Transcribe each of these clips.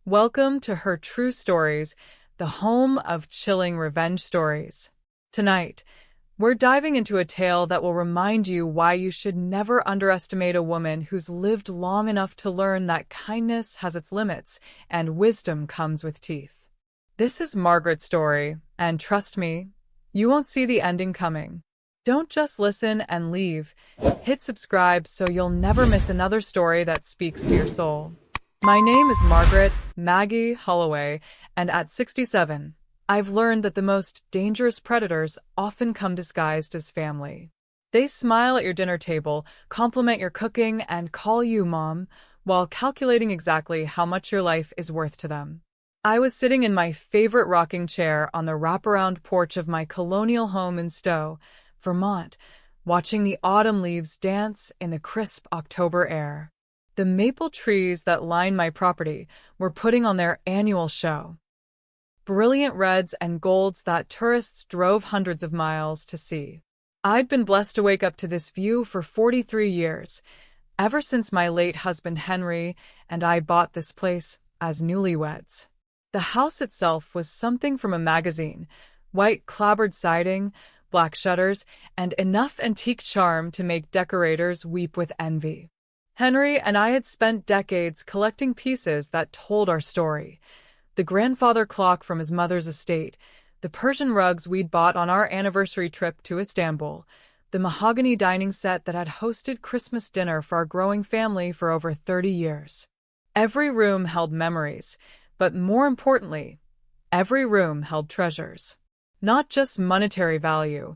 Welcome to Her True Stories, the home of chilling revenge stories. Tonight, we're diving into a tale that will remind you why you should never underestimate a woman who's lived long enough to learn that kindness has its limits and wisdom comes with teeth. This is Margaret's story, and trust me, you won't see the ending coming. Don't just listen and leave. Hit subscribe so you'll never miss another story that speaks to your soul. My name is Margaret Maggie Holloway, and at 67, I've learned that the most dangerous predators often come disguised as family. They smile at your dinner table, compliment your cooking, and call you Mom, while calculating exactly how much your life is worth to them. I was sitting in my favorite rocking chair on the wraparound porch of my colonial home in Stowe, Vermont, watching the autumn leaves dance in the crisp October air. The maple trees that line my property were putting on their annual show. Brilliant reds and golds that tourists drove hundreds of miles to see. I'd been blessed to wake up to this view for 43 years, ever since my late husband Henry and I bought this place as newlyweds. The house itself was something from a magazine: white clapboard siding, black shutters, and enough antique charm to make decorators weep with envy. Henry and I had spent decades collecting pieces that told our story. The grandfather clock from his mother's estate, the Persian rugs we'd bought on our anniversary trip to Istanbul, the mahogany dining set that had hosted Christmas dinner for our growing family for over 30 years. Every room held memories, but more importantly, every room held treasures. Not just monetary value,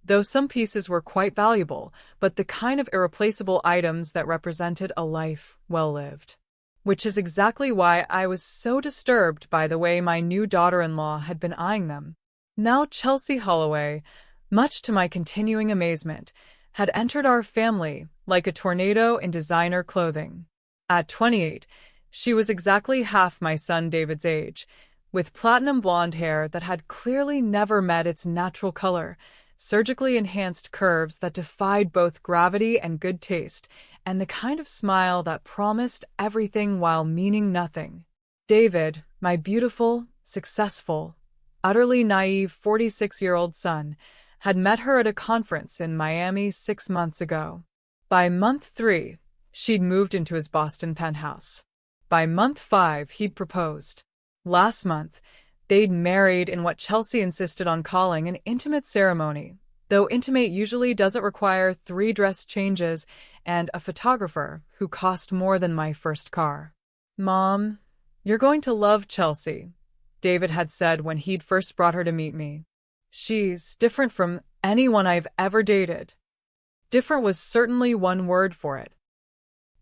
though some pieces were quite valuable, but the kind of irreplaceable items that represented a life well lived. Which is exactly why I was so disturbed by the way my new daughter-in-law had been eyeing them. Now Chelsea Holloway, much to my continuing amazement, had entered our family like a tornado in designer clothing. At 28, she was exactly half my son David's age, with platinum blonde hair that had clearly never met its natural color, surgically enhanced curves that defied both gravity and good taste, and the kind of smile that promised everything while meaning nothing. David, my beautiful, successful, utterly naive 46-year-old son, had met her at a conference in Miami 6 months ago. By month 3, she'd moved into his Boston penthouse. By month 5, he'd proposed. Last month, they'd married in what Chelsea insisted on calling an intimate ceremony, though intimate usually doesn't require 3 dress changes and a photographer who cost more than my first car. Mom, you're going to love Chelsea, David had said when he'd first brought her to meet me. She's different from anyone I've ever dated. Different was certainly one word for it.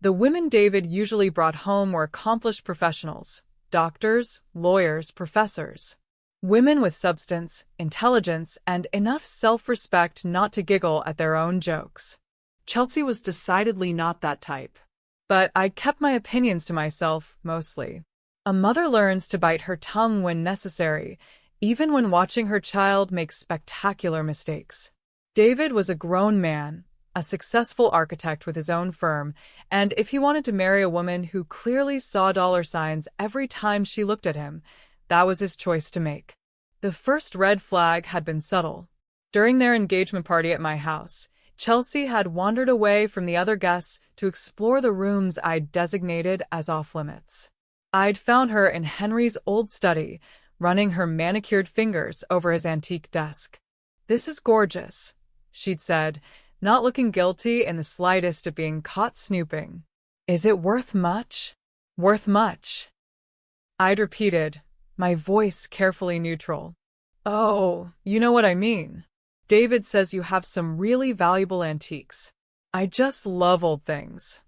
The women David usually brought home were accomplished professionals: doctors, lawyers, professors. Women with substance, intelligence, and enough self-respect not to giggle at their own jokes. Chelsea was decidedly not that type. But I kept my opinions to myself, mostly. A mother learns to bite her tongue when necessary, even when watching her child make spectacular mistakes. David was a grown man, a successful architect with his own firm, and if he wanted to marry a woman who clearly saw dollar signs every time she looked at him, that was his choice to make. The first red flag had been subtle. During their engagement party at my house, Chelsea had wandered away from the other guests to explore the rooms I'd designated as off-limits. I'd found her in Henry's old study, running her manicured fingers over his antique desk. "This is gorgeous," she'd said, not looking guilty in the slightest at being caught snooping. "Is it worth much?" "Worth much," I'd repeated, my voice carefully neutral. "Oh, you know what I mean. David says you have some really valuable antiques. I just love old things."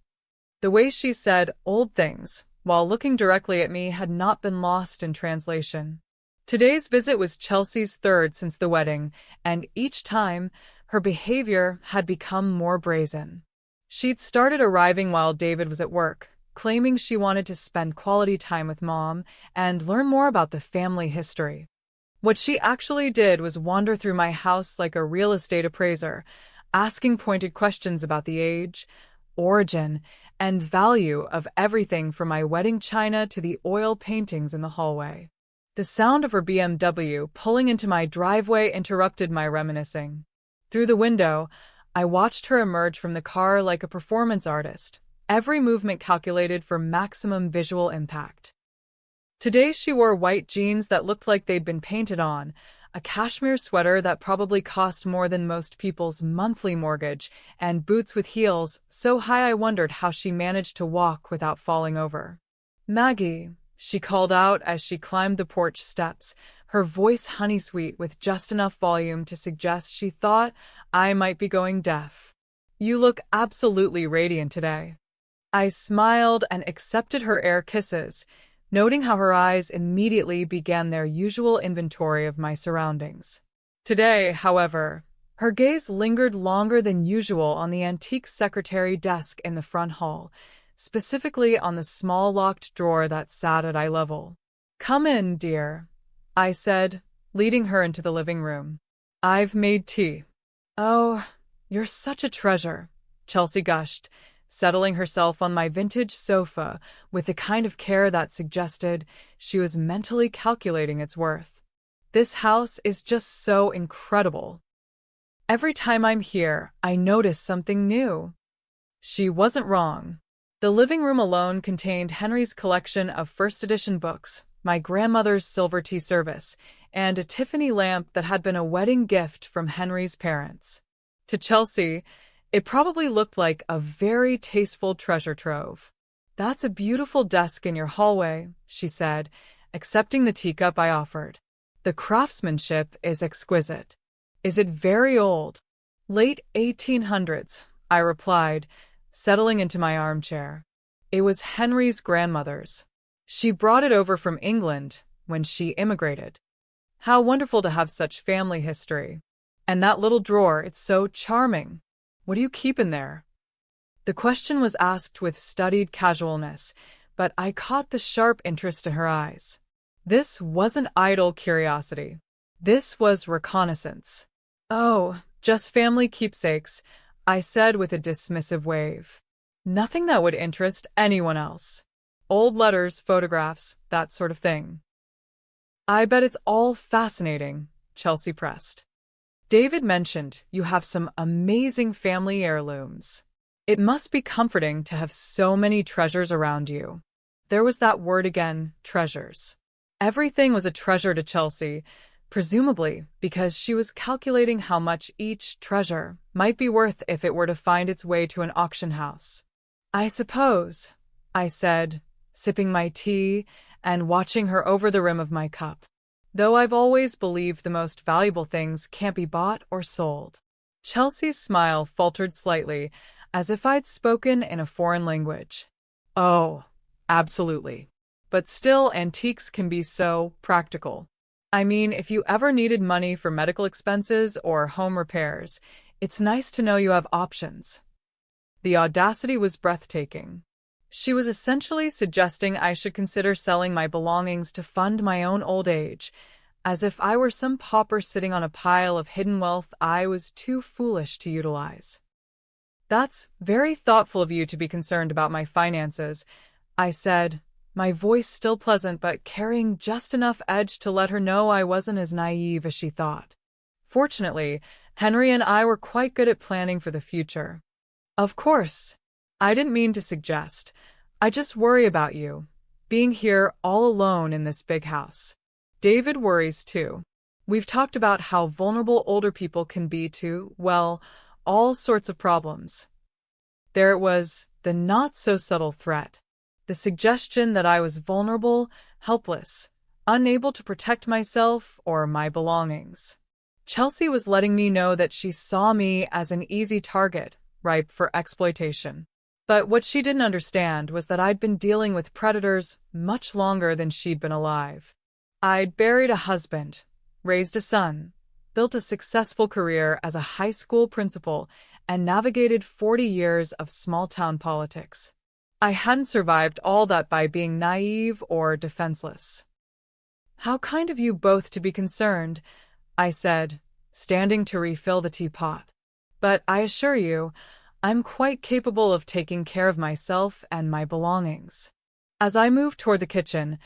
The way she said "old things" while looking directly at me had not been lost in translation. Today's visit was Chelsea's third since the wedding, and each time, her behavior had become more brazen. She'd started arriving while David was at work, claiming she wanted to spend quality time with Mom and learn more about the family history. What she actually did was wander through my house like a real estate appraiser, asking pointed questions about the age, origin, and value of everything from my wedding china to the oil paintings in the hallway. The sound of her BMW pulling into my driveway interrupted my reminiscing. Through the window, I watched her emerge from the car like a performance artist, every movement calculated for maximum visual impact. Today she wore white jeans that looked like they'd been painted on, a cashmere sweater that probably cost more than most people's monthly mortgage, and boots with heels so high I wondered how she managed to walk without falling over. "Maggie," she called out as she climbed the porch steps, her voice honey-sweet with just enough volume to suggest she thought I might be going deaf. "You look absolutely radiant today." I smiled and accepted her air kisses, noting how her eyes immediately began their usual inventory of my surroundings. Today, however, her gaze lingered longer than usual on the antique secretary desk in the front hall, specifically on the small locked drawer that sat at eye level. "Come in, dear," I said, leading her into the living room. "I've made tea." "Oh, you're such a treasure," Chelsea gushed, settling herself on my vintage sofa with the kind of care that suggested she was mentally calculating its worth. "This house is just so incredible. Every time I'm here, I notice something new." She wasn't wrong. The living room alone contained Henry's collection of first edition books, my grandmother's silver tea service, and a Tiffany lamp that had been a wedding gift from Henry's parents. To Chelsea, it probably looked like a very tasteful treasure trove. "That's a beautiful desk in your hallway," she said, accepting the teacup I offered. "The craftsmanship is exquisite." "Is it very old?" "Late 1800s, I replied, settling into my armchair. "It was Henry's grandmother's. She brought it over from England when she immigrated." "How wonderful to have such family history. And that little drawer, it's so charming. What do you keep in there?" The question was asked with studied casualness, but I caught the sharp interest in her eyes. This wasn't idle curiosity. This was reconnaissance. "Oh, just family keepsakes," I said with a dismissive wave. "Nothing that would interest anyone else. Old letters, photographs, that sort of thing." "I bet it's all fascinating," Chelsea pressed. "David mentioned you have some amazing family heirlooms. It must be comforting to have so many treasures around you." There was that word again, treasures. Everything was a treasure to Chelsea, presumably because she was calculating how much each treasure might be worth if it were to find its way to an auction house. "I suppose," I said, sipping my tea and watching her over the rim of my cup. "Though I've always believed the most valuable things can't be bought or sold." Chelsea's smile faltered slightly, as if I'd spoken in a foreign language. "Oh, absolutely. But still, antiques can be so practical. I mean, if you ever needed money for medical expenses or home repairs, it's nice to know you have options." The audacity was breathtaking. She was essentially suggesting I should consider selling my belongings to fund my own old age, as if I were some pauper sitting on a pile of hidden wealth I was too foolish to utilize. "That's very thoughtful of you to be concerned about my finances," I said, my voice still pleasant but carrying just enough edge to let her know I wasn't as naive as she thought. Fortunately, Henry and I were quite good at planning for the future. "Of course. I didn't mean to suggest. I just worry about you, being here all alone in this big house. David worries too. We've talked about how vulnerable older people can be to, well, all sorts of problems." There it was, the not-so-subtle threat. The suggestion that I was vulnerable, helpless, unable to protect myself or my belongings. Chelsea was letting me know that she saw me as an easy target, ripe for exploitation. But what she didn't understand was that I'd been dealing with predators much longer than she'd been alive. I'd buried a husband, raised a son, built a successful career as a high school principal, and navigated 40 years of small-town politics. I hadn't survived all that by being naive or defenseless. "How kind of you both to be concerned," I said, standing to refill the teapot. "But I assure you, I'm quite capable of taking care of myself and my belongings. As I moved toward the kitchen,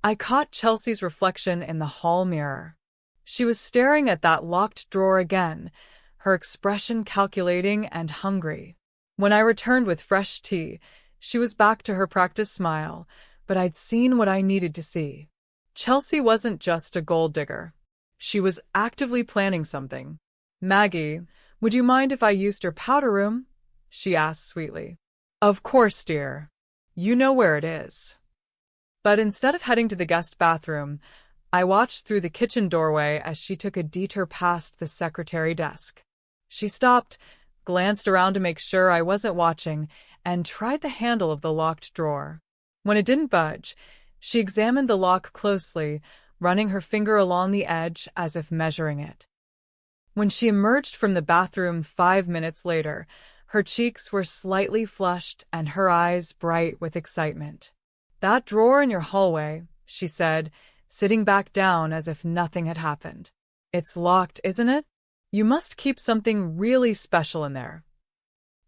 I caught Chelsea's reflection in the hall mirror. She was staring at that locked drawer again, her expression calculating and hungry. When I returned with fresh tea, she was back to her practiced smile, but I'd seen what I needed to see. Chelsea wasn't just a gold digger. She was actively planning something. "Maggie, would you mind if I used your powder room?" she asked sweetly. "Of course, dear. You know where it is." But instead of heading to the guest bathroom, I watched through the kitchen doorway as she took a detour past the secretary desk. She stopped, glanced around to make sure I wasn't watching, and tried the handle of the locked drawer. When it didn't budge, she examined the lock closely, running her finger along the edge as if measuring it. When she emerged from the bathroom 5 minutes later, her cheeks were slightly flushed and her eyes bright with excitement. "That drawer in your hallway," she said, sitting back down as if nothing had happened. "It's locked, isn't it? You must keep something really special in there."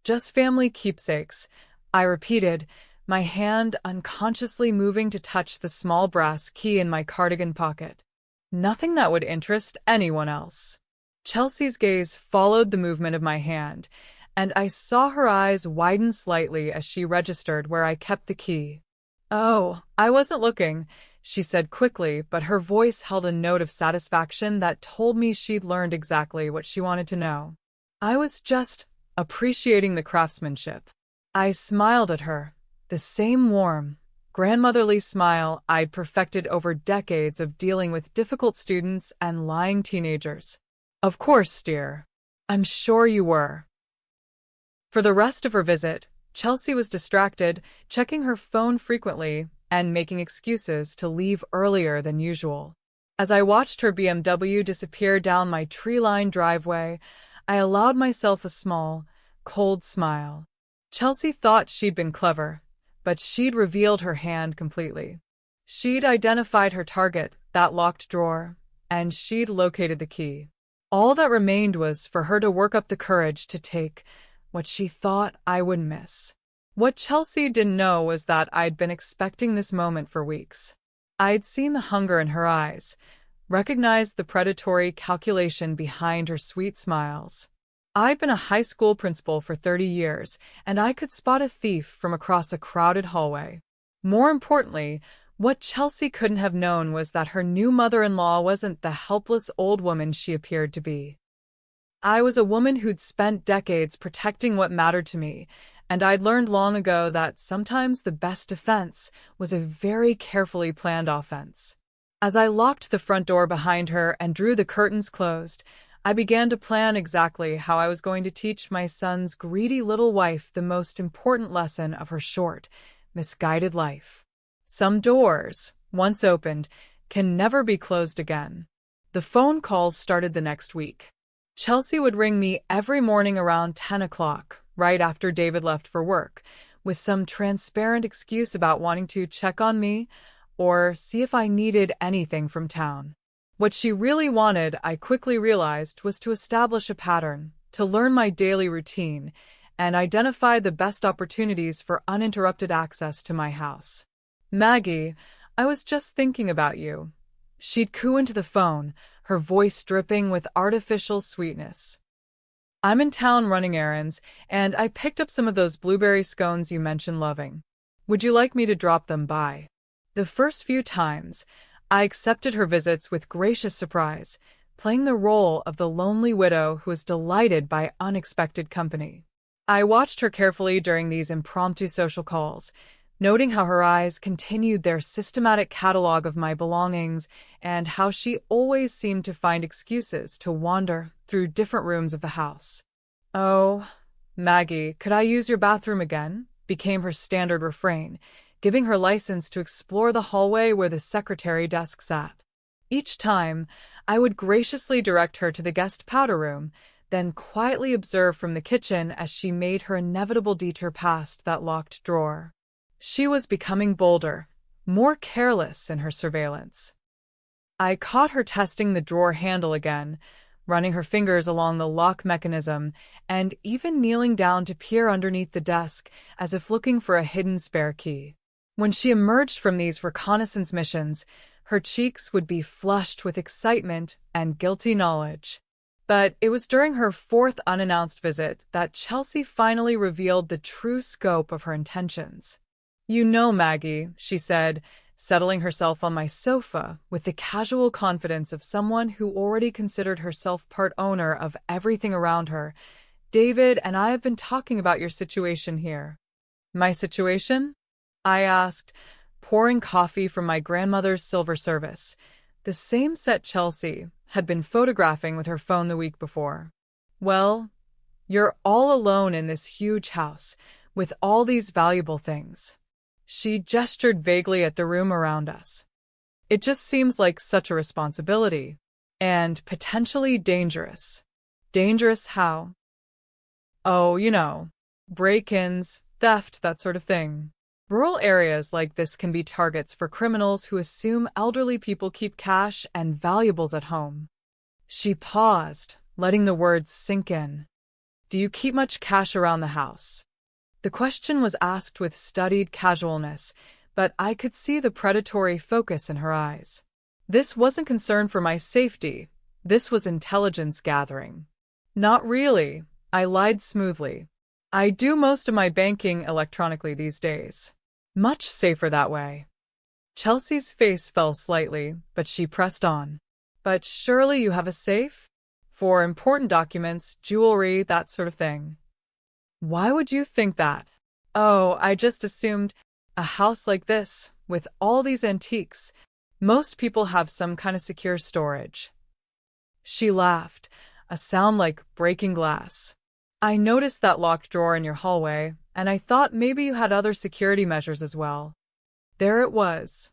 "Just family keepsakes," I repeated, my hand unconsciously moving to touch the small brass key in my cardigan pocket. "Nothing that would interest anyone else." Chelsea's gaze followed the movement of my hand, and I saw her eyes widen slightly as she registered where I kept the key. "Oh, I wasn't looking," she said quickly, but her voice held a note of satisfaction that told me she'd learned exactly what she wanted to know. "I was just appreciating the craftsmanship." I smiled at her, the same warm, grandmotherly smile I'd perfected over decades of dealing with difficult students and lying teenagers. "Of course, dear. I'm sure you were." For the rest of her visit, Chelsea was distracted, checking her phone frequently and making excuses to leave earlier than usual. As I watched her BMW disappear down my tree-lined driveway, I allowed myself a small, cold smile. Chelsea thought she'd been clever, but she'd revealed her hand completely. She'd identified her target, that locked drawer, and she'd located the key. All that remained was for her to work up the courage to take what she thought I would miss. What Chelsea didn't know was that I'd been expecting this moment for weeks. I'd seen the hunger in her eyes, recognized the predatory calculation behind her sweet smiles. I'd been a high school principal for 30 years, and I could spot a thief from across a crowded hallway. More importantly, what Chelsea couldn't have known was that her new mother-in-law wasn't the helpless old woman she appeared to be. I was a woman who'd spent decades protecting what mattered to me, and I'd learned long ago that sometimes the best defense was a very carefully planned offense. As I locked the front door behind her and drew the curtains closed, I began to plan exactly how I was going to teach my son's greedy little wife the most important lesson of her short, misguided life. Some doors, once opened, can never be closed again. The phone calls started the next week. Chelsea would ring me every morning around 10 o'clock, right after David left for work, with some transparent excuse about wanting to check on me or see if I needed anything from town. What she really wanted, I quickly realized, was to establish a pattern, to learn my daily routine, and identify the best opportunities for uninterrupted access to my house. "Maggie, I was just thinking about you." She'd coo into the phone, her voice dripping with artificial sweetness. "I'm in town running errands, and I picked up some of those blueberry scones you mentioned loving. Would you like me to drop them by?" The first few times, I accepted her visits with gracious surprise, playing the role of the lonely widow who is delighted by unexpected company. I watched her carefully during these impromptu social calls, noting how her eyes continued their systematic catalog of my belongings and how she always seemed to find excuses to wander through different rooms of the house. "Oh, Maggie, could I use your bathroom again?" became her standard refrain, giving her license to explore the hallway where the secretary desk sat. Each time, I would graciously direct her to the guest powder room, then quietly observe from the kitchen as she made her inevitable detour past that locked drawer. She was becoming bolder, more careless in her surveillance. I caught her testing the drawer handle again, running her fingers along the lock mechanism and even kneeling down to peer underneath the desk as if looking for a hidden spare key. When she emerged from these reconnaissance missions, her cheeks would be flushed with excitement and guilty knowledge. But it was during her fourth unannounced visit that Chelsea finally revealed the true scope of her intentions. "You know, Maggie," she said, settling herself on my sofa with the casual confidence of someone who already considered herself part owner of everything around her, "David and I have been talking about your situation here." "My situation?" I asked, pouring coffee from my grandmother's silver service, the same set Chelsea had been photographing with her phone the week before. "Well, you're all alone in this huge house with all these valuable things." She gestured vaguely at the room around us. "It just seems like such a responsibility. And potentially dangerous." "Dangerous how?" "Oh, break-ins, theft, that sort of thing. Rural areas like this can be targets for criminals who assume elderly people keep cash and valuables at home." She paused, letting the words sink in. "Do you keep much cash around the house?" The question was asked with studied casualness, but I could see the predatory focus in her eyes. This wasn't concern for my safety. This was intelligence gathering. "Not really," I lied smoothly. "I do most of my banking electronically these days. Much safer that way." Chelsea's face fell slightly, but she pressed on. "But surely you have a safe? For important documents, jewelry, that sort of thing." "Why would you think that?" "Oh, I just assumed a house like this, with all these antiques, most people have some kind of secure storage." She laughed, a sound like breaking glass. "I noticed that locked drawer in your hallway, and I thought maybe you had other security measures as well." There it was.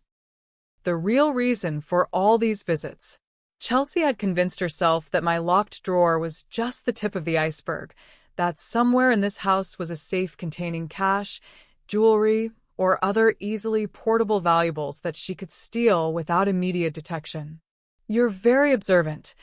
The real reason for all these visits. Chelsea had convinced herself that my locked drawer was just the tip of the iceberg, that somewhere in this house was a safe containing cash, jewelry, or other easily portable valuables that she could steal without immediate detection. "You're very observant,"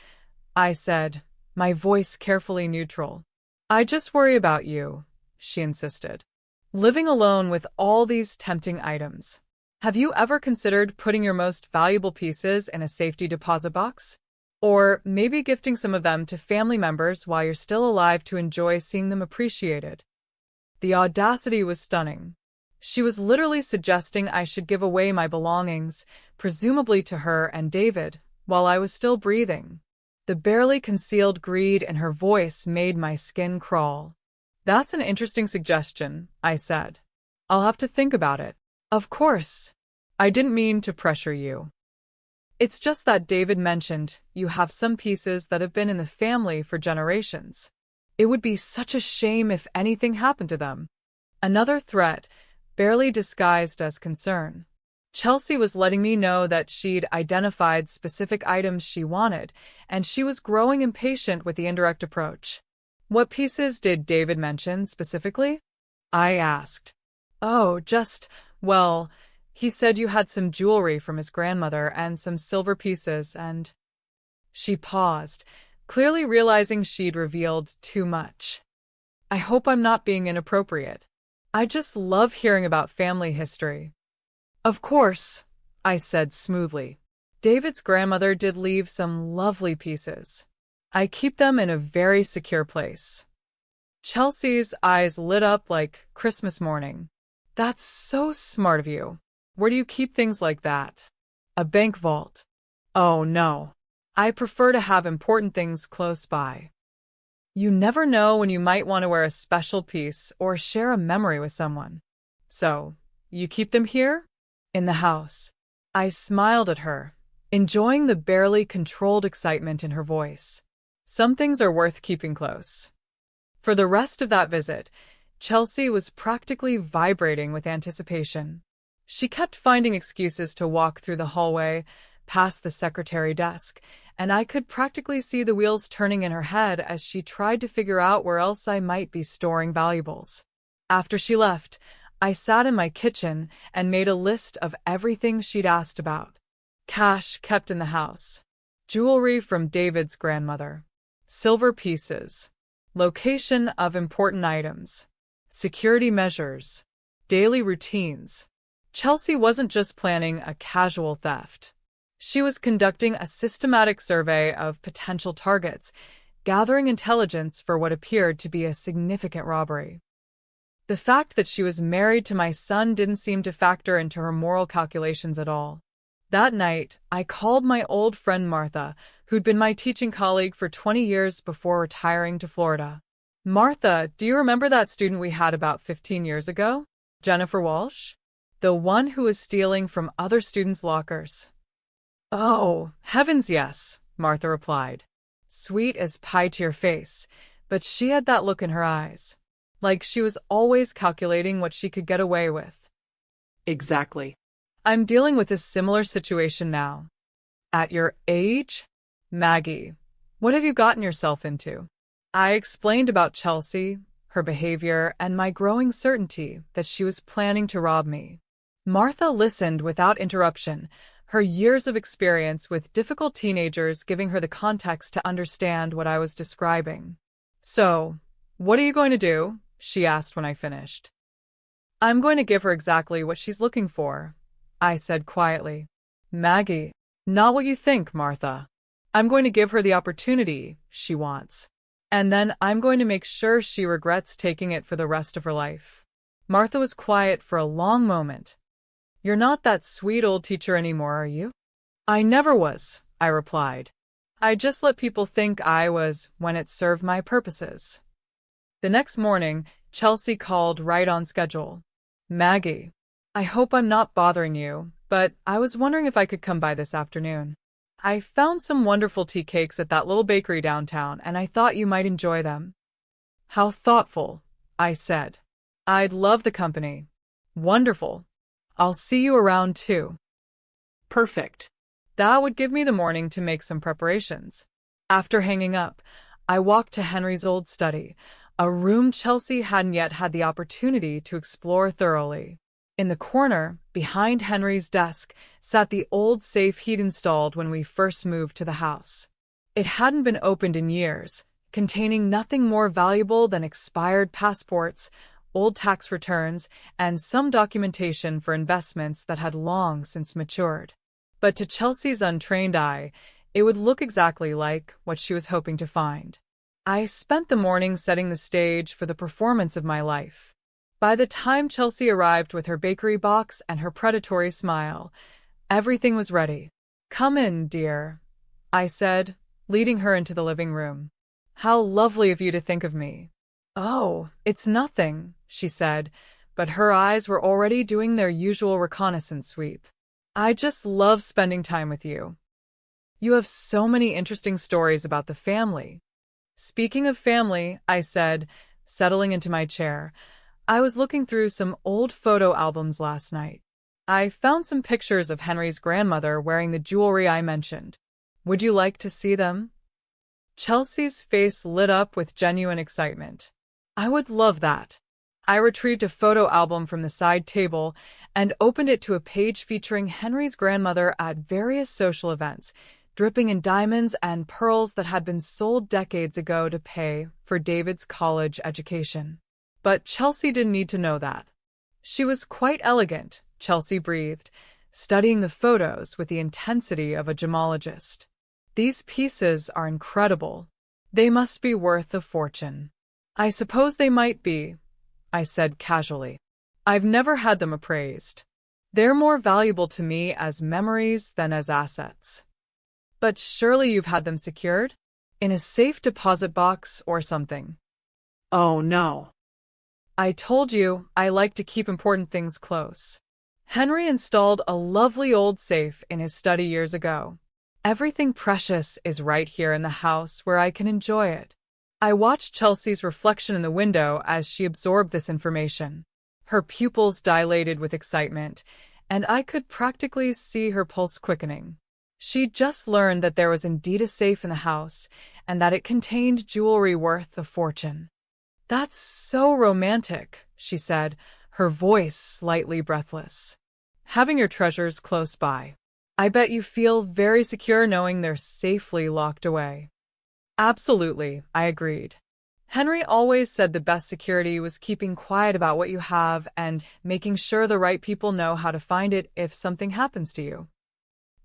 I said, my voice carefully neutral. "I just worry about you," she insisted. "Living alone with all these tempting items. Have you ever considered putting your most valuable pieces in a safety deposit box? Or maybe gifting some of them to family members while you're still alive to enjoy seeing them appreciated?" The audacity was stunning. She was literally suggesting I should give away my belongings, presumably to her and David, while I was still breathing. The barely concealed greed in her voice made my skin crawl. "That's an interesting suggestion," I said. "I'll have to think about it." "Of course. I didn't mean to pressure you. It's just that David mentioned you have some pieces that have been in the family for generations. It would be such a shame if anything happened to them." Another threat, barely disguised as concern. Chelsea was letting me know that she'd identified specific items she wanted, and she was growing impatient with the indirect approach. "What pieces did David mention specifically?" I asked. "Oh, well, he said you had some jewelry from his grandmother and some silver pieces and—" She paused, clearly realizing she'd revealed too much. "I hope I'm not being inappropriate. I just love hearing about family history." "Of course," I said smoothly. "David's grandmother did leave some lovely pieces. I keep them in a very secure place." Chelsea's eyes lit up like Christmas morning. "That's so smart of you. Where do you keep things like that?" "A bank vault." "Oh, no. I prefer to have important things close by. You never know when you might want to wear a special piece or share a memory with someone. So, you keep them here?" "In the house." I smiled at her, enjoying the barely controlled excitement in her voice. "Some things are worth keeping close." For the rest of that visit, Chelsea was practically vibrating with anticipation. She kept finding excuses to walk through the hallway, past the secretary desk, and I could practically see the wheels turning in her head as she tried to figure out where else I might be storing valuables. After she left, I sat in my kitchen and made a list of everything she'd asked about. Cash kept in the house. Jewelry from David's grandmother. silver pieces, location of important items, security measures, daily routines. Chelsea wasn't just planning a casual theft. She was conducting a systematic survey of potential targets, gathering intelligence for what appeared to be a significant robbery. The fact that she was married to my son didn't seem to factor into her moral calculations at all. That night, I called my old friend Martha, who'd been my teaching colleague for 20 years before retiring to Florida. Martha, do you remember that student we had about 15 years ago? Jennifer Walsh? The one who was stealing from other students' lockers. Oh, heavens yes, Martha replied. Sweet as pie to your face, but she had that look in her eyes. Like she was always calculating what she could get away with. Exactly. I'm dealing with a similar situation now. At your age? Maggie, what have you gotten yourself into? I explained about Chelsea, her behavior, and my growing certainty that she was planning to rob me. Martha listened without interruption, her years of experience with difficult teenagers giving her the context to understand what I was describing. So, what are you going to do? She asked when I finished. I'm going to give her exactly what she's looking for, I said quietly. Maggie, not what you think, Martha. I'm going to give her the opportunity she wants. And then I'm going to make sure she regrets taking it for the rest of her life. Martha was quiet for a long moment. You're not that sweet old teacher anymore, are you? I never was, I replied. I just let people think I was when it served my purposes. The next morning, Chelsea called right on schedule. Maggie, I hope I'm not bothering you, but I was wondering if I could come by this afternoon. I found some wonderful tea cakes at that little bakery downtown, and I thought you might enjoy them. How thoughtful, I said. I'd love the company. Wonderful. I'll see you around too. Perfect. That would give me the morning to make some preparations. After hanging up, I walked to Henry's old study, a room Chelsea hadn't yet had the opportunity to explore thoroughly. In the corner, behind Henry's desk, sat the old safe he'd installed when we first moved to the house. It hadn't been opened in years, containing nothing more valuable than expired passports, old tax returns, and some documentation for investments that had long since matured. But to Chelsea's untrained eye, it would look exactly like what she was hoping to find. I spent the morning setting the stage for the performance of my life. By the time Chelsea arrived with her bakery box and her predatory smile, everything was ready. Come in, dear, I said, leading her into the living room. How lovely of you to think of me. Oh, it's nothing, she said, but her eyes were already doing their usual reconnaissance sweep. I just love spending time with you. You have so many interesting stories about the family. Speaking of family, I said, settling into my chair, I was looking through some old photo albums last night. I found some pictures of Henry's grandmother wearing the jewelry I mentioned. Would you like to see them? Chelsea's face lit up with genuine excitement. I would love that. I retrieved a photo album from the side table and opened it to a page featuring Henry's grandmother at various social events, dripping in diamonds and pearls that had been sold decades ago to pay for David's college education. But Chelsea didn't need to know that. She was quite elegant, Chelsea breathed, studying the photos with the intensity of a gemologist. These pieces are incredible. They must be worth a fortune. I suppose they might be, I said casually. I've never had them appraised. They're more valuable to me as memories than as assets. But surely you've had them secured? In a safe deposit box or something? Oh, no. I told you I like to keep important things close. Henry installed a lovely old safe in his study years ago. Everything precious is right here in the house where I can enjoy it. I watched Chelsea's reflection in the window as she absorbed this information. Her pupils dilated with excitement, and I could practically see her pulse quickening. She'd just learned that there was indeed a safe in the house, and that it contained jewelry worth a fortune. That's so romantic, she said, her voice slightly breathless. Having your treasures close by. I bet you feel very secure knowing they're safely locked away. Absolutely, I agreed. Henry always said the best security was keeping quiet about what you have and making sure the right people know how to find it if something happens to you.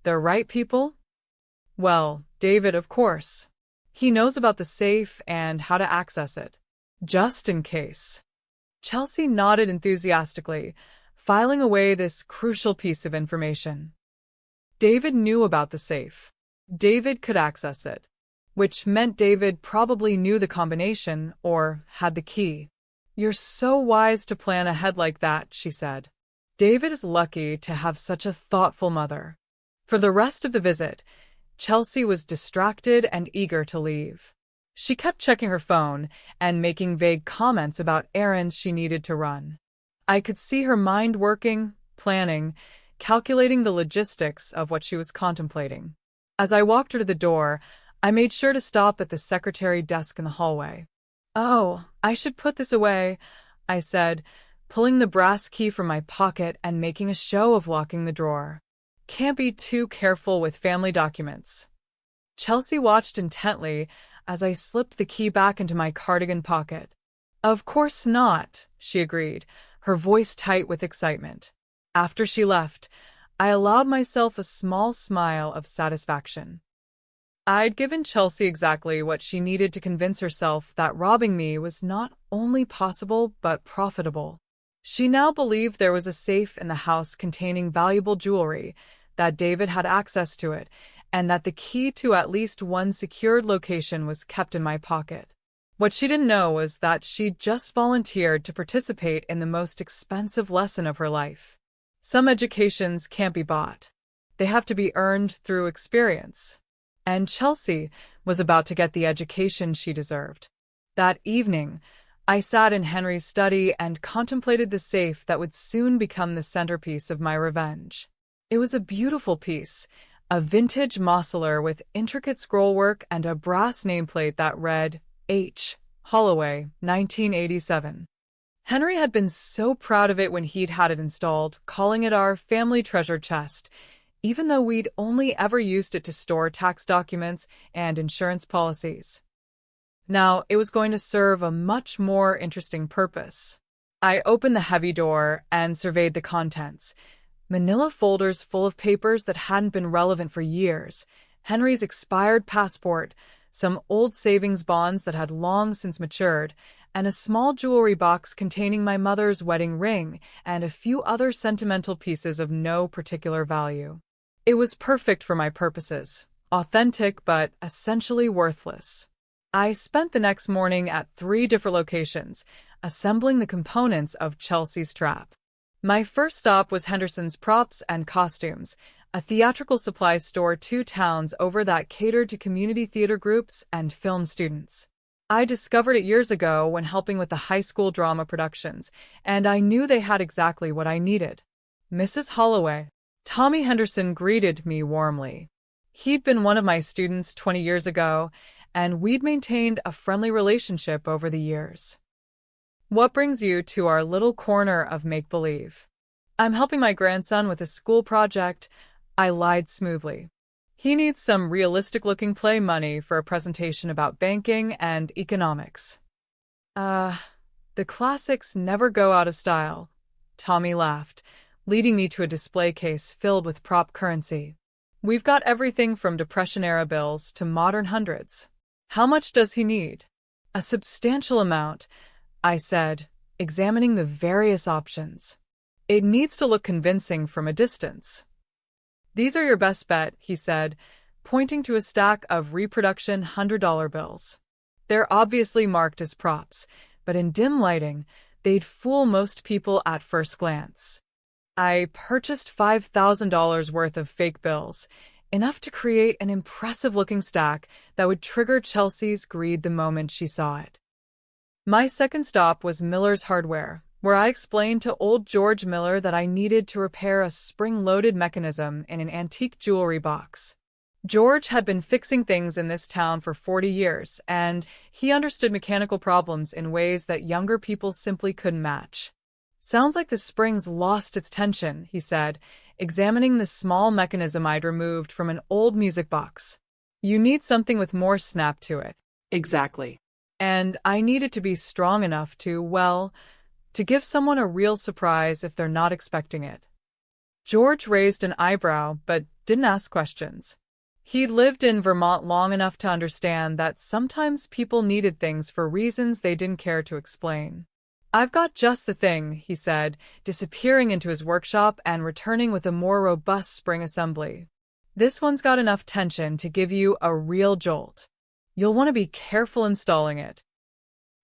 The right people? Well, David, of course. He knows about the safe and how to access it. Just in case. Chelsea nodded enthusiastically, filing away this crucial piece of information. David knew about the safe. David could access it, which meant David probably knew the combination or had the key. You're so wise to plan ahead like that, she said. David is lucky to have such a thoughtful mother. For the rest of the visit, Chelsea was distracted and eager to leave. She kept checking her phone and making vague comments about errands she needed to run. I could see her mind working, planning, calculating the logistics of what she was contemplating. As I walked her to the door, I made sure to stop at the secretary desk in the hallway. "Oh, I should put this away," I said, pulling the brass key from my pocket and making a show of locking the drawer. "Can't be too careful with family documents." Chelsea watched intently as I slipped the key back into my cardigan pocket. "Of course not," she agreed, her voice tight with excitement. After she left, I allowed myself a small smile of satisfaction. I'd given Chelsea exactly what she needed to convince herself that robbing me was not only possible but profitable. She now believed there was a safe in the house containing valuable jewelry, that David had access to it, and that the key to at least one secured location was kept in my pocket. What she didn't know was that she'd just volunteered to participate in the most expensive lesson of her life. Some educations can't be bought. They have to be earned through experience. And Chelsea was about to get the education she deserved. That evening, I sat in Henry's study and contemplated the safe that would soon become the centerpiece of my revenge. It was a beautiful piece, a vintage Mosseler with intricate scrollwork and a brass nameplate that read, H. Holloway, 1987. Henry had been so proud of it when he'd had it installed, calling it our family treasure chest, even though we'd only ever used it to store tax documents and insurance policies. Now, it was going to serve a much more interesting purpose. I opened the heavy door and surveyed the contents. Manila folders full of papers that hadn't been relevant for years, Henry's expired passport, some old savings bonds that had long since matured, and a small jewelry box containing my mother's wedding ring and a few other sentimental pieces of no particular value. It was perfect for my purposes, authentic but essentially worthless. I spent the next morning at 3 different locations, assembling the components of Chelsea's trap. My first stop was Henderson's Props and Costumes, a theatrical supplies store 2 towns over that catered to community theater groups and film students. I discovered it years ago when helping with the high school drama productions, and I knew they had exactly what I needed. "Mrs. Holloway." Tommy Henderson greeted me warmly. He'd been one of my students 20 years ago, and we'd maintained a friendly relationship over the years. "What brings you to our little corner of make-believe?" "I'm helping my grandson with a school project," I lied smoothly. "He needs some realistic-looking play money for a presentation about banking and economics." The classics never go out of style," Tommy laughed, leading me to a display case filled with prop currency. "We've got everything from Depression-era bills to modern hundreds." "How much does he need?" "A substantial amount," I said, examining the various options. "It needs to look convincing from a distance." "These are your best bet," he said, pointing to a stack of reproduction $100 bills. "They're obviously marked as props, but in dim lighting, they'd fool most people at first glance." I purchased $5,000 worth of fake bills, enough to create an impressive-looking stack that would trigger Chelsea's greed the moment she saw it. My second stop was Miller's Hardware, where I explained to old George Miller that I needed to repair a spring-loaded mechanism in an antique jewelry box. George had been fixing things in this town for 40 years, and he understood mechanical problems in ways that younger people simply couldn't match. "Sounds like the spring's lost its tension," he said, examining the small mechanism I'd removed from an old music box. "You need something with more snap to it." Exactly. And I needed to be strong enough to, well, to give someone a real surprise if they're not expecting it. George raised an eyebrow, but didn't ask questions. He'd lived in Vermont long enough to understand that sometimes people needed things for reasons they didn't care to explain. I've got just the thing, he said, disappearing into his workshop and returning with a more robust spring assembly. This one's got enough tension to give you a real jolt. You'll want to be careful installing it.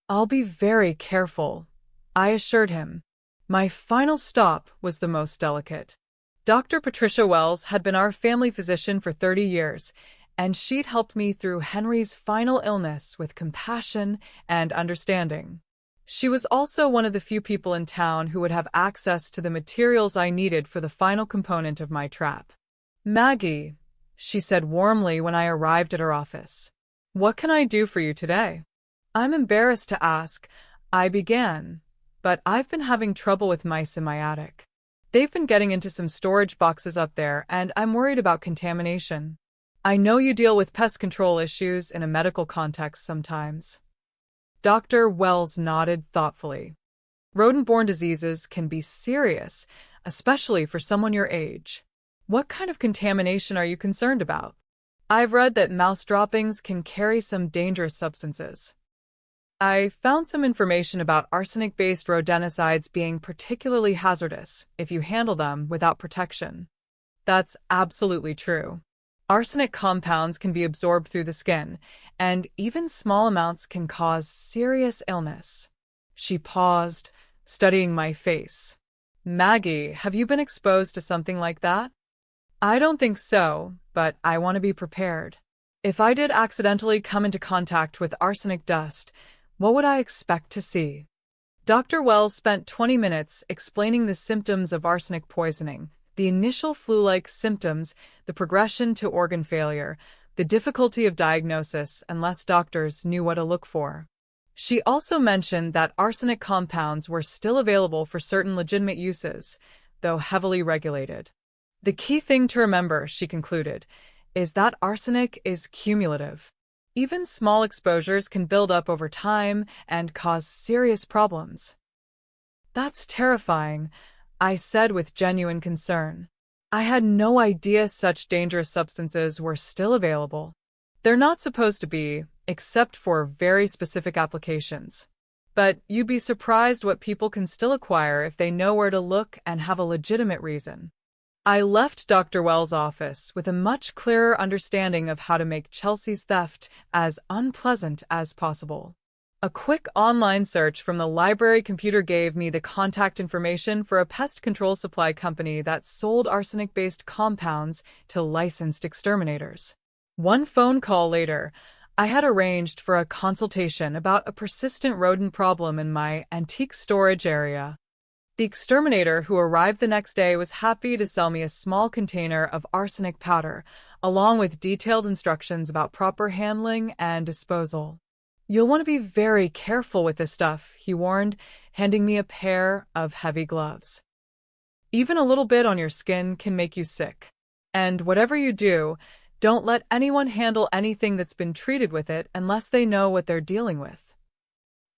I'll be very careful, I assured him. My final stop was the most delicate. Dr. Patricia Wells had been our family physician for 30 years, and she'd helped me through Henry's final illness with compassion and understanding. She was also one of the few people in town who would have access to the materials I needed for the final component of my trap. Maggie, she said warmly when I arrived at her office. What can I do for you today? I'm embarrassed to ask, I began, but I've been having trouble with mice in my attic. They've been getting into some storage boxes up there, and I'm worried about contamination. I know you deal with pest control issues in a medical context sometimes. Dr. Wells nodded thoughtfully. Rodent-borne diseases can be serious, especially for someone your age. What kind of contamination are you concerned about? I've read that mouse droppings can carry some dangerous substances. I found some information about arsenic-based rodenticides being particularly hazardous if you handle them without protection. That's absolutely true. Arsenic compounds can be absorbed through the skin, and even small amounts can cause serious illness. She paused, studying my face. Maggie, have you been exposed to something like that? I don't think so, but I want to be prepared. If I did accidentally come into contact with arsenic dust, what would I expect to see? Dr. Wells spent 20 minutes explaining the symptoms of arsenic poisoning, the initial flu-like symptoms, the progression to organ failure, the difficulty of diagnosis unless doctors knew what to look for. She also mentioned that arsenic compounds were still available for certain legitimate uses, though heavily regulated. The key thing to remember, she concluded, is that arsenic is cumulative. Even small exposures can build up over time and cause serious problems. That's terrifying, I said with genuine concern. I had no idea such dangerous substances were still available. They're not supposed to be, except for very specific applications. But you'd be surprised what people can still acquire if they know where to look and have a legitimate reason. I left Dr. Wells' office with a much clearer understanding of how to make Chelsea's theft as unpleasant as possible. A quick online search from the library computer gave me the contact information for a pest control supply company that sold arsenic-based compounds to licensed exterminators. One phone call later, I had arranged for a consultation about a persistent rodent problem in my antique storage area. The exterminator who arrived the next day was happy to sell me a small container of arsenic powder, along with detailed instructions about proper handling and disposal. You'll want to be very careful with this stuff, he warned, handing me a pair of heavy gloves. Even a little bit on your skin can make you sick. And whatever you do, don't let anyone handle anything that's been treated with it unless they know what they're dealing with.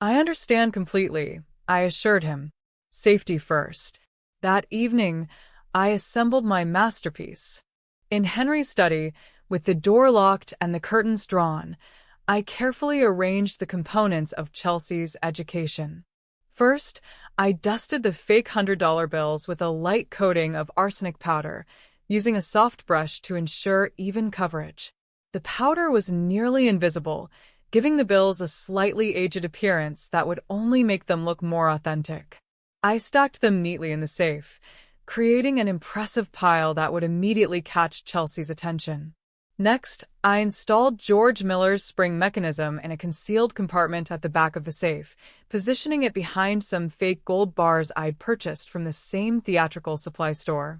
I understand completely, I assured him. Safety first. That evening, I assembled my masterpiece. In Henry's study, with the door locked and the curtains drawn, I carefully arranged the components of Chelsea's education. First, I dusted the fake $100 bills with a light coating of arsenic powder, using a soft brush to ensure even coverage. The powder was nearly invisible, giving the bills a slightly aged appearance that would only make them look more authentic. I stacked them neatly in the safe, creating an impressive pile that would immediately catch Chelsea's attention. Next, I installed George Miller's spring mechanism in a concealed compartment at the back of the safe, positioning it behind some fake gold bars I'd purchased from the same theatrical supply store.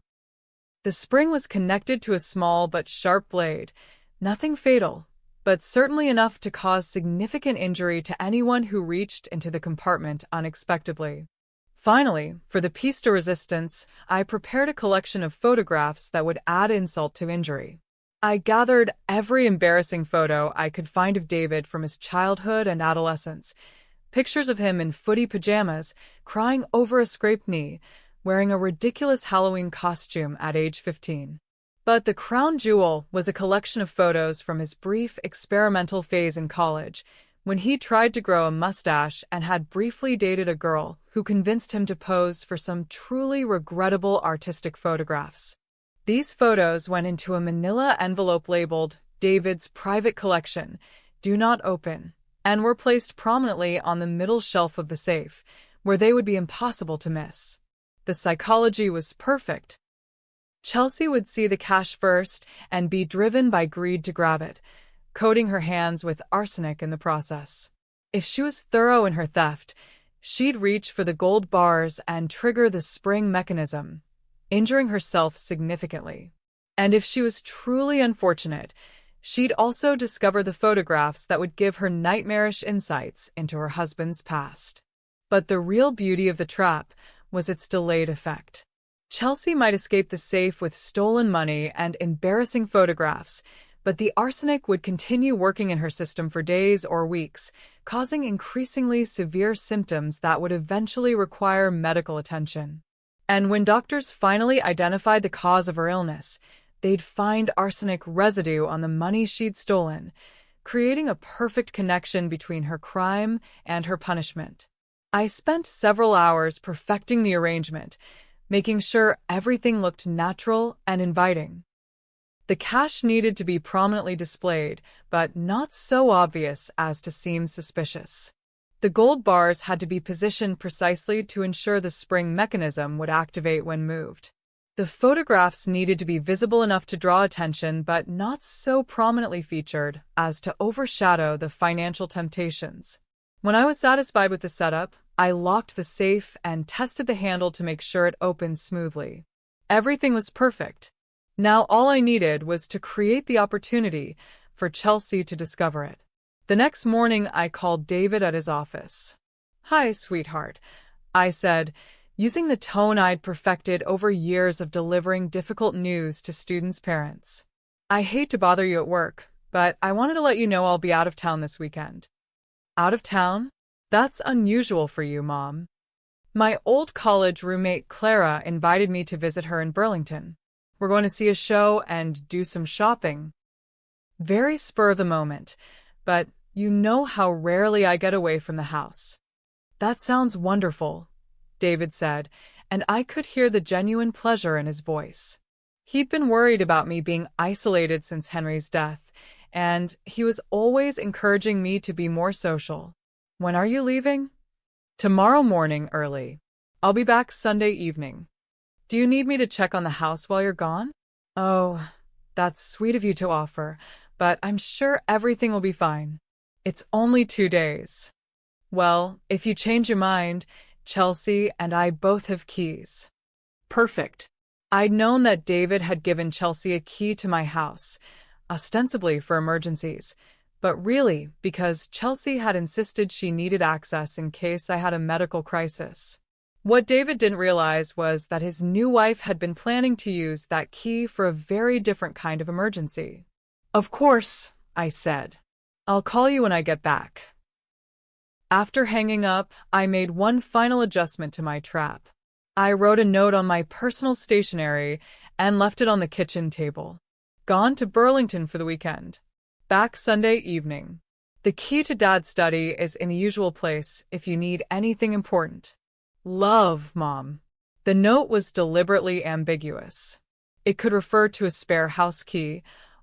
The spring was connected to a small but sharp blade, nothing fatal, but certainly enough to cause significant injury to anyone who reached into the compartment unexpectedly. Finally, for the piece de resistance, I prepared a collection of photographs that would add insult to injury. I gathered every embarrassing photo I could find of David from his childhood and adolescence. Pictures of him in footy pajamas, crying over a scraped knee, wearing a ridiculous Halloween costume at age 15. But the crown jewel was a collection of photos from his brief experimental phase in college, when he tried to grow a mustache and had briefly dated a girl who convinced him to pose for some truly regrettable artistic photographs. These photos went into a manila envelope labeled David's Private Collection, Do Not Open, and were placed prominently on the middle shelf of the safe, where they would be impossible to miss. The psychology was perfect. Chelsea would see the cash first and be driven by greed to grab it, coating her hands with arsenic in the process. If she was thorough in her theft, she'd reach for the gold bars and trigger the spring mechanism, injuring herself significantly. And if she was truly unfortunate, she'd also discover the photographs that would give her nightmarish insights into her husband's past. But the real beauty of the trap was its delayed effect. Chelsea might escape the safe with stolen money and embarrassing photographs, but the arsenic would continue working in her system for days or weeks, causing increasingly severe symptoms that would eventually require medical attention. And when doctors finally identified the cause of her illness, they'd find arsenic residue on the money she'd stolen, creating a perfect connection between her crime and her punishment. I spent several hours perfecting the arrangement, making sure everything looked natural and inviting. The cash needed to be prominently displayed, but not so obvious as to seem suspicious. The gold bars had to be positioned precisely to ensure the spring mechanism would activate when moved. The photographs needed to be visible enough to draw attention, but not so prominently featured as to overshadow the financial temptations. When I was satisfied with the setup, I locked the safe and tested the handle to make sure it opened smoothly. Everything was perfect. Now all I needed was to create the opportunity for Chelsea to discover it. The next morning, I called David at his office. "Hi, sweetheart," I said, using the tone I'd perfected over years of delivering difficult news to students' parents. "I hate to bother you at work, but I wanted to let you know I'll be out of town this weekend." "Out of town? That's unusual for you, Mom." My old college roommate Clara invited me to visit her in Burlington. "We're going to see a show and do some shopping." Very spur of the moment, but you know how rarely I get away from the house. "That sounds wonderful," David said, and I could hear the genuine pleasure in his voice. He'd been worried about me being isolated since Henry's death, and he was always encouraging me to be more social. "When are you leaving?" "Tomorrow morning early. I'll be back Sunday evening. Do you need me to check on the house while you're gone?" "Oh, that's sweet of you to offer, but I'm sure everything will be fine. It's only 2 days." "Well, if you change your mind, Chelsea and I both have keys." Perfect. I'd known that David had given Chelsea a key to my house, ostensibly for emergencies, but really because Chelsea had insisted she needed access in case I had a medical crisis. What David didn't realize was that his new wife had been planning to use that key for a very different kind of emergency. "Of course," I said. "I'll call you when I get back." After hanging up, I made one final adjustment to my trap. I wrote a note on my personal stationery and left it on the kitchen table. "Gone to Burlington for the weekend. Back Sunday evening. The key to Dad's study is in the usual place if you need anything important. Love, Mom." The note was deliberately ambiguous. It could refer to a spare house key,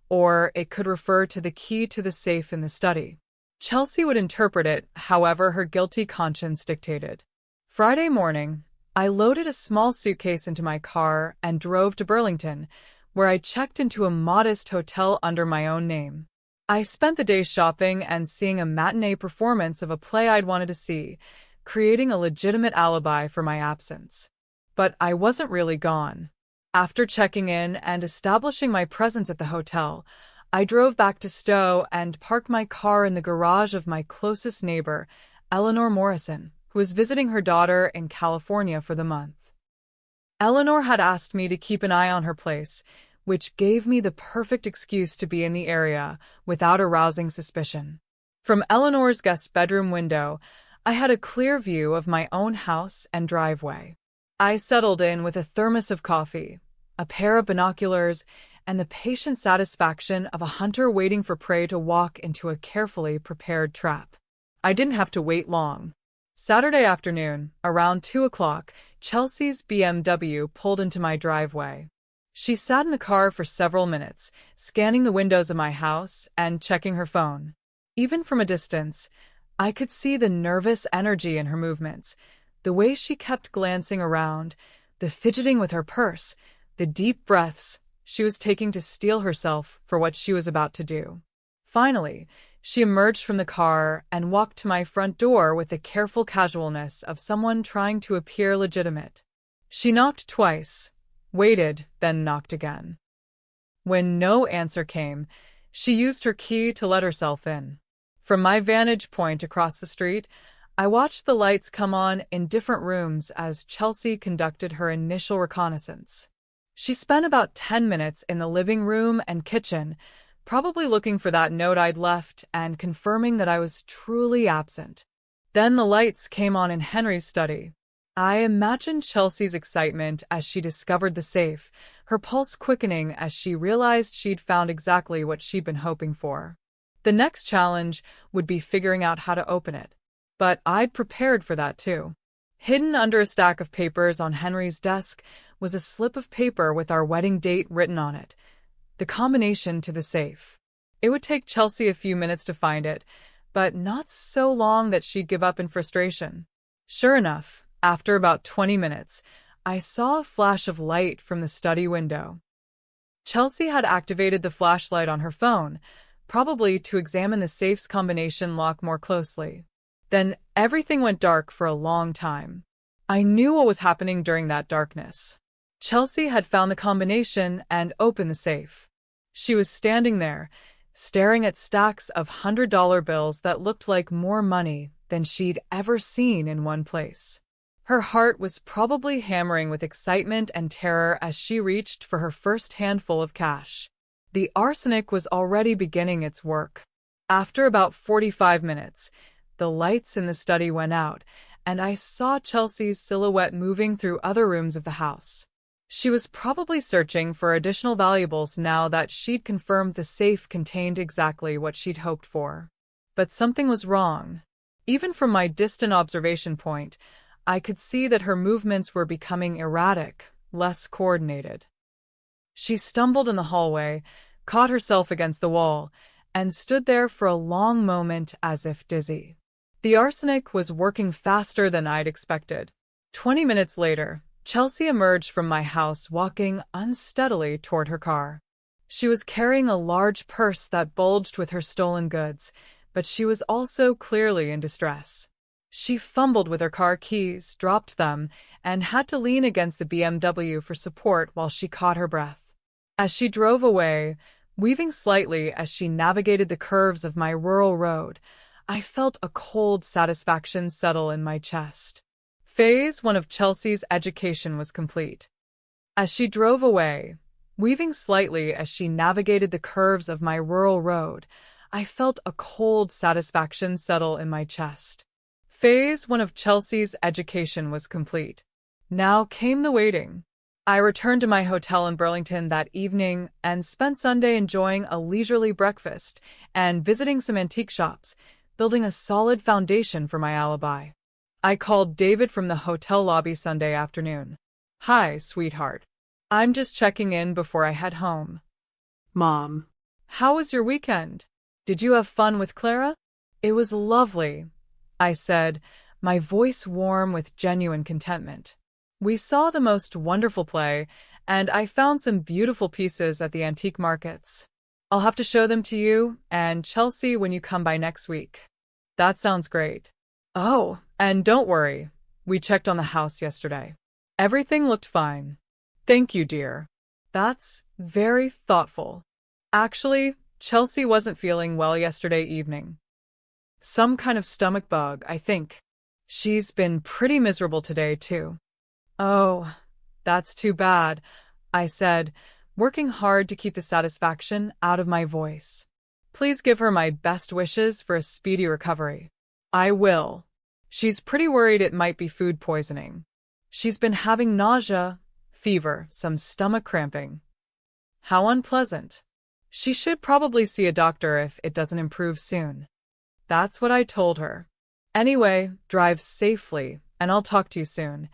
or it could refer to the key to the safe in the study. Chelsea would interpret it however her guilty conscience dictated. Friday morning, I loaded a small suitcase into my car and drove to Burlington, where I checked into a modest hotel under my own name. I spent the day shopping and seeing a matinee performance of a play I'd wanted to see, creating a legitimate alibi for my absence. But I wasn't really gone. After checking in and establishing my presence at the hotel, I drove back to Stowe and parked my car in the garage of my closest neighbor, Eleanor Morrison, who was visiting her daughter in California for the month. Eleanor had asked me to keep an eye on her place, which gave me the perfect excuse to be in the area without arousing suspicion. From Eleanor's guest bedroom window, I had a clear view of my own house and driveway. I settled in with a thermos of coffee, a pair of binoculars, and the patient satisfaction of a hunter waiting for prey to walk into a carefully prepared trap. I didn't have to wait long. Saturday afternoon, around 2 o'clock, Chelsea's BMW pulled into my driveway. She sat in the car for several minutes, scanning the windows of my house and checking her phone. Even from a distance, I could see the nervous energy in her movements, the way she kept glancing around, the fidgeting with her purse, the deep breaths she was taking to steel herself for what she was about to do. Finally, she emerged from the car and walked to my front door with the careful casualness of someone trying to appear legitimate. She knocked twice, waited, then knocked again. When no answer came, she used her key to let herself in. From my vantage point across the street, I watched the lights come on in different rooms as Chelsea conducted her initial reconnaissance. She spent about 10 minutes in the living room and kitchen, probably looking for that note I'd left and confirming that I was truly absent. Then the lights came on in Henry's study. I imagined Chelsea's excitement as she discovered the safe, her pulse quickening as she realized she'd found exactly what she'd been hoping for. The next challenge would be figuring out how to open it. But I'd prepared for that too. Hidden under a stack of papers on Henry's desk was a slip of paper with our wedding date written on it, the combination to the safe. It would take Chelsea a few minutes to find it, but not so long that she'd give up in frustration. Sure enough, after about 20 minutes, I saw a flash of light from the study window. Chelsea had activated the flashlight on her phone, probably to examine the safe's combination lock more closely. Then everything went dark for a long time. I knew what was happening during that darkness. Chelsea had found the combination and opened the safe. She was standing there, staring at stacks of $100 bills that looked like more money than she'd ever seen in one place. Her heart was probably hammering with excitement and terror as she reached for her first handful of cash. The arsenic was already beginning its work. After about 45 minutes, the lights in the study went out, and I saw Chelsea's silhouette moving through other rooms of the house. She was probably searching for additional valuables now that she'd confirmed the safe contained exactly what she'd hoped for. But something was wrong. Even from my distant observation point, I could see that her movements were becoming erratic, less coordinated. She stumbled in the hallway, caught herself against the wall, and stood there for a long moment as if dizzy. The arsenic was working faster than I'd expected. 20 minutes later, Chelsea emerged from my house walking unsteadily toward her car. She was carrying a large purse that bulged with her stolen goods, but she was also clearly in distress. She fumbled with her car keys, dropped them, and had to lean against the BMW for support while she caught her breath. As she drove away, weaving slightly as she navigated the curves of my rural road, I felt a cold satisfaction settle in my chest. Phase 1 of Chelsea's education was complete. As she drove away, weaving slightly as she navigated the curves of my rural road, I felt a cold satisfaction settle in my chest. Phase 1 of Chelsea's education was complete. Now came the waiting. I returned to my hotel in Burlington that evening and spent Sunday enjoying a leisurely breakfast and visiting some antique shops, building a solid foundation for my alibi. I called David from the hotel lobby Sunday afternoon. "Hi, sweetheart. I'm just checking in before I head home." Mom. "How was your weekend? Did you have fun with Clara?" "It was lovely," I said, my voice warm with genuine contentment. "We saw the most wonderful play, and I found some beautiful pieces at the antique markets. I'll have to show them to you and Chelsea when you come by next week." "That sounds great." "Oh, and don't worry, we checked on the house yesterday. Everything looked fine." "Thank you, dear. That's very thoughtful." Actually, Chelsea wasn't feeling well yesterday evening. Some kind of stomach bug, I think. She's been pretty miserable today, too. "Oh, that's too bad," I said, working hard to keep the satisfaction out of my voice. Please give her my best wishes for a speedy recovery. I will. She's pretty worried it might be food poisoning. She's been having nausea, fever, some stomach cramping. How unpleasant. She should probably see a doctor if it doesn't improve soon. That's what I told her. Anyway, drive safely, and I'll talk to you soon.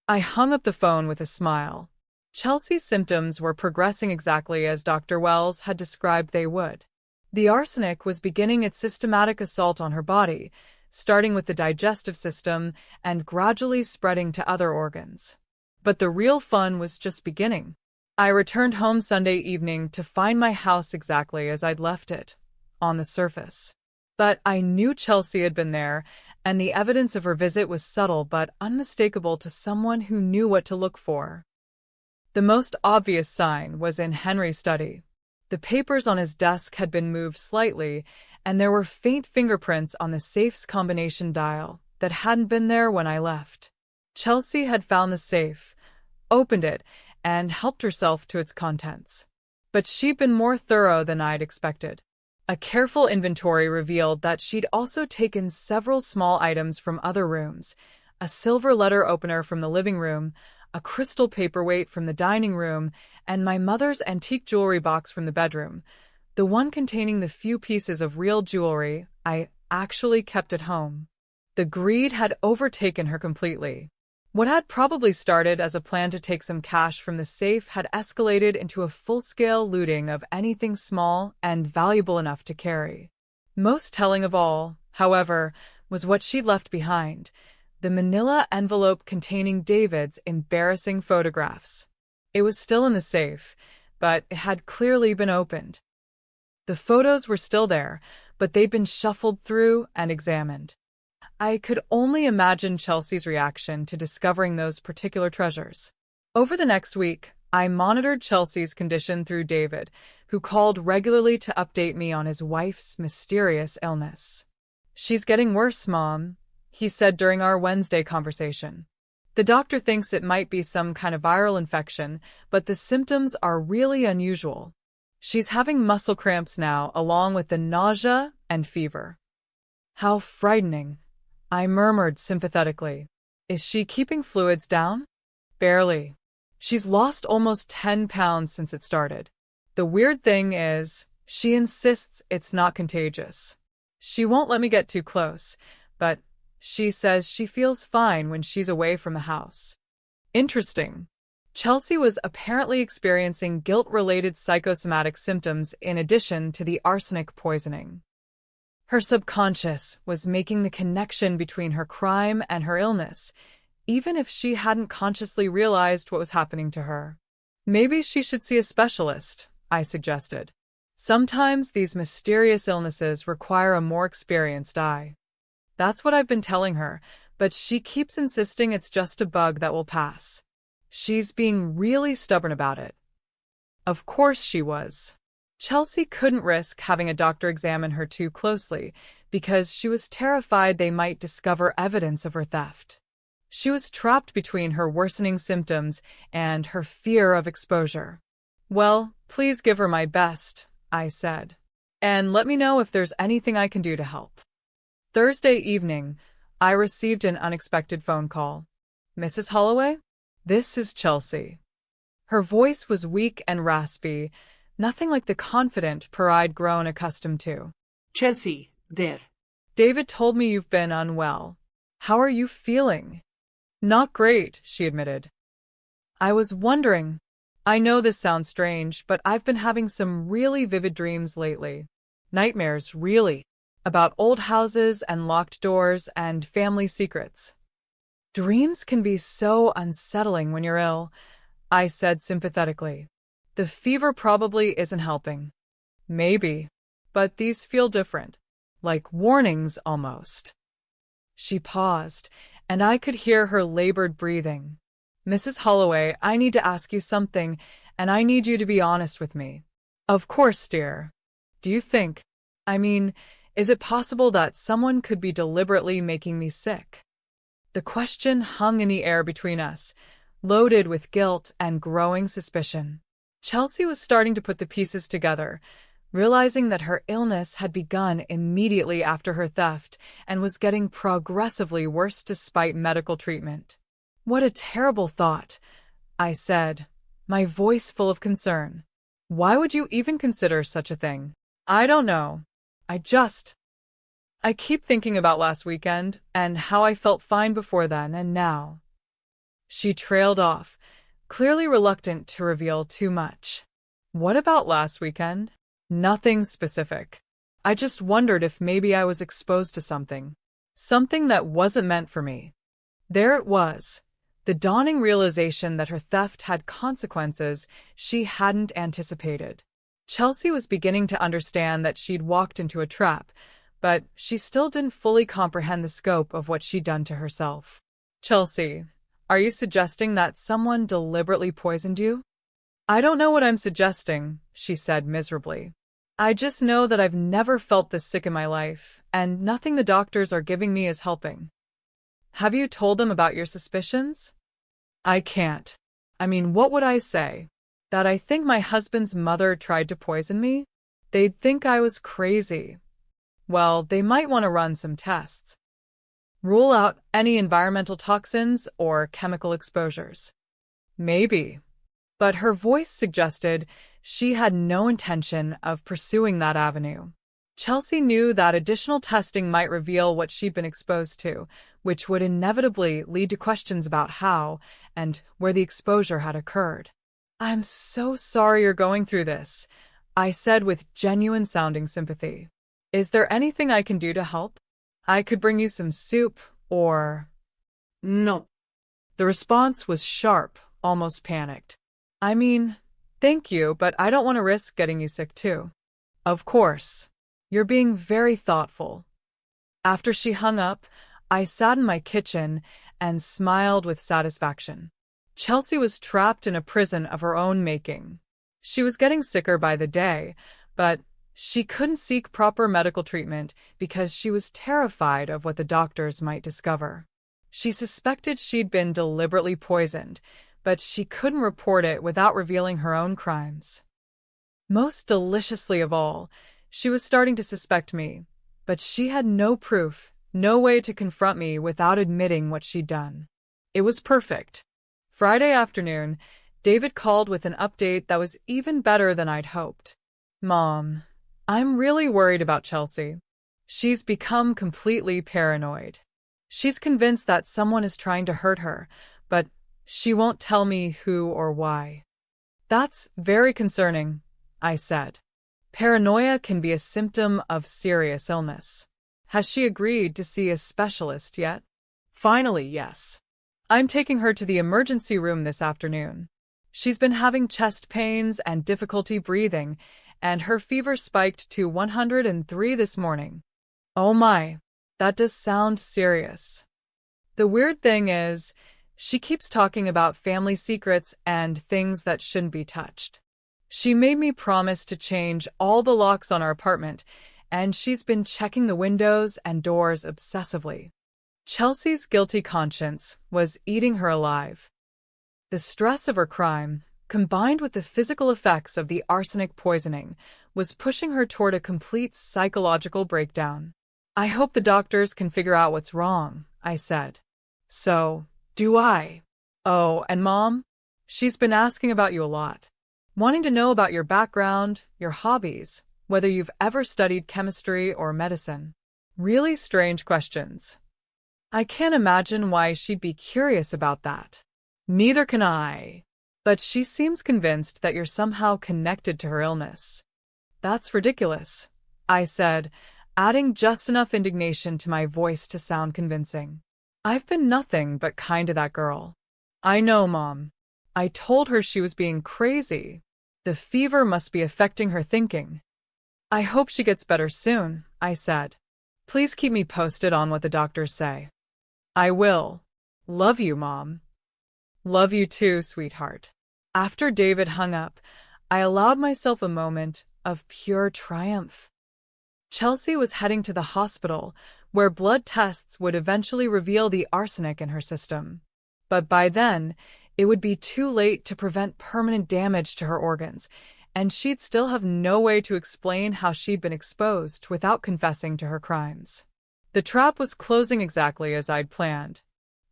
I hung up the phone with a smile. Chelsea's symptoms were progressing exactly as Dr. Wells had described they would. The arsenic was beginning its systematic assault on her body, starting with the digestive system and gradually spreading to other organs. But the real fun was just beginning. I returned home Sunday evening to find my house exactly as I'd left it, on the surface. But I knew Chelsea had been there, and the evidence of her visit was subtle but unmistakable to someone who knew what to look for. The most obvious sign was in Henry's study. The papers on his desk had been moved slightly, and there were faint fingerprints on the safe's combination dial that hadn't been there when I left. Chelsea had found the safe, opened it, and helped herself to its contents. But she'd been more thorough than I'd expected. A careful inventory revealed that she'd also taken several small items from other rooms, a silver letter opener from the living room, a crystal paperweight from the dining room, and my mother's antique jewelry box from the bedroom, the one containing the few pieces of real jewelry I actually kept at home. The greed had overtaken her completely. What had probably started as a plan to take some cash from the safe had escalated into a full-scale looting of anything small and valuable enough to carry. Most telling of all, however, was what she'd left behind, the manila envelope containing David's embarrassing photographs. It was still in the safe, but it had clearly been opened. The photos were still there, but they'd been shuffled through and examined. I could only imagine Chelsea's reaction to discovering those particular treasures. Over the next week, I monitored Chelsea's condition through David, who called regularly to update me on his wife's mysterious illness. "She's getting worse, Mom," he said during our Wednesday conversation. "The doctor thinks it might be some kind of viral infection, but the symptoms are really unusual. She's having muscle cramps now, along with the nausea and fever." "How frightening," I murmured sympathetically. "Is she keeping fluids down?" "Barely. She's lost almost 10 pounds since it started. The weird thing is, she insists it's not contagious. She won't let me get too close, but she says she feels fine when she's away from the house." Interesting. Chelsea was apparently experiencing guilt-related psychosomatic symptoms in addition to the arsenic poisoning. Her subconscious was making the connection between her crime and her illness, even if she hadn't consciously realized what was happening to her. "Maybe she should see a specialist," I suggested. "Sometimes these mysterious illnesses require a more experienced eye." That's what I've been telling her, but she keeps insisting it's just a bug that will pass. She's being really stubborn about it. Of course she was. Chelsea couldn't risk having a doctor examine her too closely because she was terrified they might discover evidence of her theft. She was trapped between her worsening symptoms and her fear of exposure. "Well, please give her my best," I said. "And let me know if there's anything I can do to help." Thursday evening, I received an unexpected phone call. "Mrs. Holloway? This is Chelsea." Her voice was weak and raspy, nothing like the confident purr I'd grown accustomed to. "Chelsea, there." "David told me you've been unwell. How are you feeling?" "Not great," she admitted. "I was wondering. I know this sounds strange, but I've been having some really vivid dreams lately. Nightmares, really. About old houses and locked doors and family secrets." "Dreams can be so unsettling when you're ill," I said sympathetically. "The fever probably isn't helping." "Maybe. But these feel different. Like warnings, almost." She paused, and I could hear her labored breathing. "Mrs. Holloway, I need to ask you something, and I need you to be honest with me." "Of course, dear. Do you think, is it possible that someone could be deliberately making me sick?" The question hung in the air between us, loaded with guilt and growing suspicion. Chelsea was starting to put the pieces together, realizing that her illness had begun immediately after her theft and was getting progressively worse despite medical treatment. "What a terrible thought," I said, my voice full of concern. "Why would you even consider such a thing?" "I don't know. I keep thinking about last weekend and how I felt fine before then and now." She trailed off, clearly reluctant to reveal too much. "What about last weekend?" "Nothing specific. I just wondered if maybe I was exposed to something that wasn't meant for me." There it was, the dawning realization that her theft had consequences she hadn't anticipated. Chelsea was beginning to understand that she'd walked into a trap, but she still didn't fully comprehend the scope of what she'd done to herself. "Chelsea, are you suggesting that someone deliberately poisoned you?" "I don't know what I'm suggesting," she said miserably. "I just know that I've never felt this sick in my life, and nothing the doctors are giving me is helping." "Have you told them about your suspicions?" "I can't. I mean, what would I say? That I think my husband's mother tried to poison me? They'd think I was crazy. Well, they might want to run some tests. Rule out any environmental toxins or chemical exposures." "Maybe." But her voice suggested she had no intention of pursuing that avenue. Chelsea knew that additional testing might reveal what she'd been exposed to, which would inevitably lead to questions about how and where the exposure had occurred. "I'm so sorry you're going through this," I said with genuine sounding sympathy. "Is there anything I can do to help? I could bring you some soup, or—" No. The response was sharp, almost panicked. "I mean, thank you, but I don't want to risk getting you sick too." "Of course. You're being very thoughtful." After she hung up, I sat in my kitchen and smiled with satisfaction. Chelsea was trapped in a prison of her own making. She was getting sicker by the day, but she couldn't seek proper medical treatment because she was terrified of what the doctors might discover. She suspected she'd been deliberately poisoned, but she couldn't report it without revealing her own crimes. Most deliciously of all, she was starting to suspect me, but she had no proof, no way to confront me without admitting what she'd done. It was perfect. Friday afternoon, David called with an update that was even better than I'd hoped. "Mom, I'm really worried about Chelsea. She's become completely paranoid. She's convinced that someone is trying to hurt her, but she won't tell me who or why." "That's very concerning," I said. "Paranoia can be a symptom of serious illness. Has she agreed to see a specialist yet?" "Finally, yes. I'm taking her to the emergency room this afternoon. She's been having chest pains and difficulty breathing, and her fever spiked to 103 this morning." "Oh my, that does sound serious." "The weird thing is, she keeps talking about family secrets and things that shouldn't be touched. She made me promise to change all the locks on our apartment, and she's been checking the windows and doors obsessively." Chelsea's guilty conscience was eating her alive. The stress of her crime, combined with the physical effects of the arsenic poisoning, was pushing her toward a complete psychological breakdown. "I hope the doctors can figure out what's wrong," I said. "So, do I." "Oh, and Mom? She's been asking about you a lot. Wanting to know about your background, your hobbies, whether you've ever studied chemistry or medicine. Really strange questions." "I can't imagine why she'd be curious about that." "Neither can I. But she seems convinced that you're somehow connected to her illness." "That's ridiculous," I said, adding just enough indignation to my voice to sound convincing. "I've been nothing but kind to that girl." "I know, Mom. I told her she was being crazy. The fever must be affecting her thinking." "I hope she gets better soon," I said. "Please keep me posted on what the doctors say." "I will. Love you, Mom." "Love you too, sweetheart." After David hung up, I allowed myself a moment of pure triumph. Chelsea was heading to the hospital, where blood tests would eventually reveal the arsenic in her system. But by then, It would be too late to prevent permanent damage to her organs, and she'd still have no way to explain how she'd been exposed without confessing to her crimes. The trap was closing exactly as I'd planned.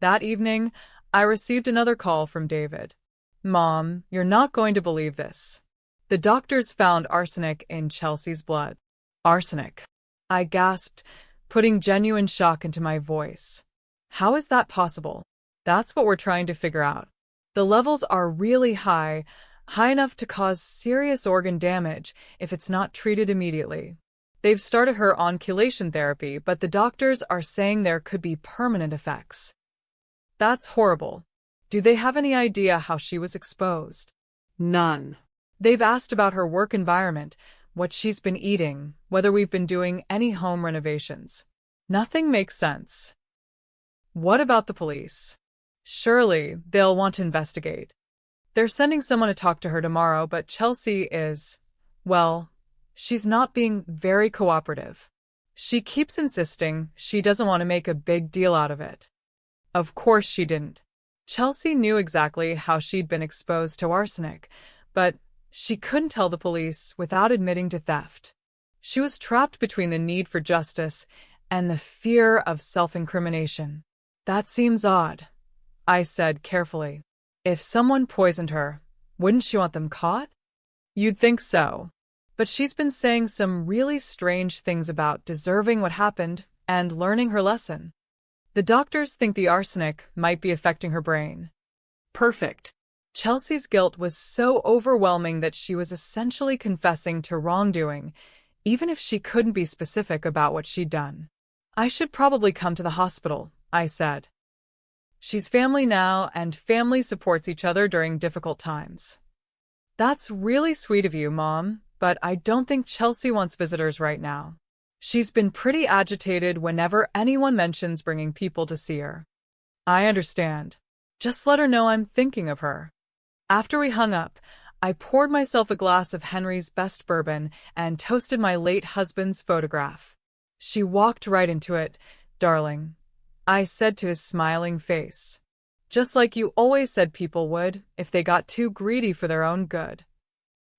That evening, I received another call from David. "Mom, you're not going to believe this. The doctors found arsenic in Chelsea's blood." "Arsenic?" I gasped, putting genuine shock into my voice. "How is that possible?" "That's what we're trying to figure out. The levels are really high, high enough to cause serious organ damage if it's not treated immediately. They've started her on chelation therapy, but the doctors are saying there could be permanent effects." "That's horrible. Do they have any idea how she was exposed?" None. "They've asked about her work environment, what she's been eating, whether we've been doing any home renovations." Nothing makes sense. "What about the police?" "Surely they'll want to investigate. They're sending someone to talk to her tomorrow, but Chelsea is, well, she's not being very cooperative. She keeps insisting she doesn't want to make a big deal out of it." Of course she didn't. Chelsea knew exactly how she'd been exposed to arsenic, but she couldn't tell the police without admitting to theft. She was trapped between the need for justice and the fear of self-incrimination. "That seems odd," I said carefully. "If someone poisoned her, wouldn't she want them caught?" "You'd think so. But she's been saying some really strange things about deserving what happened and learning her lesson. The doctors think the arsenic might be affecting her brain." Perfect. Chelsea's guilt was so overwhelming that she was essentially confessing to wrongdoing, even if she couldn't be specific about what she'd done. "I should probably come to the hospital," I said. "She's family now, and family supports each other during difficult times." "That's really sweet of you, Mom, but I don't think Chelsea wants visitors right now. She's been pretty agitated whenever anyone mentions bringing people to see her." "I understand. Just let her know I'm thinking of her." After we hung up, I poured myself a glass of Henry's best bourbon and toasted my late husband's photograph. "She walked right into it, darling," I said to his smiling face. "Just like you always said people would if they got too greedy for their own good."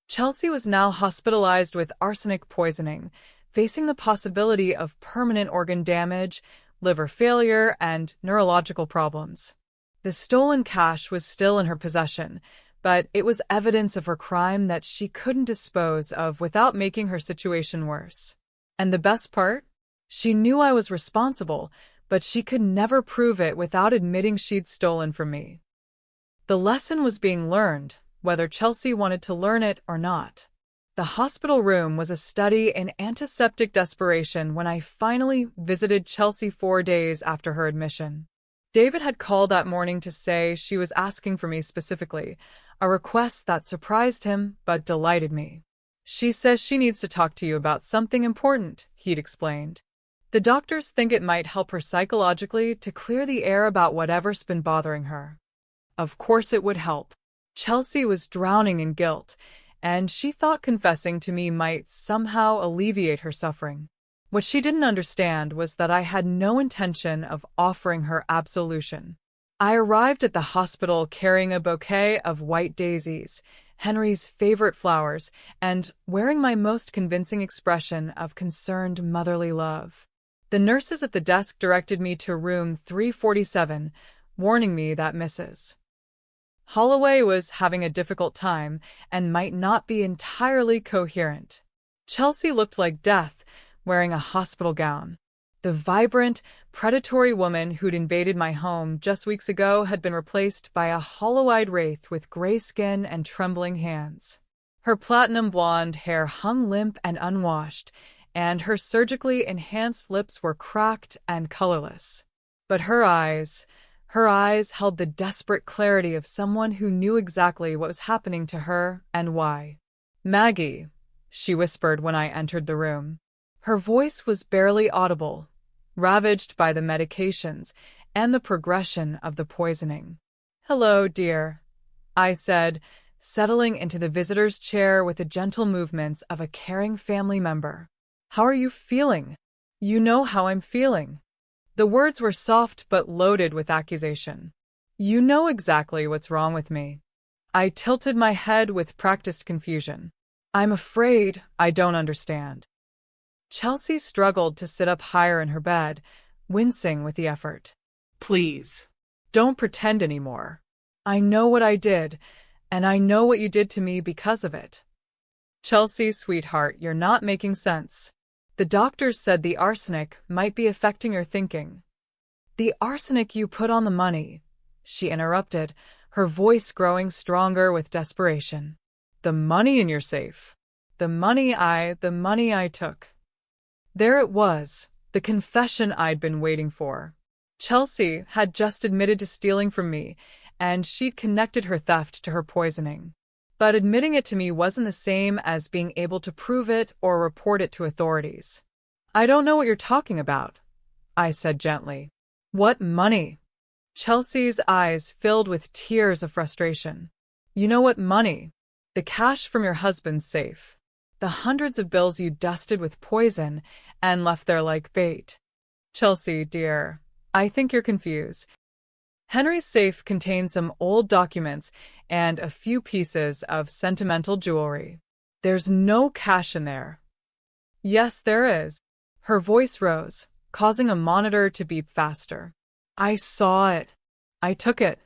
Chelsea was now hospitalized with arsenic poisoning, facing the possibility of permanent organ damage, liver failure, and neurological problems. The stolen cash was still in her possession, but it was evidence of her crime that she couldn't dispose of without making her situation worse. And the best part? She knew I was responsible, but she could never prove it without admitting she'd stolen from me. The lesson was being learned, whether Chelsea wanted to learn it or not. The hospital room was a study in antiseptic desperation when I finally visited Chelsea 4 days after her admission. David had called that morning to say she was asking for me specifically, a request that surprised him but delighted me. "She says she needs to talk to you about something important," he'd explained. "The doctors think it might help her psychologically to clear the air about whatever's been bothering her." Of course it would help. Chelsea was drowning in guilt, and she thought confessing to me might somehow alleviate her suffering. What she didn't understand was that I had no intention of offering her absolution. I arrived at the hospital carrying a bouquet of white daisies, Henry's favorite flowers, and wearing my most convincing expression of concerned motherly love. The nurses at the desk directed me to room 347, warning me that Mrs. Holloway was having a difficult time and might not be entirely coherent. Chelsea looked like death, wearing a hospital gown. The vibrant, predatory woman who'd invaded my home just weeks ago had been replaced by a hollow-eyed wraith with gray skin and trembling hands. Her platinum blonde hair hung limp and unwashed, and her surgically enhanced lips were cracked and colorless. But her eyes held the desperate clarity of someone who knew exactly what was happening to her and why. "Maggie," she whispered when I entered the room. Her voice was barely audible, ravaged by the medications and the progression of the poisoning. "Hello, dear," I said, settling into the visitor's chair with the gentle movements of a caring family member. "How are you feeling?" "You know how I'm feeling." The words were soft but loaded with accusation. You know exactly what's wrong with me. I tilted my head with practiced confusion. I'm afraid I don't understand. Chelsea struggled to sit up higher in her bed, wincing with the effort. Please. Don't pretend anymore. I know what I did, and I know what you did to me because of it. Chelsea, sweetheart, you're not making sense. The doctors said the arsenic might be affecting your thinking. The arsenic you put on the money, she interrupted, her voice growing stronger with desperation. The money in your safe. The money I took. There it was, the confession I'd been waiting for. Chelsea had just admitted to stealing from me, and she'd connected her theft to her poisoning. But admitting it to me wasn't the same as being able to prove it or report it to authorities. I don't know what you're talking about, I said gently. What money? Chelsea's eyes filled with tears of frustration. You know what money? The cash from your husband's safe. The hundreds of bills you dusted with poison and left there like bait. Chelsea, dear, I think you're confused. Henry's safe contained some old documents and a few pieces of sentimental jewelry. There's no cash in there. Yes, there is. Her voice rose, causing a monitor to beep faster. I saw it. I took it.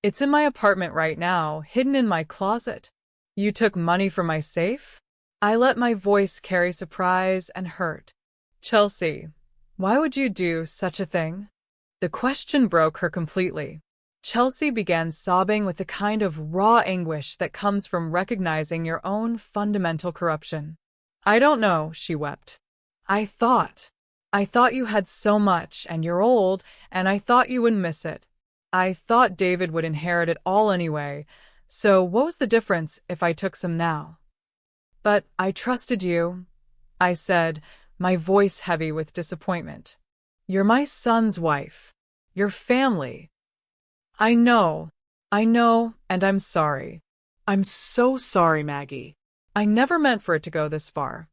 It's in my apartment right now, hidden in my closet. You took money from my safe? I let my voice carry surprise and hurt. Chelsea, why would you do such a thing? The question broke her completely. Chelsea began sobbing with the kind of raw anguish that comes from recognizing your own fundamental corruption. I don't know, she wept. I thought you had so much, and you're old, and I thought you wouldn't miss it. I thought David would inherit it all anyway, so what was the difference if I took some now? But I trusted you, I said, my voice heavy with disappointment. You're my son's wife. Your family. I know, and I'm sorry. I'm so sorry, Maggie. I never meant for it to go this far.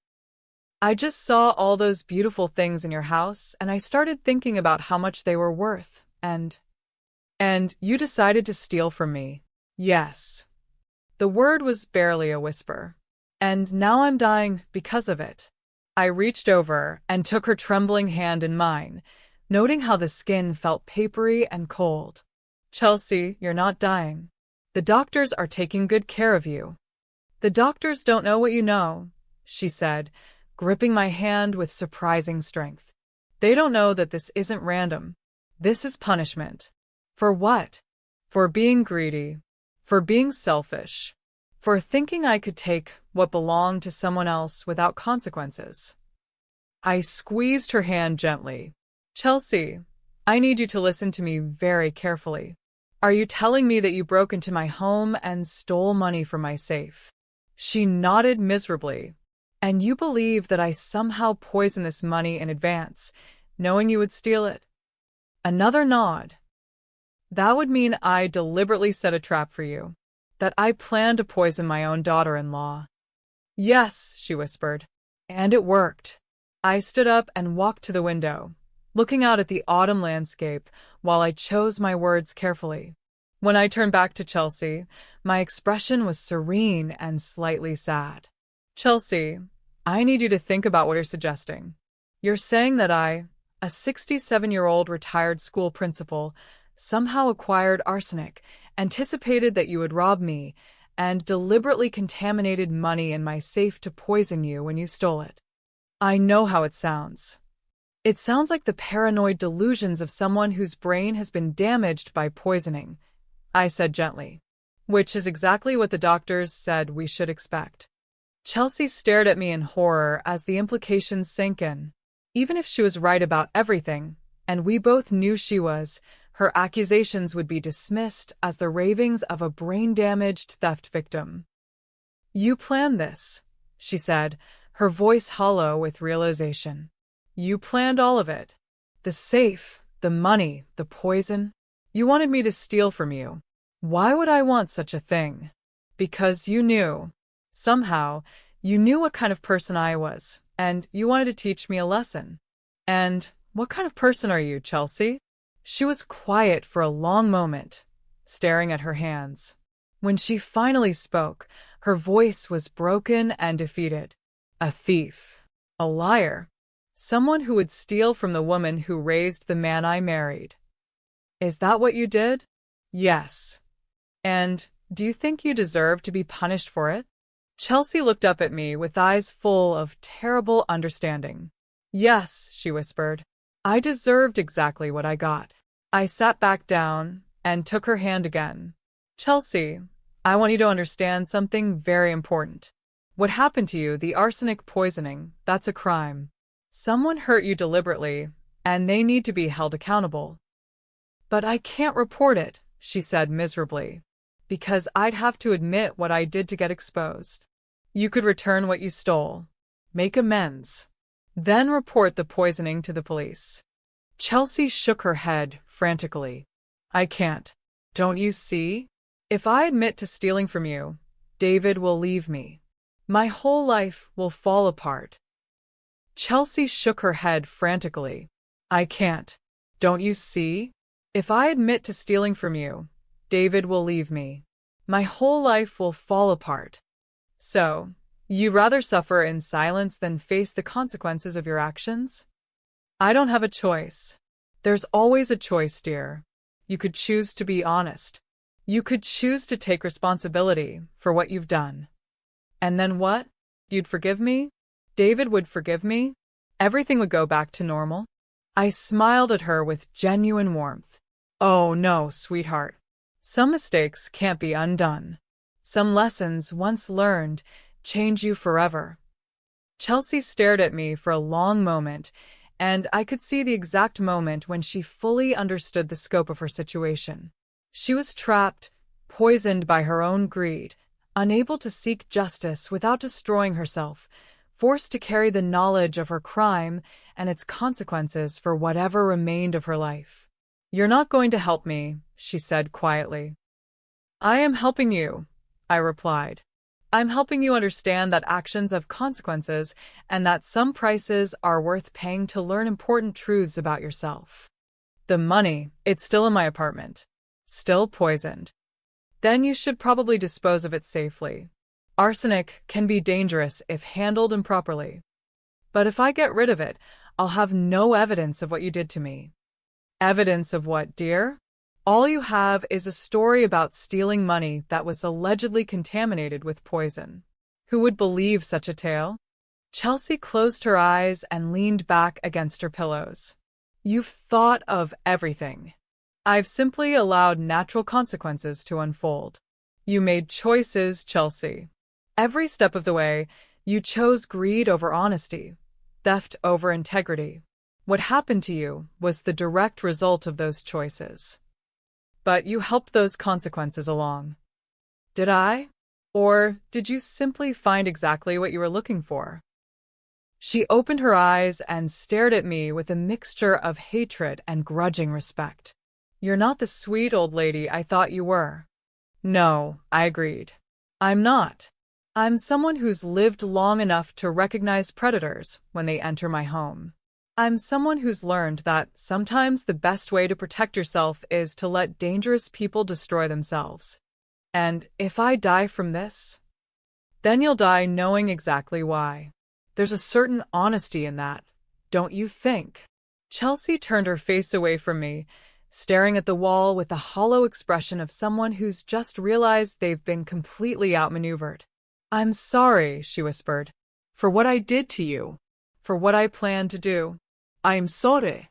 I just saw all those beautiful things in your house, and I started thinking about how much they were worth, and you decided to steal from me. Yes. The word was barely a whisper. And now I'm dying because of it. I reached over and took her trembling hand in mine, noting how the skin felt papery and cold. Chelsea, you're not dying. The doctors are taking good care of you. The doctors don't know what you know, she said, gripping my hand with surprising strength. They don't know that this isn't random. This is punishment. For what? For being greedy. For being selfish. For thinking I could take what belonged to someone else without consequences. I squeezed her hand gently. Chelsea, I need you to listen to me very carefully. Are you telling me that you broke into my home and stole money from my safe? She nodded miserably. And you believe that I somehow poisoned this money in advance, knowing you would steal it? Another nod. That would mean I deliberately set a trap for you. That I planned to poison my own daughter-in-law. Yes, she whispered. And it worked. I stood up and walked to the window, looking out at the autumn landscape while I chose my words carefully. When I turned back to Chelsea, my expression was serene and slightly sad. Chelsea, I need you to think about what you're suggesting. You're saying that I, a 67-year-old retired school principal, somehow acquired arsenic, anticipated that you would rob me, and deliberately contaminated money in my safe to poison you when you stole it. I know how it sounds. It sounds like the paranoid delusions of someone whose brain has been damaged by poisoning, I said gently, which is exactly what the doctors said we should expect. Chelsea stared at me in horror as the implications sank in. Even if she was right about everything, and we both knew she was, her accusations would be dismissed as the ravings of a brain-damaged theft victim. You planned this, she said, her voice hollow with realization. You planned all of it. The safe, the money, the poison. You wanted me to steal from you. Why would I want such a thing? Because you knew. Somehow, you knew what kind of person I was, and you wanted to teach me a lesson. And what kind of person are you, Chelsea? She was quiet for a long moment, staring at her hands. When she finally spoke, her voice was broken and defeated. A thief. A liar. Someone who would steal from the woman who raised the man I married. Is that what you did? Yes. And do you think you deserve to be punished for it? Chelsea looked up at me with eyes full of terrible understanding. Yes, she whispered. I deserved exactly what I got. I sat back down and took her hand again. Chelsea, I want you to understand something very important. What happened to you, the arsenic poisoning, that's a crime. Someone hurt you deliberately, and they need to be held accountable. But I can't report it, she said miserably, because I'd have to admit what I did to get exposed. You could return what you stole, make amends, then report the poisoning to the police. Chelsea shook her head frantically. I can't. Don't you see? If I admit to stealing from you, David will leave me. My whole life will fall apart. Chelsea shook her head frantically. I can't. Don't you see? If I admit to stealing from you, David will leave me. My whole life will fall apart. So, you'd rather suffer in silence than face the consequences of your actions? I don't have a choice. There's always a choice, dear. You could choose to be honest. You could choose to take responsibility for what you've done. And then what? You'd forgive me? David would forgive me? Everything would go back to normal? I smiled at her with genuine warmth. Oh no, sweetheart. Some mistakes can't be undone. Some lessons once learned change you forever. Chelsea stared at me for a long moment, and I could see the exact moment when she fully understood the scope of her situation. She was trapped, poisoned by her own greed, unable to seek justice without destroying herself, forced to carry the knowledge of her crime and its consequences for whatever remained of her life. You're not going to help me, she said quietly. I am helping you, I replied. I'm helping you understand that actions have consequences and that some prices are worth paying to learn important truths about yourself. The money, it's still in my apartment. Still poisoned. Then you should probably dispose of it safely. Arsenic can be dangerous if handled improperly. But if I get rid of it, I'll have no evidence of what you did to me. Evidence of what, dear? All you have is a story about stealing money that was allegedly contaminated with poison. Who would believe such a tale? Chelsea closed her eyes and leaned back against her pillows. You've thought of everything. I've simply allowed natural consequences to unfold. You made choices, Chelsea. Every step of the way, you chose greed over honesty, theft over integrity. What happened to you was the direct result of those choices. But you helped those consequences along. Did I? Or did you simply find exactly what you were looking for? She opened her eyes and stared at me with a mixture of hatred and grudging respect. You're not the sweet old lady I thought you were. No, I agreed. I'm not. I'm someone who's lived long enough to recognize predators when they enter my home. I'm someone who's learned that sometimes the best way to protect yourself is to let dangerous people destroy themselves. And if I die from this, then you'll die knowing exactly why. There's a certain honesty in that, don't you think? Chelsea turned her face away from me, staring at the wall with the hollow expression of someone who's just realized they've been completely outmaneuvered. I'm sorry, she whispered, for what I did to you, for what I plan to do. I'm sorry.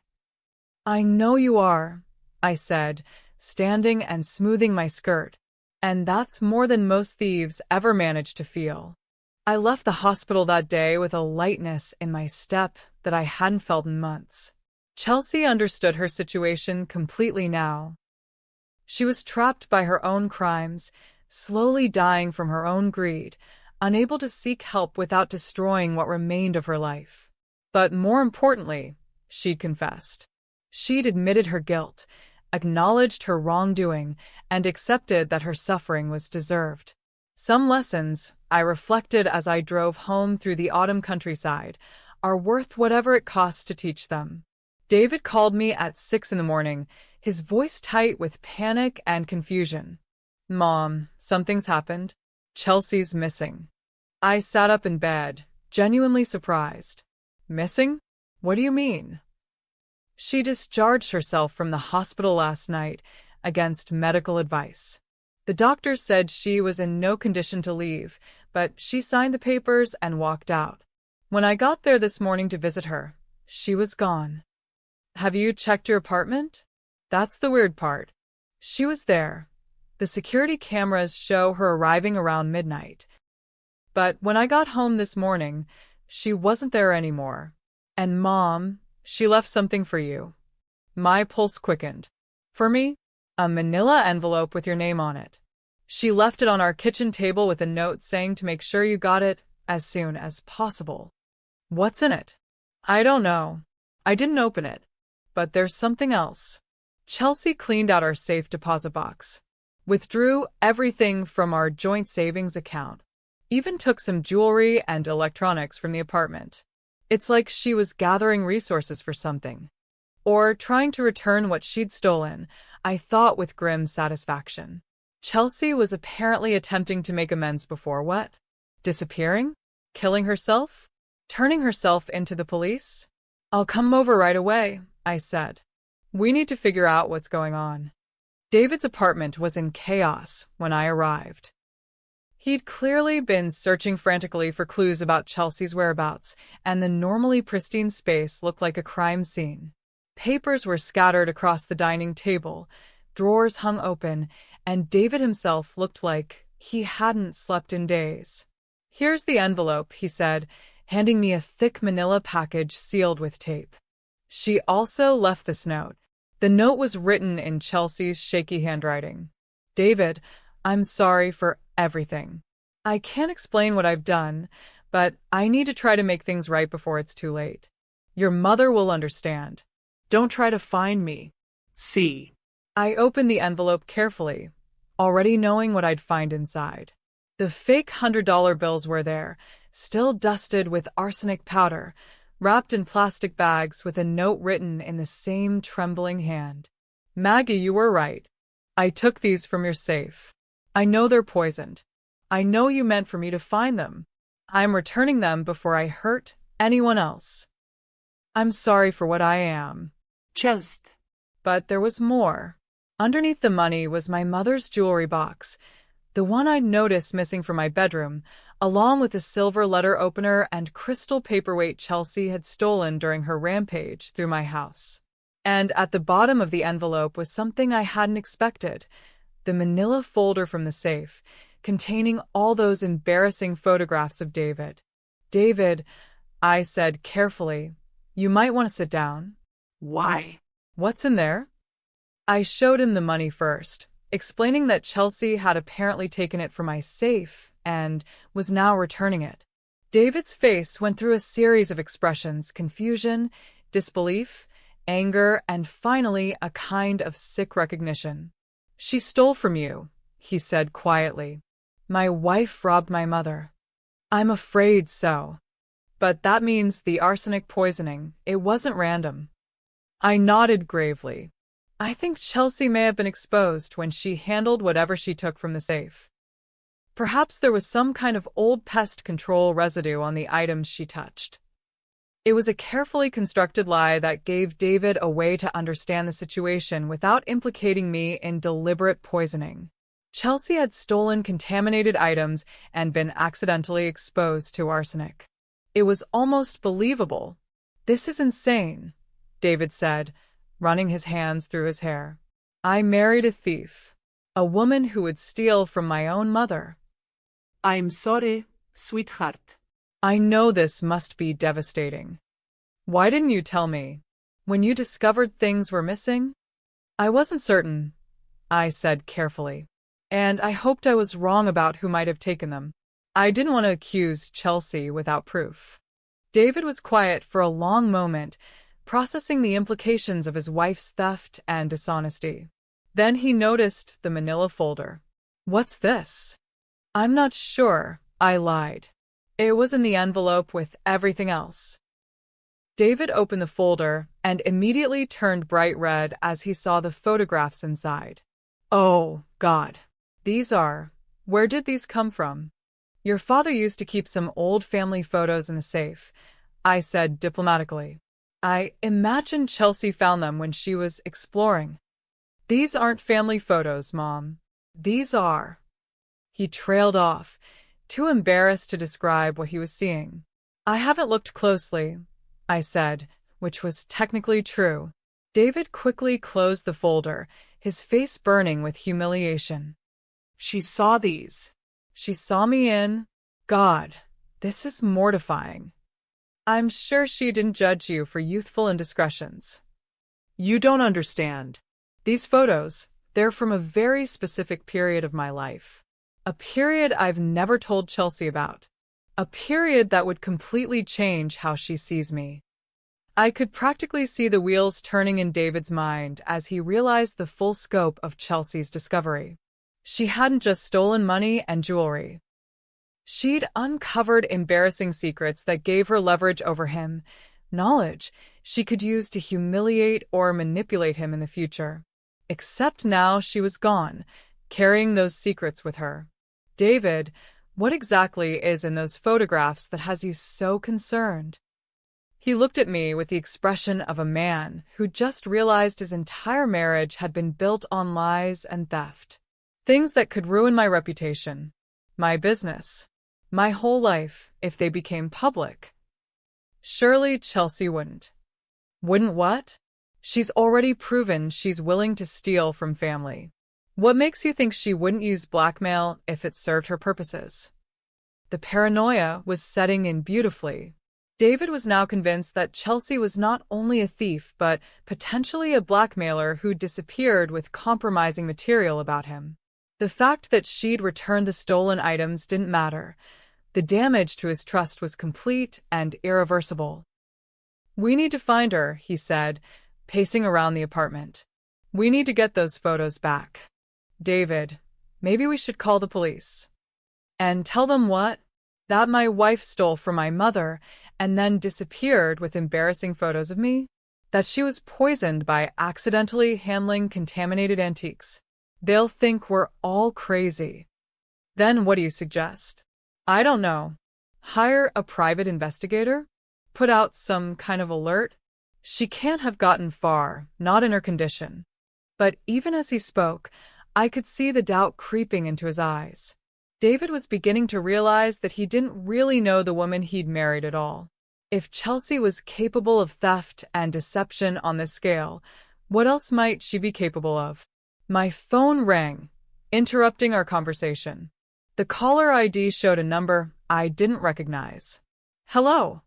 I know you are, I said, standing and smoothing my skirt. And that's more than most thieves ever manage to feel. I left the hospital that day with a lightness in my step that I hadn't felt in months. Chelsea understood her situation completely now. She was trapped by her own crimes, slowly dying from her own greed, unable to seek help without destroying what remained of her life. But more importantly, she'd confessed. She'd admitted her guilt, acknowledged her wrongdoing, and accepted that her suffering was deserved. Some lessons, I reflected as I drove home through the autumn countryside, are worth whatever it costs to teach them. David called me at 6 in the morning, his voice tight with panic and confusion. "Mom, something's happened. Chelsea's missing." I sat up in bed, genuinely surprised. "Missing? What do you mean?" "She discharged herself from the hospital last night against medical advice. The doctors said she was in no condition to leave, but she signed the papers and walked out. When I got there this morning to visit her, she was gone." "Have you checked your apartment?" "That's the weird part. She was there. The security cameras show her arriving around midnight. But when I got home this morning, she wasn't there anymore. And Mom, she left something for you." My pulse quickened. "For me?" "A manila envelope with your name on it. She left it on our kitchen table with a note saying to make sure you got it as soon as possible." "What's in it?" "I don't know. I didn't open it. But there's something else." Chelsea cleaned out our safe deposit box, withdrew everything from our joint savings account, even took some jewelry and electronics from the apartment. It's like she was gathering resources for something. Or trying to return what she'd stolen, I thought with grim satisfaction. Chelsea was apparently attempting to make amends before what? Disappearing? Killing herself? Turning herself into the police? "I'll come over right away," I said. "We need to figure out what's going on." David's apartment was in chaos when I arrived. He'd clearly been searching frantically for clues about Chelsea's whereabouts, and the normally pristine space looked like a crime scene. Papers were scattered across the dining table, drawers hung open, and David himself looked like he hadn't slept in days. "Here's the envelope," he said, handing me a thick manila package sealed with tape. She also left this note. The note was written in Chelsea's shaky handwriting. "David, I'm sorry for everything. I can't explain what I've done, but I need to try to make things right before it's too late. Your mother will understand. Don't try to find me." See. I opened the envelope carefully, already knowing what I'd find inside. The fake $100 bills were there, still dusted with arsenic powder, wrapped in plastic bags with a note written in the same trembling hand. "Maggie, you were right. I took these from your safe. I know they're poisoned. I know you meant for me to find them. I'm returning them before I hurt anyone else. I'm sorry for what I am." Chelsea. But there was more. Underneath the money was my mother's jewelry box, the one I'd noticed missing from my bedroom, along with the silver letter opener and crystal paperweight Chelsea had stolen during her rampage through my house. And at the bottom of the envelope was something I hadn't expected, the manila folder from the safe, containing all those embarrassing photographs of David. "David," I said carefully, "you might want to sit down." Why? "What's in there?" I showed him the money first, explaining that Chelsea had apparently taken it from my safe and was now returning it. David's face went through a series of expressions: confusion, disbelief, anger, and finally a kind of sick recognition. "She stole from you," he said quietly. "My wife robbed my mother." "I'm afraid so. But that means the arsenic poisoning. It wasn't random." I nodded gravely. "I think Chelsea may have been exposed when she handled whatever she took from the safe. Perhaps there was some kind of old pest control residue on the items she touched." It was a carefully constructed lie that gave David a way to understand the situation without implicating me in deliberate poisoning. Chelsea had stolen contaminated items and been accidentally exposed to arsenic. It was almost believable. "This is insane," David said, running his hands through his hair. "I married a thief, a woman who would steal from my own mother." I'm sorry, sweetheart. "I know this must be devastating. Why didn't you tell me? When you discovered things were missing?" "I wasn't certain," I said carefully. "And I hoped I was wrong about who might have taken them. I didn't want to accuse Chelsea without proof." David was quiet for a long moment, processing the implications of his wife's theft and dishonesty. Then he noticed the manila folder. "What's this?" "I'm not sure," I lied. "It was in the envelope with everything else." David opened the folder and immediately turned bright red as he saw the photographs inside. Oh, God. Where did these come from? Your father used to keep some old family photos in a safe, I said diplomatically. I imagine Chelsea found them when she was exploring. These aren't family photos, Mom. These are. He trailed off, too embarrassed to describe what he was seeing. I haven't looked closely, I said, which was technically true. David quickly closed the folder, his face burning with humiliation. She saw these. She saw me in. God, this is mortifying. I'm sure she didn't judge you for youthful indiscretions. You don't understand. These photos, they're from a very specific period of my life. A period I've never told Chelsea about. A period that would completely change how she sees me. I could practically see the wheels turning in David's mind as he realized the full scope of Chelsea's discovery. She hadn't just stolen money and jewelry. She'd uncovered embarrassing secrets that gave her leverage over him, knowledge she could use to humiliate or manipulate him in the future. Except now she was gone, carrying those secrets with her. David, what exactly is in those photographs that has you so concerned? He looked at me with the expression of a man who just realized his entire marriage had been built on lies and theft. Things that could ruin my reputation, my business, my whole life if they became public. Surely Chelsea wouldn't. Wouldn't what? She's already proven she's willing to steal from family. What makes you think she wouldn't use blackmail if it served her purposes? The paranoia was setting in beautifully. David was now convinced that Chelsea was not only a thief but potentially a blackmailer who disappeared with compromising material about him. The fact that she'd returned the stolen items didn't matter. The damage to his trust was complete and irreversible. We need to find her, he said, pacing around the apartment. We need to get those photos back. David, maybe we should call the police. And tell them what? That my wife stole from my mother and then disappeared with embarrassing photos of me? That she was poisoned by accidentally handling contaminated antiques. They'll think we're all crazy. Then what do you suggest? I don't know. Hire a private investigator? Put out some kind of alert? She can't have gotten far, not in her condition. But even as he spoke, I could see the doubt creeping into his eyes. David was beginning to realize that he didn't really know the woman he'd married at all. If Chelsea was capable of theft and deception on this scale, what else might she be capable of? My phone rang, interrupting our conversation. The caller ID showed a number I didn't recognize. Hello,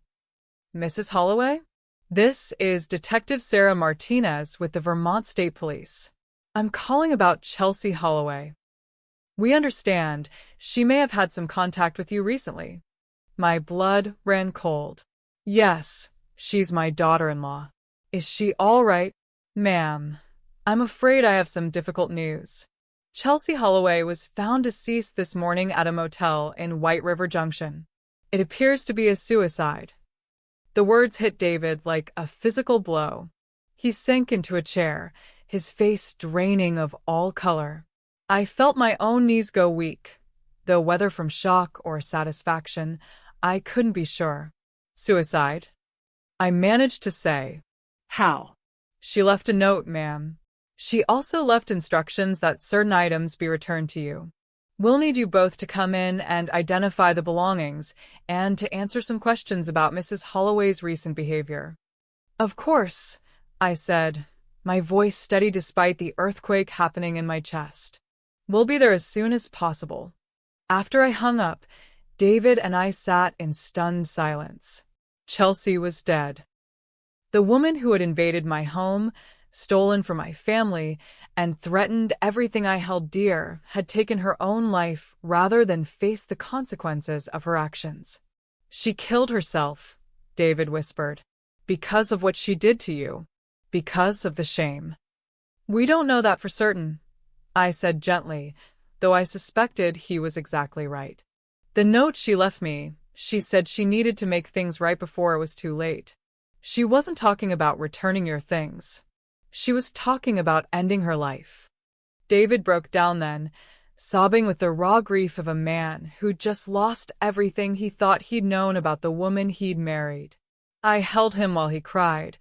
Mrs. Holloway? This is Detective Sarah Martinez with the Vermont State Police. I'm calling about Chelsea Holloway. We understand she may have had some contact with you recently. My blood ran cold. Yes, she's my daughter-in-law. Is she all right? Ma'am, I'm afraid I have some difficult news. Chelsea Holloway was found deceased this morning at a motel in White River Junction. It appears to be a suicide. The words hit David like a physical blow. He sank into a chair, his face draining of all color. I felt my own knees go weak, though whether from shock or satisfaction, I couldn't be sure. Suicide? I managed to say. How? She left a note, ma'am. She also left instructions that certain items be returned to you. We'll need you both to come in and identify the belongings and to answer some questions about Mrs. Holloway's recent behavior. Of course, I said, my voice steady despite the earthquake happening in my chest. We'll be there as soon as possible. After I hung up, David and I sat in stunned silence. Chelsea was dead. The woman who had invaded my home, stolen from my family, and threatened everything I held dear had taken her own life rather than face the consequences of her actions. She killed herself, David whispered, because of what she did to you, because of the shame. We don't know that for certain, I said gently, though I suspected he was exactly right. The note she left me, she said she needed to make things right before it was too late. She wasn't talking about returning your things. She was talking about ending her life. David broke down then, sobbing with the raw grief of a man who'd just lost everything he thought he'd known about the woman he'd married. I held him while he cried,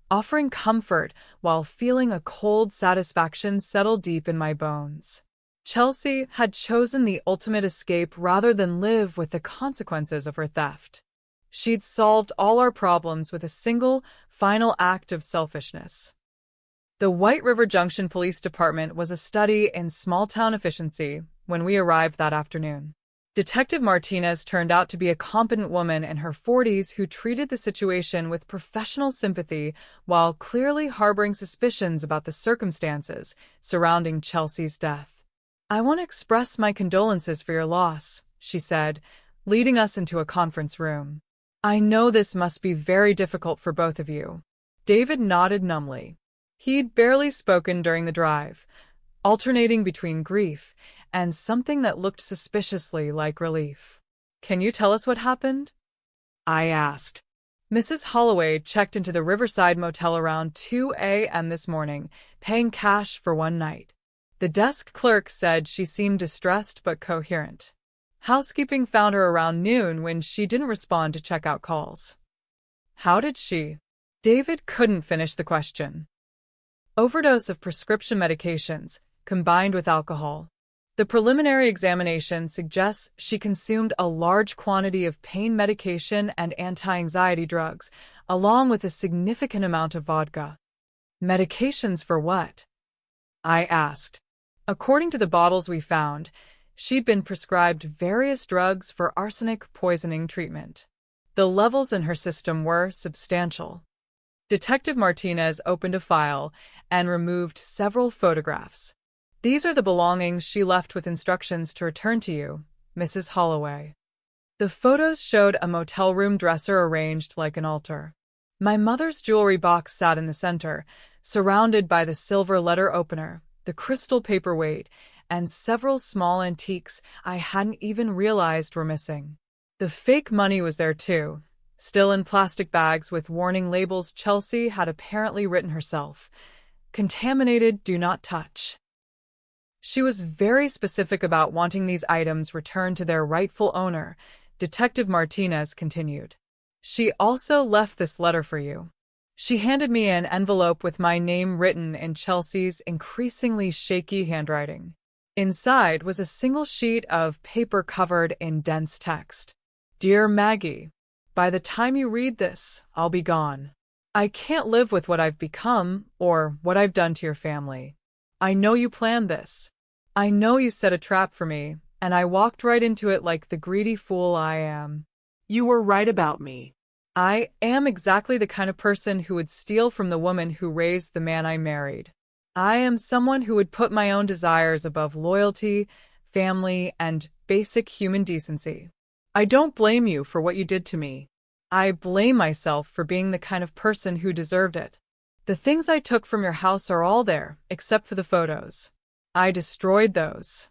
offering comfort while feeling a cold satisfaction settle deep in my bones. Chelsea had chosen the ultimate escape rather than live with the consequences of her theft. She'd solved all our problems with a single, final act of selfishness. The White River Junction Police Department was a study in small-town efficiency when we arrived that afternoon. Detective Martinez turned out to be a competent woman in her 40s who treated the situation with professional sympathy while clearly harboring suspicions about the circumstances surrounding Chelsea's death. "I want to express my condolences for your loss," she said, leading us into a conference room. "I know this must be very difficult for both of you." David nodded numbly. He'd barely spoken during the drive, alternating between grief and something that looked suspiciously like relief. "Can you tell us what happened?" I asked. "Mrs. Holloway checked into the Riverside Motel around 2 a.m. this morning, paying cash for one night. The desk clerk said she seemed distressed but coherent. Housekeeping found her around noon when she didn't respond to checkout calls." "How did she?" David couldn't finish the question. "Overdose of prescription medications, combined with alcohol. The preliminary examination suggests she consumed a large quantity of pain medication and anti-anxiety drugs, along with a significant amount of vodka." "Medications for what?" I asked. "According to the bottles we found, she'd been prescribed various drugs for arsenic poisoning treatment. The levels in her system were substantial." Detective Martinez opened a file and removed several photographs. "These are the belongings she left with instructions to return to you, Mrs. Holloway." The photos showed a motel room dresser arranged like an altar. My mother's jewelry box sat in the center, surrounded by the silver letter opener, the crystal paperweight, and several small antiques I hadn't even realized were missing. The fake money was there too, still in plastic bags with warning labels Chelsea had apparently written herself. "Contaminated, do not touch." She was very specific about wanting these items returned to their rightful owner, Detective Martinez continued. "She also left this letter for you." She handed me an envelope with my name written in Chelsea's increasingly shaky handwriting. Inside was a single sheet of paper covered in dense text. "Dear Maggie, by the time you read this, I'll be gone. I can't live with what I've become or what I've done to your family. I know you planned this. I know you set a trap for me, and I walked right into it like the greedy fool I am. You were right about me. I am exactly the kind of person who would steal from the woman who raised the man I married. I am someone who would put my own desires above loyalty, family, and basic human decency. I don't blame you for what you did to me. I blame myself for being the kind of person who deserved it. The things I took from your house are all there, except for the photos. I destroyed those.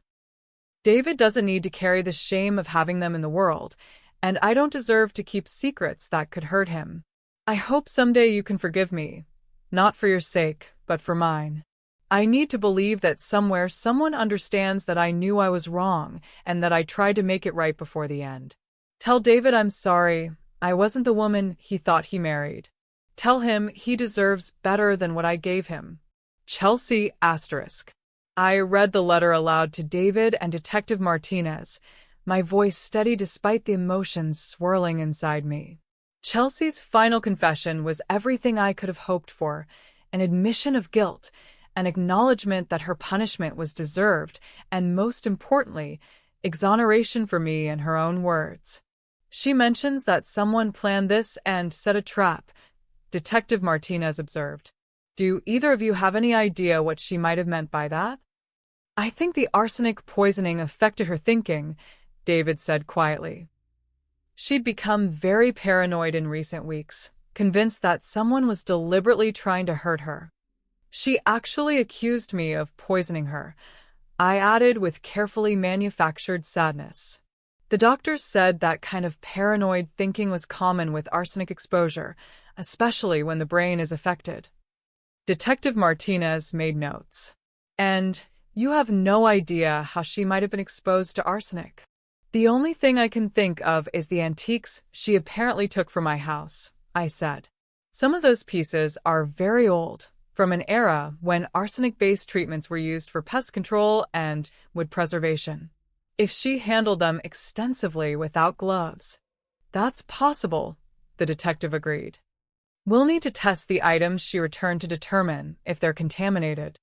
David doesn't need to carry the shame of having them in the world, and I don't deserve to keep secrets that could hurt him. I hope someday you can forgive me, not for your sake, but for mine. I need to believe that somewhere someone understands that I knew I was wrong and that I tried to make it right before the end. Tell David I'm sorry. I wasn't the woman he thought he married. Tell him he deserves better than what I gave him. Chelsea *. I read the letter aloud to David and Detective Martinez, my voice steady despite the emotions swirling inside me. Chelsea's final confession was everything I could have hoped for, an admission of guilt, an acknowledgement that her punishment was deserved, and most importantly, exoneration for me in her own words. She mentions that someone planned this and set a trap, Detective Martinez observed. Do either of you have any idea what she might have meant by that? I think the arsenic poisoning affected her thinking, David said quietly. She'd become very paranoid in recent weeks, convinced that someone was deliberately trying to hurt her. She actually accused me of poisoning her, I added with carefully manufactured sadness. The doctors said that kind of paranoid thinking was common with arsenic exposure, especially when the brain is affected. Detective Martinez made notes. And you have no idea how she might have been exposed to arsenic. The only thing I can think of is the antiques she apparently took from my house, I said. Some of those pieces are very old, from an era when arsenic-based treatments were used for pest control and wood preservation. If she handled them extensively without gloves. That's possible, the detective agreed. We'll need to test the items she returned to determine if they're contaminated.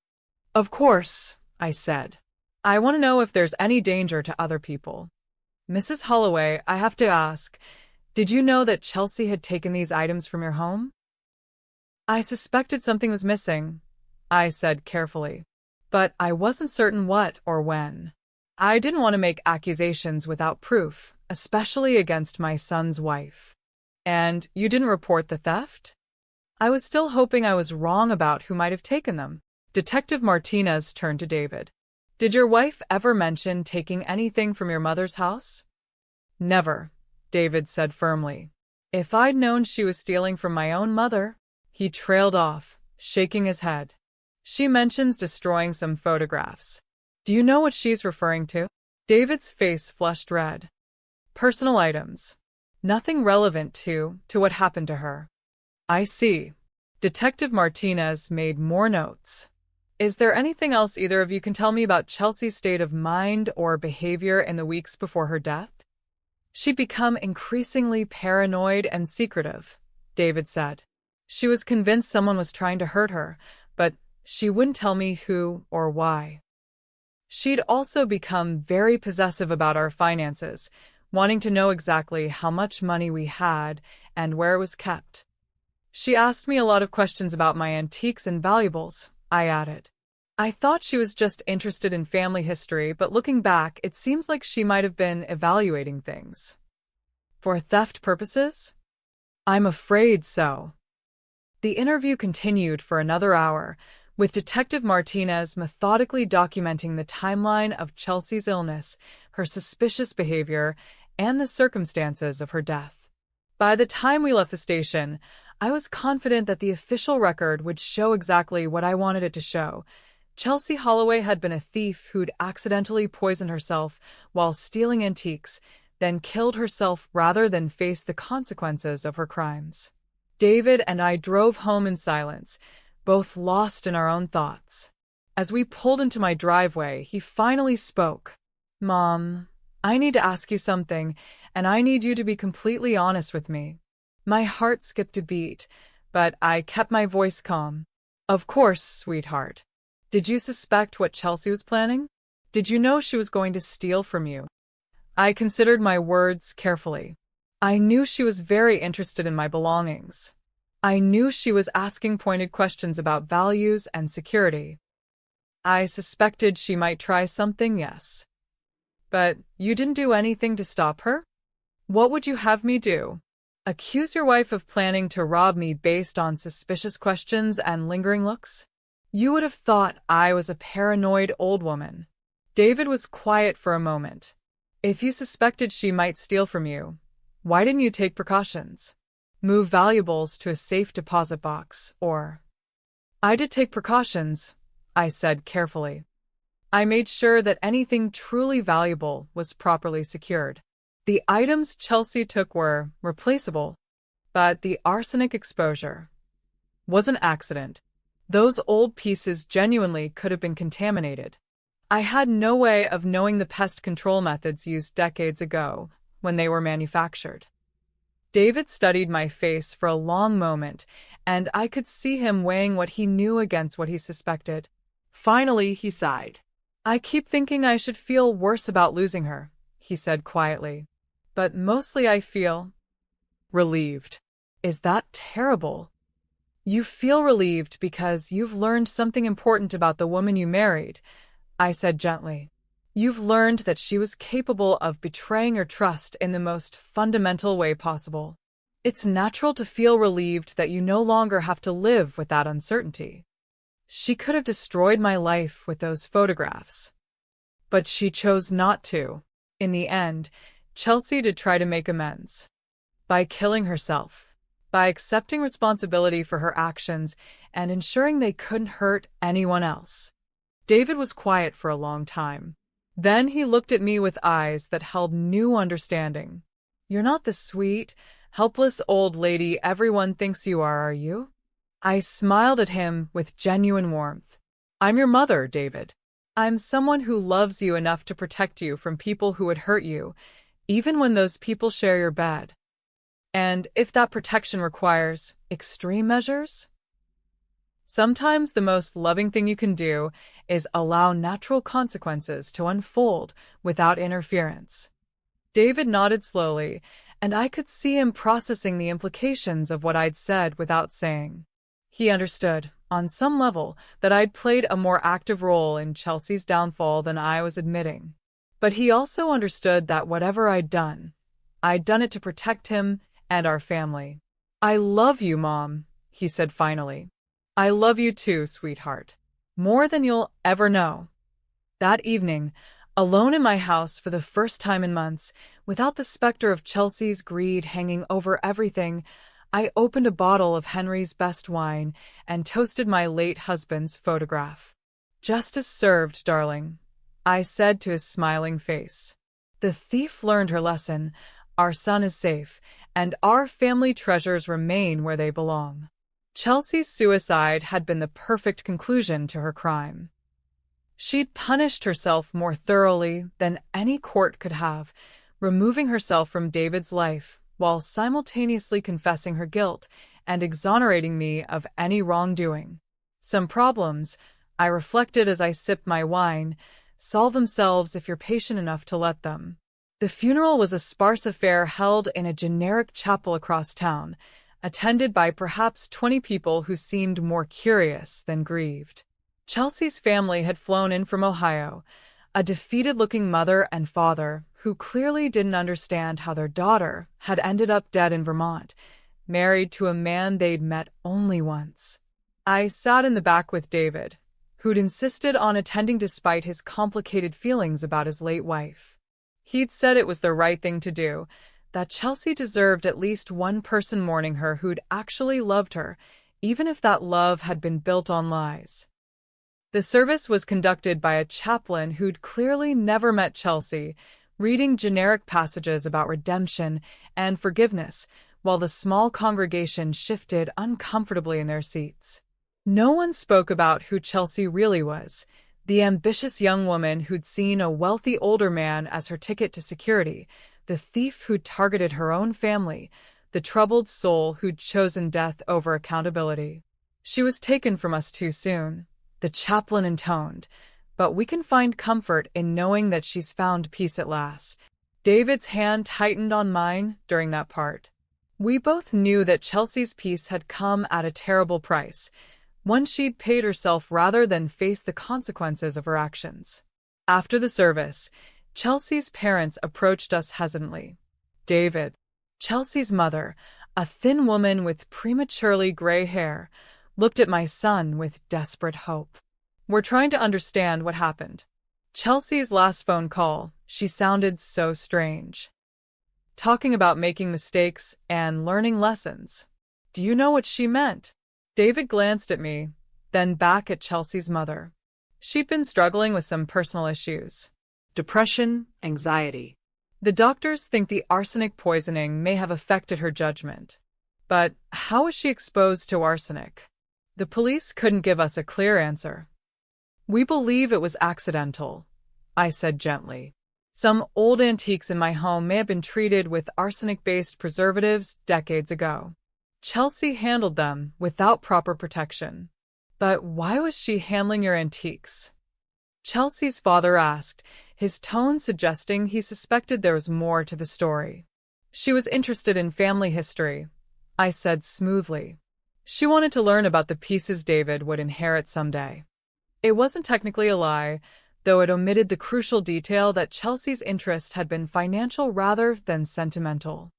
Of course, I said. I want to know if there's any danger to other people. Mrs. Holloway, I have to ask, did you know that Chelsea had taken these items from your home? I suspected something was missing, I said carefully, but I wasn't certain what or when. I didn't want to make accusations without proof, especially against my son's wife. And you didn't report the theft? I was still hoping I was wrong about who might have taken them. Detective Martinez turned to David. Did your wife ever mention taking anything from your mother's house? Never, David said firmly. If I'd known she was stealing from my own mother. He trailed off, shaking his head. She mentions destroying some photographs. Do you know what she's referring to? David's face flushed red. Personal items. Nothing relevant to what happened to her. I see. Detective Martinez made more notes. Is there anything else either of you can tell me about Chelsea's state of mind or behavior in the weeks before her death? She'd become increasingly paranoid and secretive, David said. She was convinced someone was trying to hurt her, but she wouldn't tell me who or why. She'd also become very possessive about our finances, wanting to know exactly how much money we had and where it was kept. She asked me a lot of questions about my antiques and valuables, I added. I thought she was just interested in family history, but looking back, it seems like she might have been evaluating things. For theft purposes? I'm afraid so. The interview continued for another hour, with Detective Martinez methodically documenting the timeline of Chelsea's illness, her suspicious behavior, and the circumstances of her death. By the time we left the station, I was confident that the official record would show exactly what I wanted it to show. Chelsea Holloway had been a thief who'd accidentally poisoned herself while stealing antiques, then killed herself rather than face the consequences of her crimes. David and I drove home in silence, both lost in our own thoughts. As we pulled into my driveway, he finally spoke. Mom, I need to ask you something, and I need you to be completely honest with me. My heart skipped a beat, but I kept my voice calm. Of course, sweetheart. Did you suspect what Chelsea was planning? Did you know she was going to steal from you? I considered my words carefully. I knew she was very interested in my belongings. I knew she was asking pointed questions about values and security. I suspected she might try something, yes. But you didn't do anything to stop her? What would you have me do? Accuse your wife of planning to rob me based on suspicious questions and lingering looks? You would have thought I was a paranoid old woman. David was quiet for a moment. If you suspected she might steal from you, why didn't you take precautions? Move valuables to a safe deposit box, or... I did take precautions, I said carefully. I made sure that anything truly valuable was properly secured. The items Chelsea took were replaceable, but the arsenic exposure was an accident. Those old pieces genuinely could have been contaminated. I had no way of knowing the pest control methods used decades ago when they were manufactured. David studied my face for a long moment, and I could see him weighing what he knew against what he suspected. Finally, he sighed. I keep thinking I should feel worse about losing her, he said quietly. But mostly I feel relieved. Is that terrible? You feel relieved because you've learned something important about the woman you married, I said gently. You've learned that she was capable of betraying your trust in the most fundamental way possible. It's natural to feel relieved that you no longer have to live with that uncertainty. She could have destroyed my life with those photographs. But she chose not to. In the end, Chelsea did try to make amends. By killing herself. by accepting responsibility for her actions and ensuring they couldn't hurt anyone else. David was quiet for a long time. Then he looked at me with eyes that held new understanding. "You're not the sweet, helpless old lady everyone thinks you are you?" I smiled at him with genuine warmth. "I'm your mother, David. I'm someone who loves you enough to protect you from people who would hurt you, even when those people share your bed. And if that protection requires extreme measures, sometimes the most loving thing you can do is allow natural consequences to unfold without interference." David nodded slowly, and I could see him processing the implications of what I'd said without saying. He understood, on some level, that I'd played a more active role in Chelsea's downfall than I was admitting. But he also understood that whatever I'd done it to protect him and our family. "I love you, Mom," he said finally. "I love you too, sweetheart. More than you'll ever know." That evening, alone in my house for the first time in months, without the specter of Chelsea's greed hanging over everything, I opened a bottle of Henry's best wine and toasted my late husband's photograph. "Justice served, darling," I said to his smiling face. "The thief learned her lesson. Our son is safe, and our family treasures remain where they belong." Chelsea's suicide had been the perfect conclusion to her crime. She'd punished herself more thoroughly than any court could have, removing herself from David's life while simultaneously confessing her guilt and exonerating me of any wrongdoing. Some problems, I reflected as I sipped my wine, solve themselves if you're patient enough to let them. The funeral was a sparse affair held in a generic chapel across town, attended by perhaps 20 people who seemed more curious than grieved. Chelsea's family had flown in from Ohio, a defeated-looking mother and father who clearly didn't understand how their daughter had ended up dead in Vermont, married to a man they'd met only once. I sat in the back with David, who'd insisted on attending despite his complicated feelings about his late wife. He'd said it was the right thing to do, that Chelsea deserved at least one person mourning her who'd actually loved her, even if that love had been built on lies. The service was conducted by a chaplain who'd clearly never met Chelsea, reading generic passages about redemption and forgiveness, while the small congregation shifted uncomfortably in their seats. No one spoke about who Chelsea really was, the ambitious young woman who'd seen a wealthy older man as her ticket to security, the thief who'd targeted her own family, the troubled soul who'd chosen death over accountability. "She was taken from us too soon," the chaplain intoned, "but we can find comfort in knowing that she's found peace at last." David's hand tightened on mine during that part. We both knew that Chelsea's peace had come at a terrible price, one she'd paid herself rather than face the consequences of her actions. After the service, Chelsea's parents approached us hesitantly. David, Chelsea's mother, a thin woman with prematurely gray hair, looked at my son with desperate hope. "We're trying to understand what happened. Chelsea's last phone call, she sounded so strange. Talking about making mistakes and learning lessons. Do you know what she meant?" David glanced at me, then back at Chelsea's mother. She'd been struggling with some personal issues. Depression, anxiety. The doctors think the arsenic poisoning may have affected her judgment. But how was she exposed to arsenic? The police couldn't give us a clear answer. "We believe it was accidental," I said gently. "Some old antiques in my home may have been treated with arsenic-based preservatives decades ago. Chelsea handled them without proper protection." "But why was she handling your antiques?" Chelsea's father asked, his tone suggesting he suspected there was more to the story. "She was interested in family history," I said smoothly. "She wanted to learn about the pieces David would inherit someday." It wasn't technically a lie, though it omitted the crucial detail that Chelsea's interest had been financial rather than sentimental.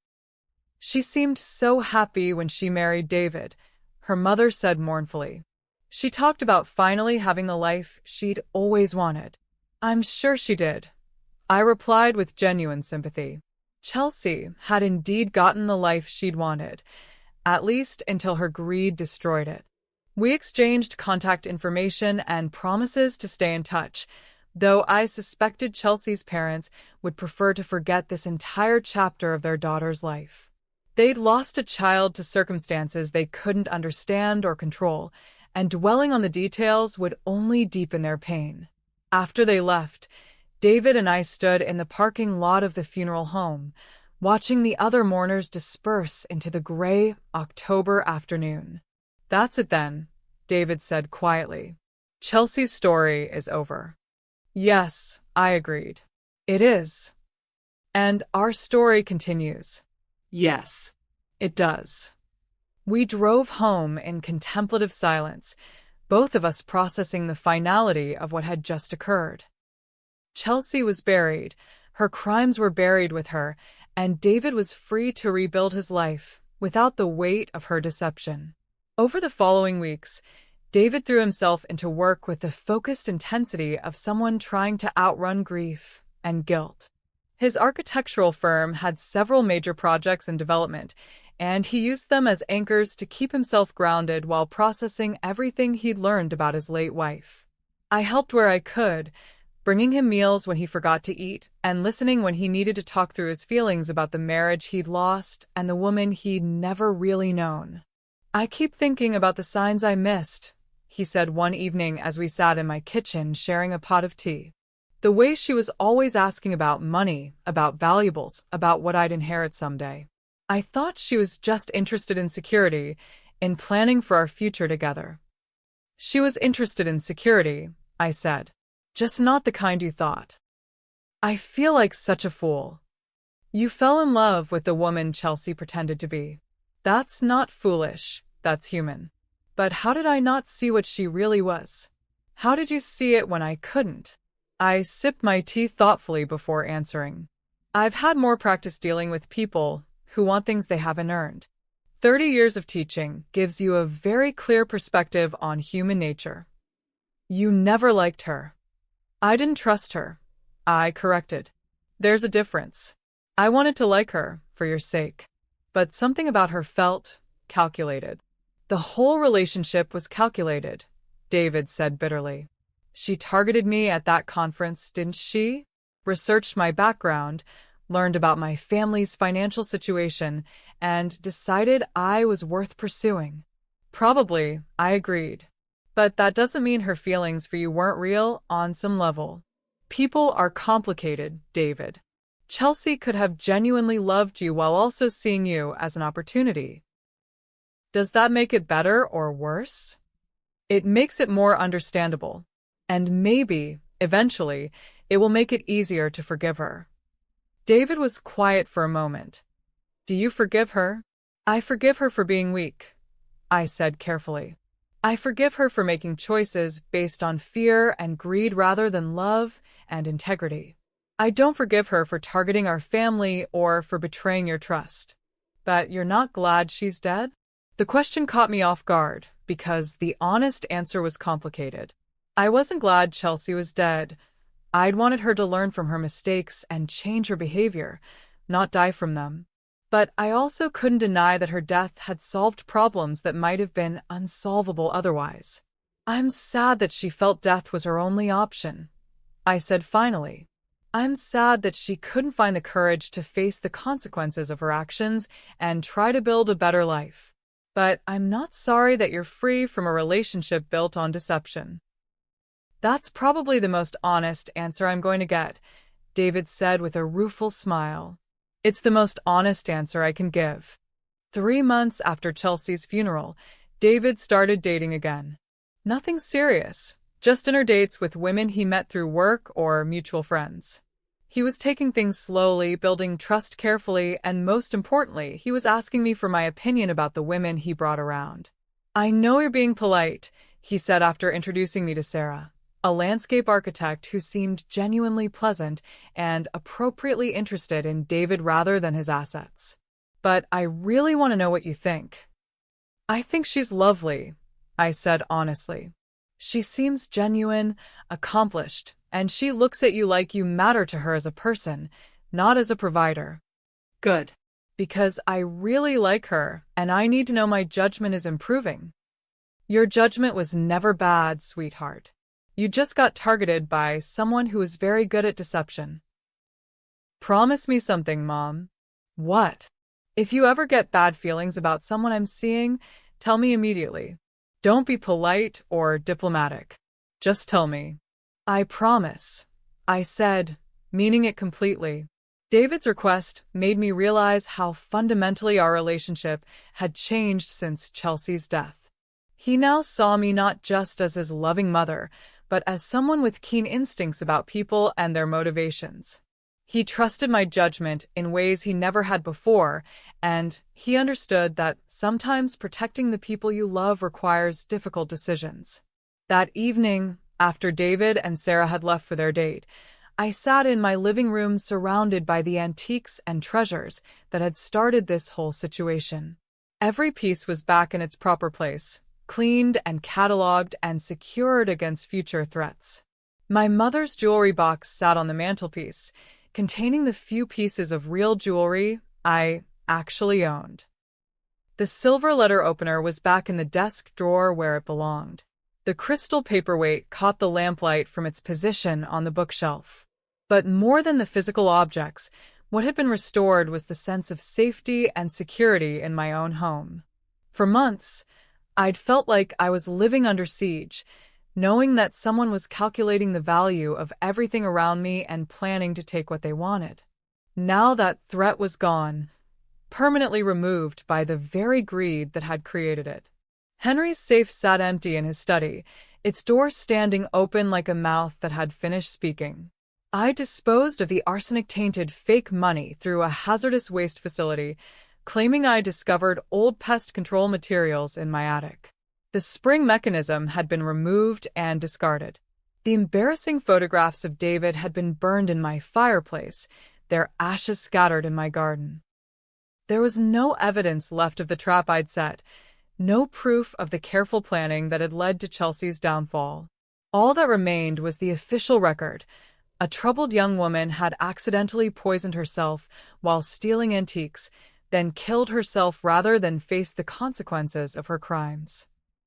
"She seemed so happy when she married David," her mother said mournfully. "She talked about finally having the life she'd always wanted." "I'm sure she did," I replied with genuine sympathy. Chelsea had indeed gotten the life she'd wanted, at least until her greed destroyed it. We exchanged contact information and promises to stay in touch, though I suspected Chelsea's parents would prefer to forget this entire chapter of their daughter's life. They'd lost a child to circumstances they couldn't understand or control, and dwelling on the details would only deepen their pain. After they left, David and I stood in the parking lot of the funeral home, watching the other mourners disperse into the gray October afternoon. "That's it then," David said quietly. "Chelsea's story is over." "Yes," I agreed. "It is. And our story continues." Yes. "It does." We drove home in contemplative silence, both of us processing the finality of what had just occurred. Chelsea was buried, her crimes were buried with her, and David was free to rebuild his life without the weight of her deception. Over the following weeks, David threw himself into work with the focused intensity of someone trying to outrun grief and guilt. His architectural firm had several major projects in development, and he used them as anchors to keep himself grounded while processing everything he'd learned about his late wife. I helped where I could, bringing him meals when he forgot to eat, and listening when he needed to talk through his feelings about the marriage he'd lost and the woman he'd never really known. "I keep thinking about the signs I missed," he said one evening as we sat in my kitchen sharing a pot of tea. "The way she was always asking about money, about valuables, about what I'd inherit someday. I thought she was just interested in security, in planning for our future together." "She was interested in security," I said. "Just not the kind you thought." "I feel like such a fool." "You fell in love with the woman Chelsea pretended to be. That's not foolish, that's human. But how did I not see what she really was? How did you see it when I couldn't?" I sipped my tea thoughtfully before answering. "I've had more practice dealing with people who want things they haven't earned. 30 years of teaching gives you a very clear perspective on human nature." "You never liked her." "I didn't trust her," I corrected. "There's a difference. I wanted to like her, for your sake. But something about her felt calculated." "The whole relationship was calculated," David said bitterly. "She targeted me at that conference, didn't she? Researched my background, learned about my family's financial situation, and decided I was worth pursuing." "Probably," I agreed. "But that doesn't mean her feelings for you weren't real on some level. People are complicated, David. Chelsea could have genuinely loved you while also seeing you as an opportunity. Does that make it better or worse? It makes it more understandable. And maybe, eventually, it will make it easier to forgive her." David was quiet for a moment. "Do you forgive her?" "I forgive her for being weak," I said carefully. "I forgive her for making choices based on fear and greed rather than love and integrity. I don't forgive her for targeting our family or for betraying your trust." "But you're not glad she's dead?" The question caught me off guard because the honest answer was complicated. I wasn't glad Chelsea was dead. I'd wanted her to learn from her mistakes and change her behavior, not die from them. But I also couldn't deny that her death had solved problems that might have been unsolvable otherwise. "I'm sad that she felt death was her only option," I said finally. "I'm sad that she couldn't find the courage to face the consequences of her actions and try to build a better life. But I'm not sorry that you're free from a relationship built on deception." "That's probably the most honest answer I'm going to get," David said with a rueful smile. "It's the most honest answer I can give." 3 months after Chelsea's funeral, David started dating again. Nothing serious, just dinner dates with women he met through work or mutual friends. He was taking things slowly, building trust carefully, and most importantly, he was asking me for my opinion about the women he brought around. "I know you're being polite," he said after introducing me to Sarah, a landscape architect who seemed genuinely pleasant and appropriately interested in David rather than his assets. "But I really want to know what you think." "I think she's lovely," I said honestly. "She seems genuine, accomplished, and she looks at you like you matter to her as a person, not as a provider." Good. Because I really like her, and I need to know my judgment is improving. Your judgment was never bad, sweetheart. You just got targeted by someone who is very good at deception. Promise me something, Mom. What? If you ever get bad feelings about someone I'm seeing, tell me immediately. Don't be polite or diplomatic. Just tell me. I promise, I said, meaning it completely. David's request made me realize how fundamentally our relationship had changed since Chelsea's death. He now saw me not just as his loving mother, but as someone with keen instincts about people and their motivations. He trusted my judgment in ways he never had before, and he understood that sometimes protecting the people you love requires difficult decisions. That evening, after David and Sarah had left for their date, I sat in my living room surrounded by the antiques and treasures that had started this whole situation. Every piece was back in its proper place, cleaned and catalogued and secured against future threats. My mother's jewelry box sat on the mantelpiece, containing the few pieces of real jewelry I actually owned. The silver letter opener was back in the desk drawer where it belonged. The crystal paperweight caught the lamplight from its position on the bookshelf. But more than the physical objects, what had been restored was the sense of safety and security in my own home. For months, I'd felt like I was living under siege, knowing that someone was calculating the value of everything around me and planning to take what they wanted. Now that threat was gone, permanently removed by the very greed that had created it. Henry's safe sat empty in his study, its door standing open like a mouth that had finished speaking. I disposed of the arsenic-tainted fake money through a hazardous waste facility, claiming I discovered old pest control materials in my attic. The spring mechanism had been removed and discarded. The embarrassing photographs of David had been burned in my fireplace, their ashes scattered in my garden. There was no evidence left of the trap I'd set, no proof of the careful planning that had led to Chelsea's downfall. All that remained was the official record. A troubled young woman had accidentally poisoned herself while stealing antiques, then killed herself rather than face the consequences of her crimes.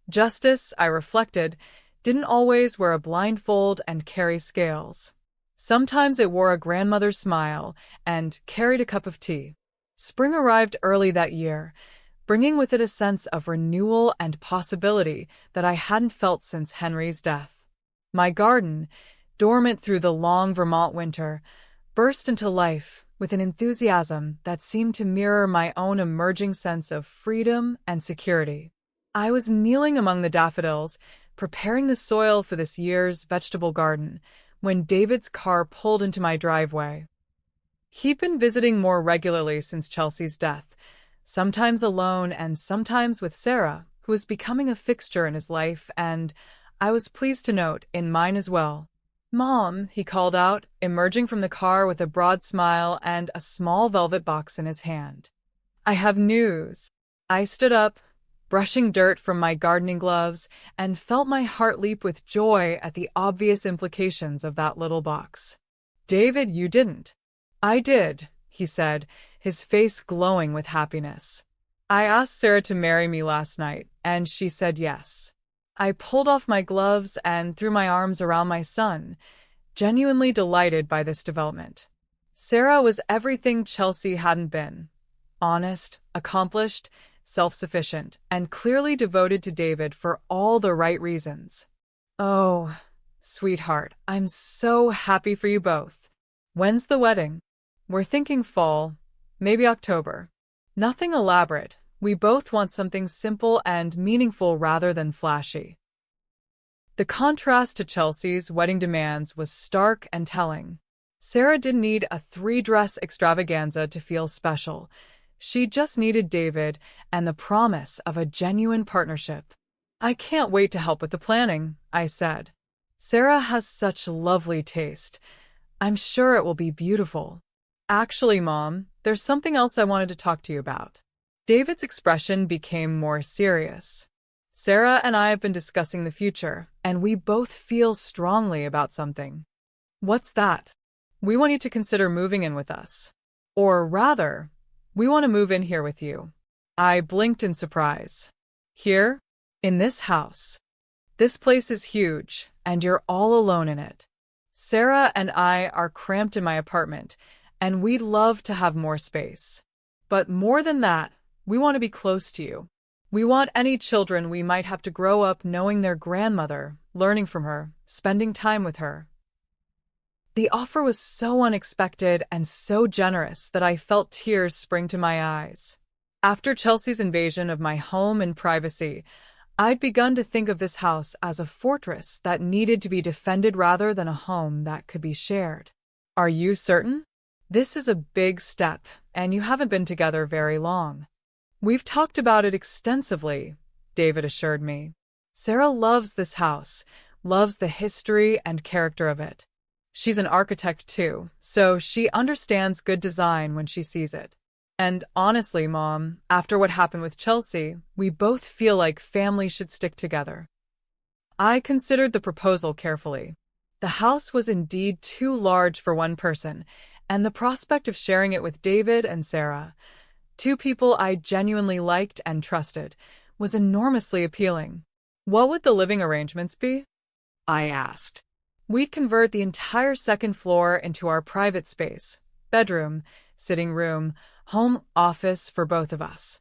Justice, I reflected, didn't always wear a blindfold and carry scales. Sometimes it wore a grandmother's smile and carried a cup of tea. Spring arrived early that year, bringing with it a sense of renewal and possibility that I hadn't felt since Henry's death. My garden, dormant through the long Vermont winter, burst into life with an enthusiasm that seemed to mirror my own emerging sense of freedom and security. I was kneeling among the daffodils, preparing the soil for this year's vegetable garden, when David's car pulled into my driveway. He'd been visiting more regularly since Chelsea's death, sometimes alone and sometimes with Sarah, who was becoming a fixture in his life and, I was pleased to note, in mine as well. "Mom," he called out, emerging from the car with a broad smile and a small velvet box in his hand. "I have news." I stood up, brushing dirt from my gardening gloves, and felt my heart leap with joy at the obvious implications of that little box. "David, you didn't." "I did," he said, his face glowing with happiness. "I asked Sarah to marry me last night, and she said yes." I pulled off my gloves and threw my arms around my son, genuinely delighted by this development. Sarah was everything Chelsea hadn't been: honest, accomplished, self-sufficient, and clearly devoted to David for all the right reasons. "Oh, sweetheart, I'm so happy for you both. When's the wedding?" "We're thinking fall, maybe October. Nothing elaborate. We both want something simple and meaningful rather than flashy." The contrast to Chelsea's wedding demands was stark and telling. Sarah didn't need a three-dress extravaganza to feel special. She just needed David and the promise of a genuine partnership. "I can't wait to help with the planning," I said. "Sarah has such lovely taste. I'm sure it will be beautiful." "Actually, Mom, there's something else I wanted to talk to you about." David's expression became more serious. "Sarah and I have been discussing the future, and we both feel strongly about something." "What's that?" "We want you to consider moving in with us. Or rather, We want to move in here with you. I blinked in surprise. Here? In this house? This place is huge, and you're all alone in it. Sarah and I are cramped in my apartment, and we'd love to have more space. But more than that, we want to be close to you. We want any children we might have to grow up knowing their grandmother, learning from her, spending time with her. The offer was so unexpected and so generous that I felt tears spring to my eyes. After Chelsea's invasion of my home and privacy, I'd begun to think of this house as a fortress that needed to be defended rather than a home that could be shared. Are you certain? This is a big step, and you haven't been together very long. We've talked about it extensively, David assured me. Sarah loves this house, loves the history and character of it. She's an architect too, so she understands good design when she sees it. And honestly, Mom, after what happened with Chelsea, we both feel like family should stick together. I considered the proposal carefully. The house was indeed too large for one person, and the prospect of sharing it with David and Sarah, two people I genuinely liked and trusted, was enormously appealing. What would the living arrangements be? I asked. We'd convert the entire second floor into our private space, bedroom, sitting room, home office for both of us.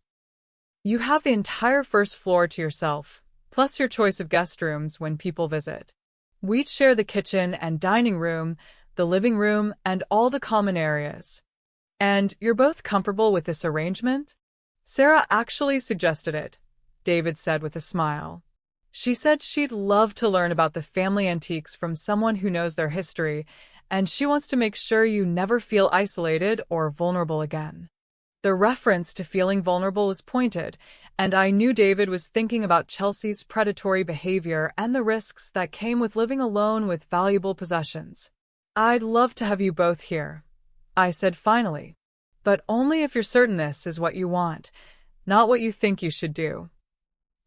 You have the entire first floor to yourself, plus your choice of guest rooms when people visit. We'd share the kitchen and dining room, the living room, and all the common areas. And you're both comfortable with this arrangement? Sarah actually suggested it, David said with a smile. She said she'd love to learn about the family antiques from someone who knows their history, and she wants to make sure you never feel isolated or vulnerable again. The reference to feeling vulnerable was pointed, and I knew David was thinking about Chelsea's predatory behavior and the risks that came with living alone with valuable possessions. I'd love to have you both here, I said finally, but only if you're certain this is what you want, not what you think you should do.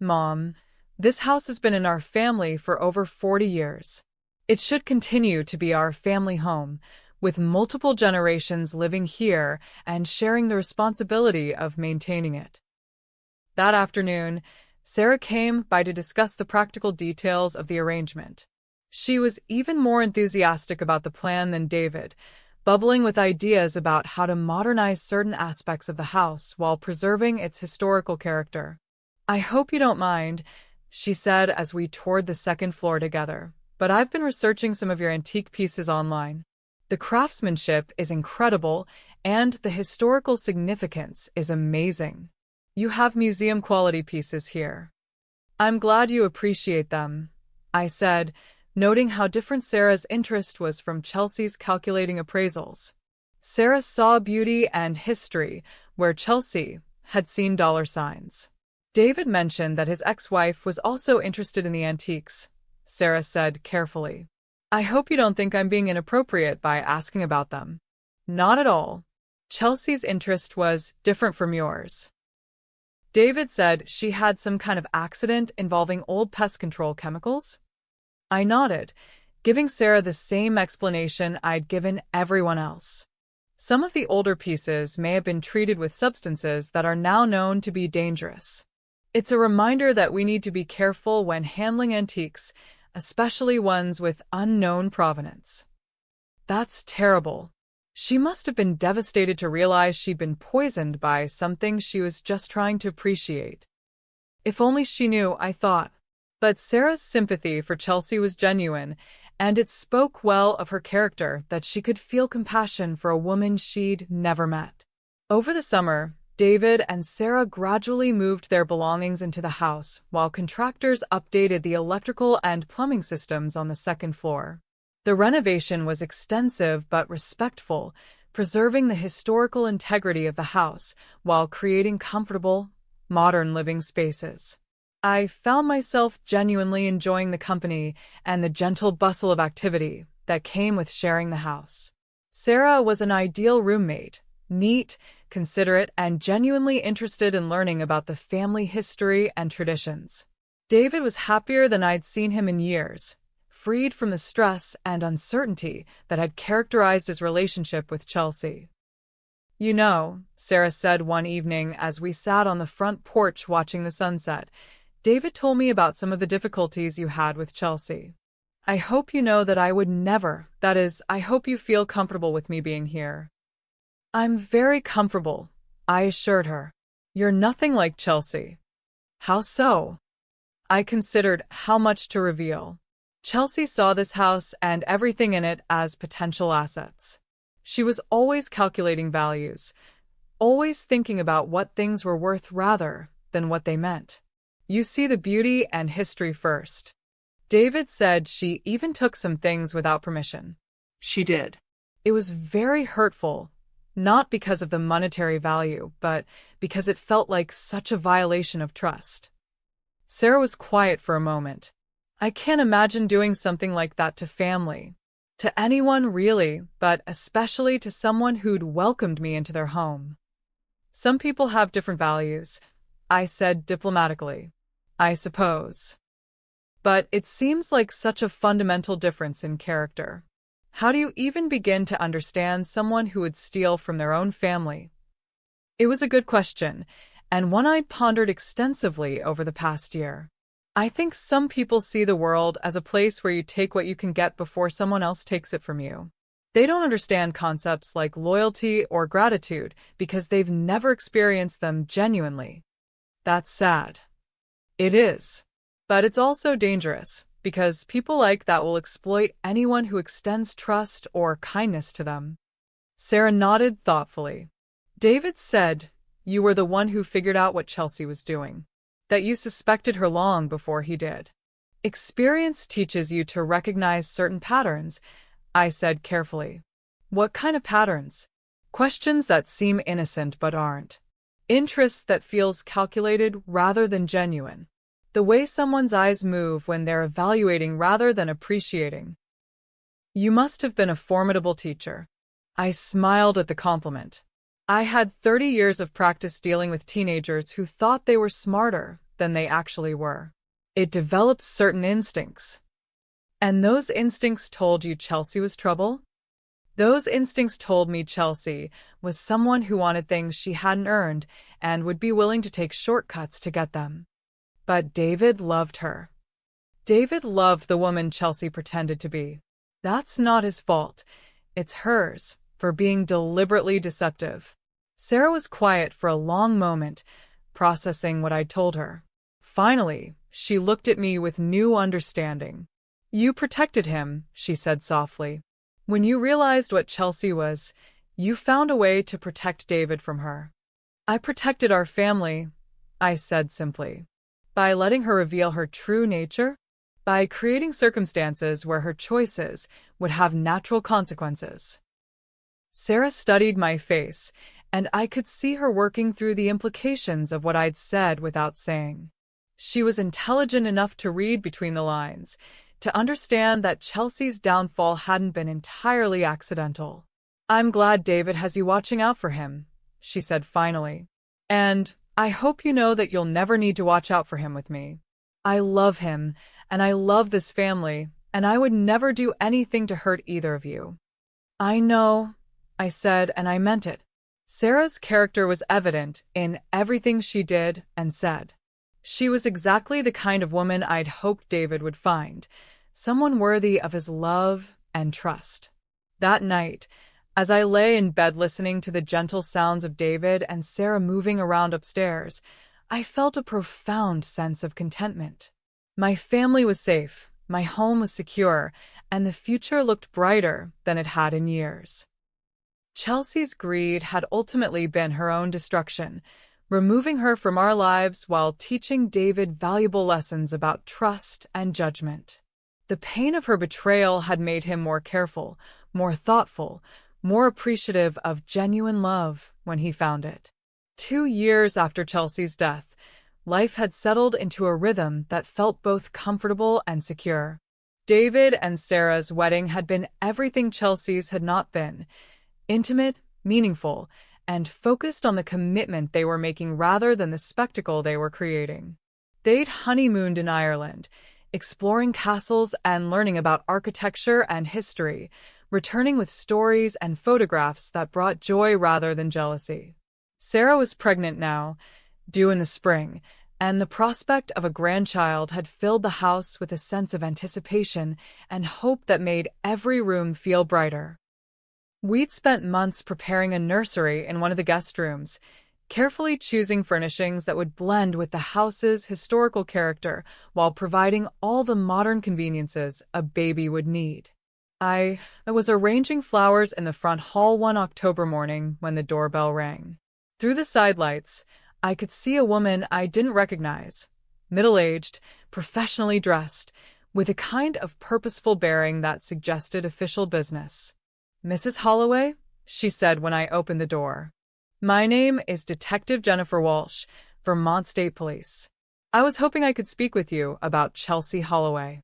Mom, this house has been in our family for over 40 years. It should continue to be our family home, with multiple generations living here and sharing the responsibility of maintaining it. That afternoon, Sarah came by to discuss the practical details of the arrangement. She was even more enthusiastic about the plan than David, bubbling with ideas about how to modernize certain aspects of the house while preserving its historical character. I hope you don't mind, she said as we toured the second floor together, but I've been researching some of your antique pieces online. The craftsmanship is incredible, and the historical significance is amazing. You have museum-quality pieces here. I'm glad you appreciate them, I said, noting how different Sarah's interest was from Chelsea's calculating appraisals. Sarah saw beauty and history, where Chelsea had seen dollar signs. David mentioned that his ex-wife was also interested in the antiques, Sarah said carefully. I hope you don't think I'm being inappropriate by asking about them. Not at all. Chelsea's interest was different from yours. David said she had some kind of accident involving old pest control chemicals. I nodded, giving Sarah the same explanation I'd given everyone else. Some of the older pieces may have been treated with substances that are now known to be dangerous. It's a reminder that we need to be careful when handling antiques, especially ones with unknown provenance. That's terrible. She must have been devastated to realize she'd been poisoned by something she was just trying to appreciate. If only she knew, I thought. But Sarah's sympathy for Chelsea was genuine, and it spoke well of her character that she could feel compassion for a woman she'd never met. Over the summer, David and Sarah gradually moved their belongings into the house while contractors updated the electrical and plumbing systems on the second floor. The renovation was extensive but respectful, preserving the historical integrity of the house while creating comfortable, modern living spaces. I found myself genuinely enjoying the company and the gentle bustle of activity that came with sharing the house. Sarah was an ideal roommate, neat, considerate, and genuinely interested in learning about the family history and traditions. David was happier than I'd seen him in years, freed from the stress and uncertainty that had characterized his relationship with Chelsea. You know, Sarah said one evening as we sat on the front porch watching the sunset, David told me about some of the difficulties you had with Chelsea. I hope you know that I would never, that is, I hope you feel comfortable with me being here. I'm very comfortable, I assured her. You're nothing like Chelsea. How so? I considered how much to reveal. Chelsea saw this house and everything in it as potential assets. She was always calculating values, always thinking about what things were worth rather than what they meant. You see the beauty and history first. David said she even took some things without permission. She did. It was very hurtful, not because of the monetary value, but because it felt like such a violation of trust. Sarah was quiet for a moment. I can't imagine doing something like that to family. To anyone, really, but especially to someone who'd welcomed me into their home. Some people have different values, I said diplomatically. I suppose. But it seems like such a fundamental difference in character. How do you even begin to understand someone who would steal from their own family? It was a good question, and one I'd pondered extensively over the past year. I think some people see the world as a place where you take what you can get before someone else takes it from you. They don't understand concepts like loyalty or gratitude because they've never experienced them genuinely. That's sad. It is. But it's also dangerous, because people like that will exploit anyone who extends trust or kindness to them. Sarah nodded thoughtfully. David said, you were the one who figured out what Chelsea was doing. That you suspected her long before he did. Experience teaches you to recognize certain patterns, I said carefully. What kind of patterns? Questions that seem innocent but aren't. Interest that feels calculated rather than genuine. The way someone's eyes move when they're evaluating rather than appreciating. You must have been a formidable teacher. I smiled at the compliment. I had 30 years of practice dealing with teenagers who thought they were smarter than they actually were. It develops certain instincts. And those instincts told you Chelsea was trouble? Those instincts told me Chelsea was someone who wanted things she hadn't earned and would be willing to take shortcuts to get them. But David loved her. David loved the woman Chelsea pretended to be. That's not his fault. It's hers, for being deliberately deceptive. Sarah was quiet for a long moment, processing what I'd told her. Finally, she looked at me with new understanding. You protected him, she said softly. When you realized what Chelsea was, you found a way to protect David from her. I protected our family, I said simply. By letting her reveal her true nature? By creating circumstances where her choices would have natural consequences. Sarah studied my face, and I could see her working through the implications of what I'd said without saying. She was intelligent enough to read between the lines, to understand that Chelsea's downfall hadn't been entirely accidental. I'm glad David has you watching out for him, she said finally. And I hope you know that you'll never need to watch out for him with me. I love him, and I love this family, and I would never do anything to hurt either of you. I know, I said, and I meant it. Sarah's character was evident in everything she did and said. She was exactly the kind of woman I'd hoped David would find, someone worthy of his love and trust. That night, as I lay in bed listening to the gentle sounds of David and Sarah moving around upstairs, I felt a profound sense of contentment. My family was safe, my home was secure, and the future looked brighter than it had in years. Chelsea's greed had ultimately been her own destruction, removing her from our lives while teaching David valuable lessons about trust and judgment. The pain of her betrayal had made him more careful, more thoughtful, more appreciative of genuine love when he found it. 2 years after Chelsea's death, life had settled into a rhythm that felt both comfortable and secure. David and Sarah's wedding had been everything Chelsea's had not been: intimate, meaningful, and focused on the commitment they were making rather than the spectacle they were creating. They'd honeymooned in Ireland, exploring castles and learning about architecture and history, returning with stories and photographs that brought joy rather than jealousy. Sarah was pregnant now, due in the spring, and the prospect of a grandchild had filled the house with a sense of anticipation and hope that made every room feel brighter. We'd spent months preparing a nursery in one of the guest rooms, carefully choosing furnishings that would blend with the house's historical character while providing all the modern conveniences a baby would need. I was arranging flowers in the front hall one October morning when the doorbell rang. Through the side lights, I could see a woman I didn't recognize, middle-aged, professionally dressed, with a kind of purposeful bearing that suggested official business. "Mrs. Holloway?" she said when I opened the door. "My name is Detective Jennifer Walsh, Vermont State Police. I was hoping I could speak with you about Chelsea Holloway."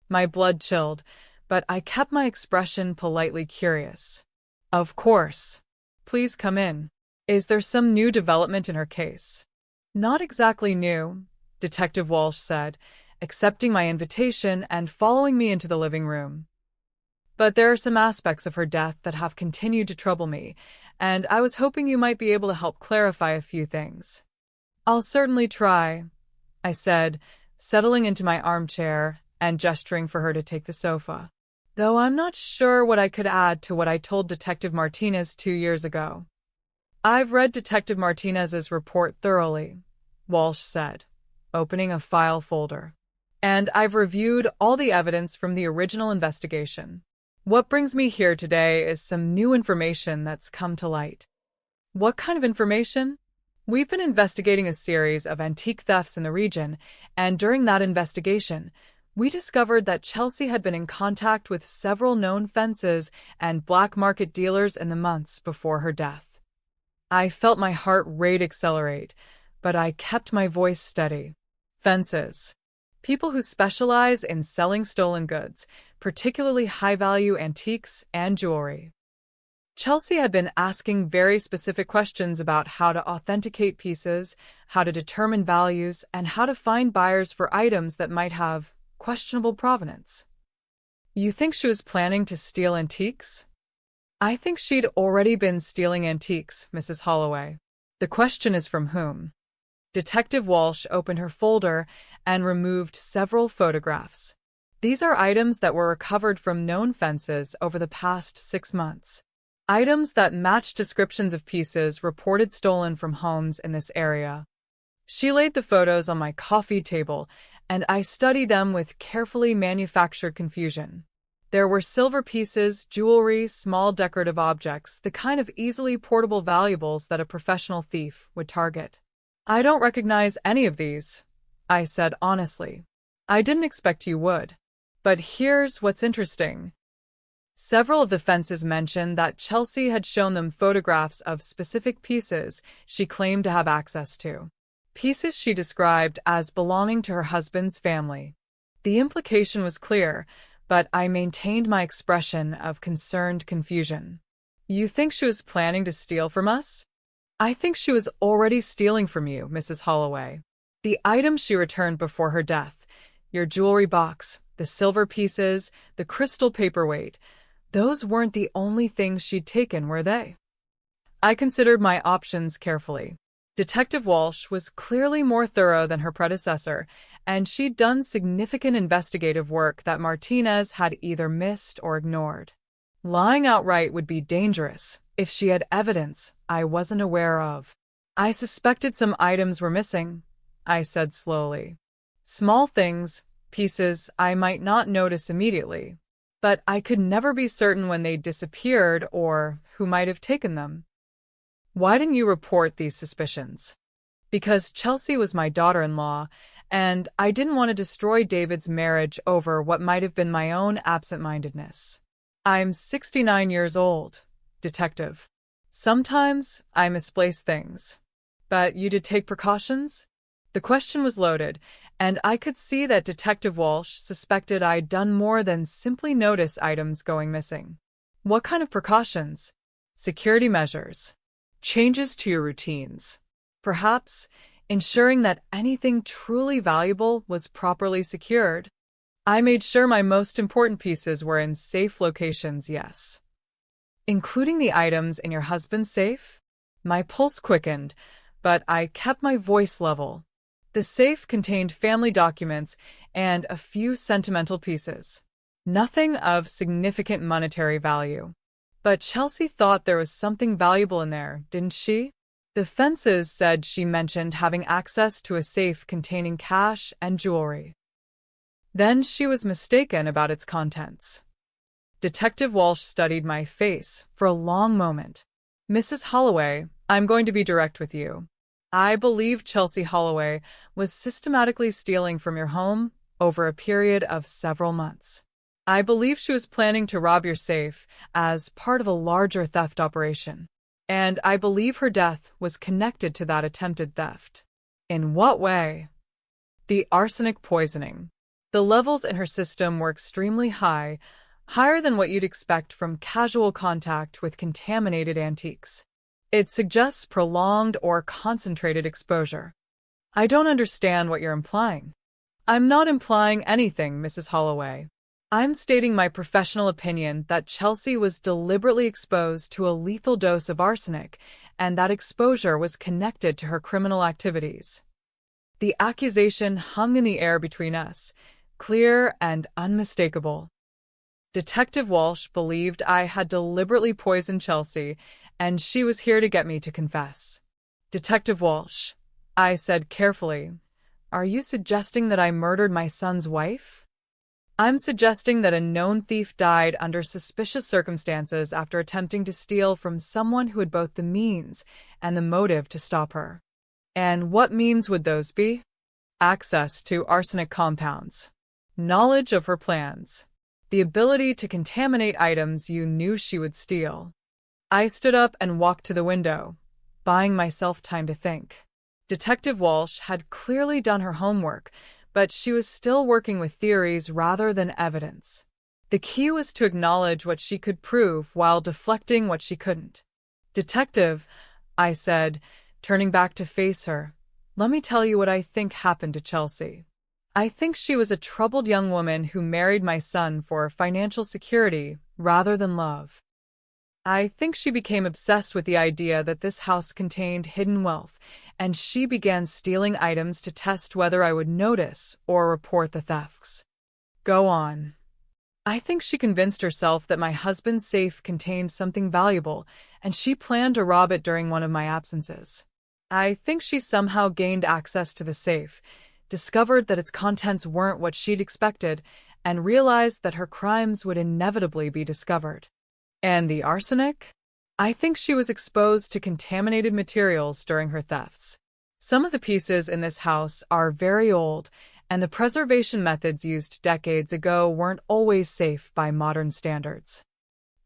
My blood chilled, but I kept my expression politely curious. "Of course. Please come in. Is there some new development in her case?" "Not exactly new," Detective Walsh said, accepting my invitation and following me into the living room. "But there are some aspects of her death that have continued to trouble me, and I was hoping you might be able to help clarify a few things." "I'll certainly try," I said, settling into my armchair and gesturing for her to take the sofa. "Though I'm not sure what I could add to what I told Detective Martinez 2 years ago." "I've read Detective Martinez's report thoroughly," Walsh said, opening a file folder. "And I've reviewed all the evidence from the original investigation. What brings me here today is some new information that's come to light." "What kind of information?" "We've been investigating a series of antique thefts in the region, and during that investigation, we discovered that Chelsea had been in contact with several known fences and black market dealers in the months before her death." I felt my heart rate accelerate, but I kept my voice steady. "Fences. People who specialize in selling stolen goods, particularly high-value antiques and jewelry." Chelsea had been asking very specific questions about how to authenticate pieces, how to determine values, and how to find buyers for items that might have questionable provenance. "You think she was planning to steal antiques?" "I think she'd already been stealing antiques, Mrs. Holloway. The question is from whom?" Detective Walsh opened her folder and removed several photographs. "These are items that were recovered from known fences over the past 6 months. Items that match descriptions of pieces reported stolen from homes in this area." She laid the photos on my coffee table, and I studied them with carefully manufactured confusion. There were silver pieces, jewelry, small decorative objects, the kind of easily portable valuables that a professional thief would target. "I don't recognize any of these," I said honestly. "I didn't expect you would. But here's what's interesting." Several of the fences mentioned that Chelsea had shown them photographs of specific pieces she claimed to have access to. Pieces she described as belonging to her husband's family. The implication was clear, but I maintained my expression of concerned confusion. "You think she was planning to steal from us?" "I think she was already stealing from you, Mrs. Holloway. The items she returned before her death, your jewelry box, the silver pieces, the crystal paperweight, those weren't the only things she'd taken, were they?" I considered my options carefully. Detective Walsh was clearly more thorough than her predecessor, and she'd done significant investigative work that Martinez had either missed or ignored. Lying outright would be dangerous if she had evidence I wasn't aware of. "I suspected some items were missing," I said slowly. "Small things, pieces I might not notice immediately, but I could never be certain when they disappeared or who might have taken them." "Why didn't you report these suspicions?" "Because Chelsea was my daughter-in-law, and I didn't want to destroy David's marriage over what might have been my own absent-mindedness. I'm 69 years old, Detective. Sometimes I misplace things. But you did take precautions?" The question was loaded, and I could see that Detective Walsh suspected I'd done more than simply notice items going missing. "What kind of precautions?" "Security measures. Changes to your routines. Perhaps ensuring that anything truly valuable was properly secured." I made sure my most important pieces were in safe locations, yes. Including the items in your husband's safe? My pulse quickened, but I kept my voice level. The safe contained family documents and a few sentimental pieces. Nothing of significant monetary value. But Chelsea thought there was something valuable in there, didn't she? The fences said she mentioned having access to a safe containing cash and jewelry. Then she was mistaken about its contents. Detective Walsh studied my face for a long moment. Mrs. Holloway, I'm going to be direct with you. I believe Chelsea Holloway was systematically stealing from your home over a period of several months. I believe she was planning to rob your safe as part of a larger theft operation. And I believe her death was connected to that attempted theft. In what way? The arsenic poisoning. The levels in her system were extremely high, higher than what you'd expect from casual contact with contaminated antiques. It suggests prolonged or concentrated exposure. I don't understand what you're implying. I'm not implying anything, Mrs. Holloway. I'm stating my professional opinion that Chelsea was deliberately exposed to a lethal dose of arsenic, and that exposure was connected to her criminal activities. The accusation hung in the air between us, clear and unmistakable. Detective Walsh believed I had deliberately poisoned Chelsea, and she was here to get me to confess. Detective Walsh, I said carefully, are you suggesting that I murdered my son's wife? I'm suggesting that a known thief died under suspicious circumstances after attempting to steal from someone who had both the means and the motive to stop her. And what means would those be? Access to arsenic compounds, knowledge of her plans, the ability to contaminate items you knew she would steal. I stood up and walked to the window, buying myself time to think. Detective Walsh had clearly done her homework, but she was still working with theories rather than evidence. The key was to acknowledge what she could prove while deflecting what she couldn't. Detective, I said, turning back to face her, let me tell you what I think happened to Chelsea. I think she was a troubled young woman who married my son for financial security rather than love. I think she became obsessed with the idea that this house contained hidden wealth, and she began stealing items to test whether I would notice or report the thefts. Go on. I think she convinced herself that my husband's safe contained something valuable, and she planned to rob it during one of my absences. I think she somehow gained access to the safe, discovered that its contents weren't what she'd expected, and realized that her crimes would inevitably be discovered. And the arsenic? I think she was exposed to contaminated materials during her thefts. Some of the pieces in this house are very old, and the preservation methods used decades ago weren't always safe by modern standards.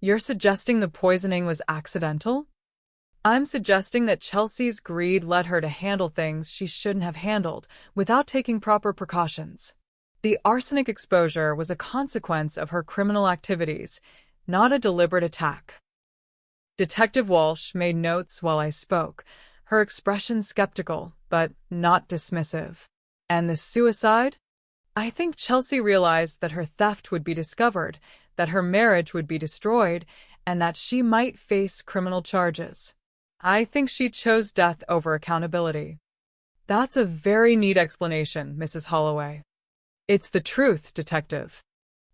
You're suggesting the poisoning was accidental? I'm suggesting that Chelsea's greed led her to handle things she shouldn't have handled without taking proper precautions. The arsenic exposure was a consequence of her criminal activities, not a deliberate attack. Detective Walsh made notes while I spoke, her expression skeptical, but not dismissive. And the suicide? I think Chelsea realized that her theft would be discovered, that her marriage would be destroyed, and that she might face criminal charges. I think she chose death over accountability. That's a very neat explanation, Mrs. Holloway. It's the truth, Detective.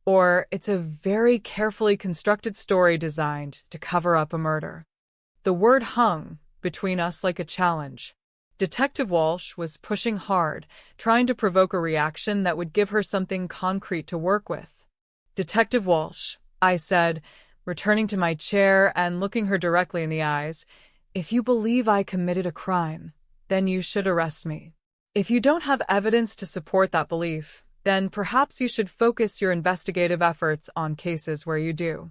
Or it's a very carefully constructed story designed to cover up a murder. The word hung between us like a challenge. Detective Walsh was pushing hard, trying to provoke a reaction that would give her something concrete to work with. Detective Walsh, I said, returning to my chair and looking her directly in the eyes, if you believe I committed a crime, then you should arrest me. If you don't have evidence to support that belief, then perhaps you should focus your investigative efforts on cases where you do.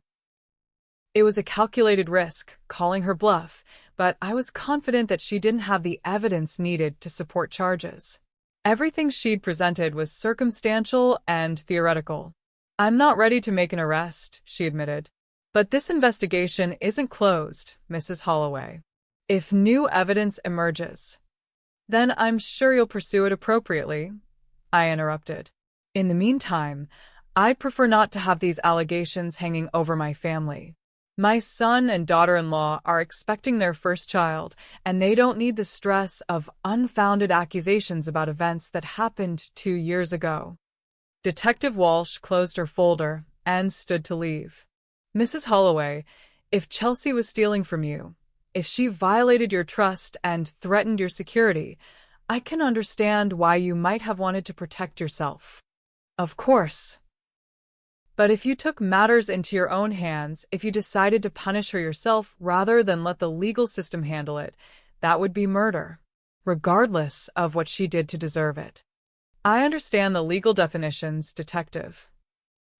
It was a calculated risk, calling her bluff, but I was confident that she didn't have the evidence needed to support charges. Everything she'd presented was circumstantial and theoretical. I'm not ready to make an arrest, she admitted. But this investigation isn't closed, Mrs. Holloway. If new evidence emerges, then I'm sure you'll pursue it appropriately, I interrupted. In the meantime, I'd prefer not to have these allegations hanging over my family. My son and daughter-in-law are expecting their first child, and they don't need the stress of unfounded accusations about events that happened 2 years ago. Detective Walsh closed her folder and stood to leave. Mrs. Holloway, if Chelsea was stealing from you, if she violated your trust and threatened your security, I can understand why you might have wanted to protect yourself. Of course. But if you took matters into your own hands, if you decided to punish her yourself rather than let the legal system handle it, that would be murder, regardless of what she did to deserve it. I understand the legal definitions, Detective.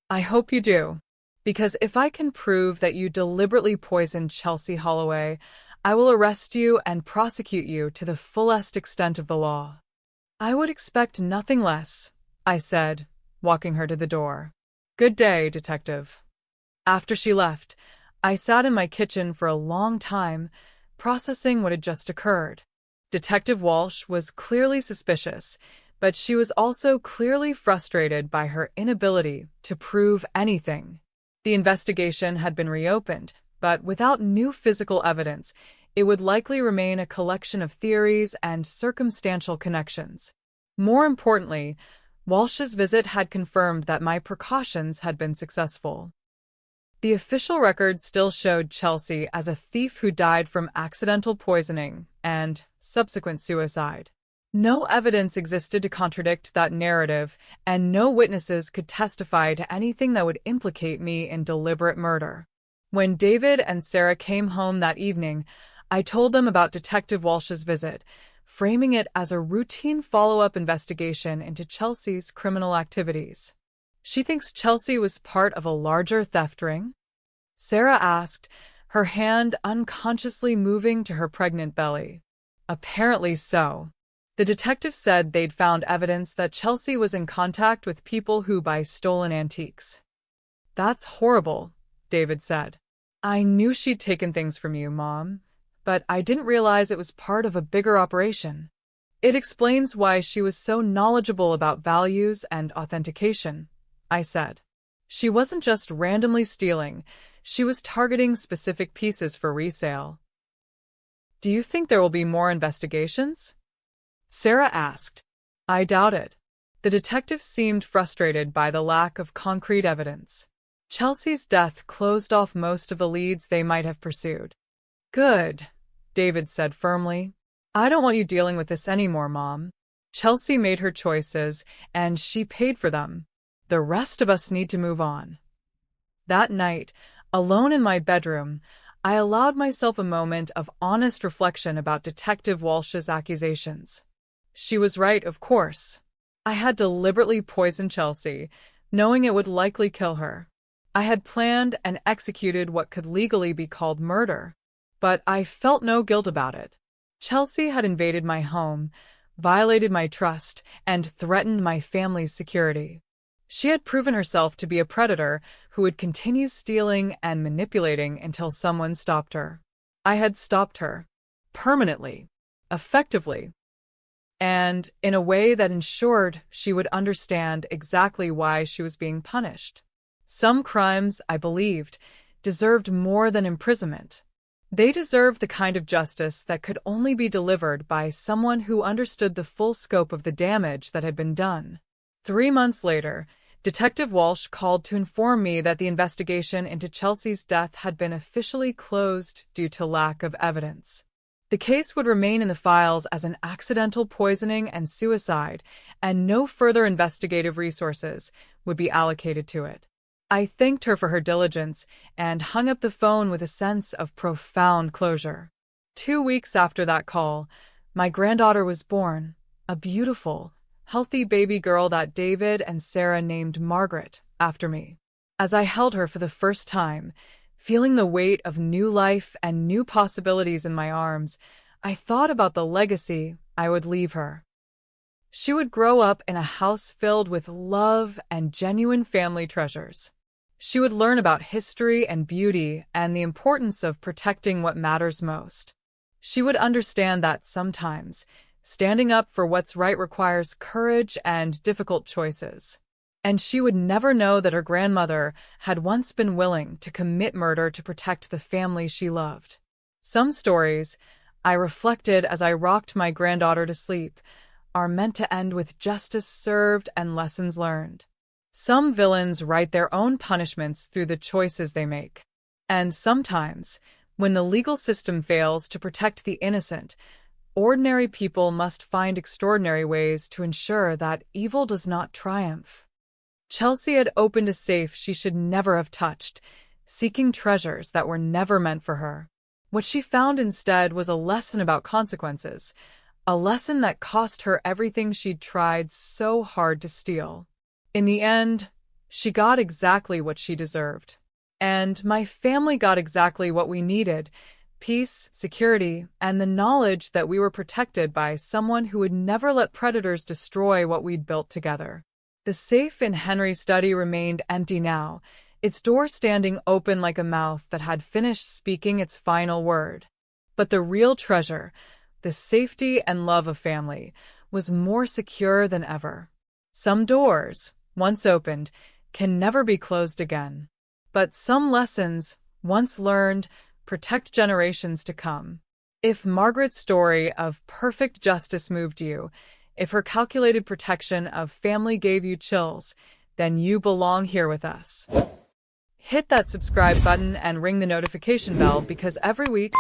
I hope you do, because if I can prove that you deliberately poisoned Chelsea Holloway, I will arrest you and prosecute you to the fullest extent of the law. I would expect nothing less, I said, walking her to the door. Good day, Detective. After she left, I sat in my kitchen for a long time, processing what had just occurred. Detective Walsh was clearly suspicious, but she was also clearly frustrated by her inability to prove anything. The investigation had been reopened, but without new physical evidence, it would likely remain a collection of theories and circumstantial connections. More importantly, Walsh's visit had confirmed that my precautions had been successful. The official record still showed Chelsea as a thief who died from accidental poisoning and subsequent suicide. No evidence existed to contradict that narrative, and no witnesses could testify to anything that would implicate me in deliberate murder. When David and Sarah came home that evening, I told them about Detective Walsh's visit, framing it as a routine follow-up investigation into Chelsea's criminal activities. She thinks Chelsea was part of a larger theft ring? Sarah asked, her hand unconsciously moving to her pregnant belly. Apparently so. The detective said they'd found evidence that Chelsea was in contact with people who buy stolen antiques. That's horrible, David said. I knew she'd taken things from you, Mom, but I didn't realize it was part of a bigger operation. It explains why she was so knowledgeable about values and authentication, I said. She wasn't just randomly stealing, she was targeting specific pieces for resale. Do you think there will be more investigations? Sarah asked. I doubt it. The detective seemed frustrated by the lack of concrete evidence. Chelsea's death closed off most of the leads they might have pursued. Good, David said firmly. I don't want you dealing with this anymore, Mom. Chelsea made her choices, and she paid for them. The rest of us need to move on. That night, alone in my bedroom, I allowed myself a moment of honest reflection about Detective Walsh's accusations. She was right, of course. I had deliberately poisoned Chelsea, knowing it would likely kill her. I had planned and executed what could legally be called murder, but I felt no guilt about it. Chelsea had invaded my home, violated my trust, and threatened my family's security. She had proven herself to be a predator who would continue stealing and manipulating until someone stopped her. I had stopped her. Permanently. Effectively. And in a way that ensured she would understand exactly why she was being punished. Some crimes, I believed, deserved more than imprisonment. They deserved the kind of justice that could only be delivered by someone who understood the full scope of the damage that had been done. 3 months later, Detective Walsh called to inform me that the investigation into Chelsea's death had been officially closed due to lack of evidence. The case would remain in the files as an accidental poisoning and suicide, and no further investigative resources would be allocated to it. I thanked her for her diligence and hung up the phone with a sense of profound closure. 2 weeks after that call, my granddaughter was born, a beautiful, healthy baby girl that David and Sarah named Margaret after me. As I held her for the first time, feeling the weight of new life and new possibilities in my arms, I thought about the legacy I would leave her. She would grow up in a house filled with love and genuine family treasures. She would learn about history and beauty and the importance of protecting what matters most. She would understand that sometimes, standing up for what's right requires courage and difficult choices. And she would never know that her grandmother had once been willing to commit murder to protect the family she loved. Some stories, I reflected as I rocked my granddaughter to sleep, are meant to end with justice served and lessons learned. Some villains write their own punishments through the choices they make. And sometimes, when the legal system fails to protect the innocent, ordinary people must find extraordinary ways to ensure that evil does not triumph. Chelsea had opened a safe she should never have touched, seeking treasures that were never meant for her. What she found instead was a lesson about consequences, a lesson that cost her everything she'd tried so hard to steal. In the end, she got exactly what she deserved. And my family got exactly what we needed: peace, security, and the knowledge that we were protected by someone who would never let predators destroy what we'd built together. The safe in Henry's study remained empty now, its door standing open like a mouth that had finished speaking its final word. But the real treasure, the safety and love of family, was more secure than ever. Some doors, once opened, can never be closed again. But some lessons, once learned, protect generations to come. If Margaret's story of perfect justice moved you, if her calculated protection of family gave you chills, then you belong here with us. Hit that subscribe button and ring the notification bell, because every week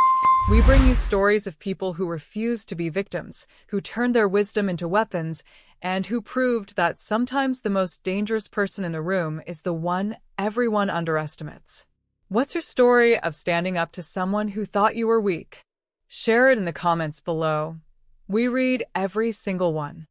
we bring you stories of people who refused to be victims, who turned their wisdom into weapons, and who proved that sometimes the most dangerous person in the room is the one everyone underestimates. What's your story of standing up to someone who thought you were weak? Share it in the comments below. We read every single one.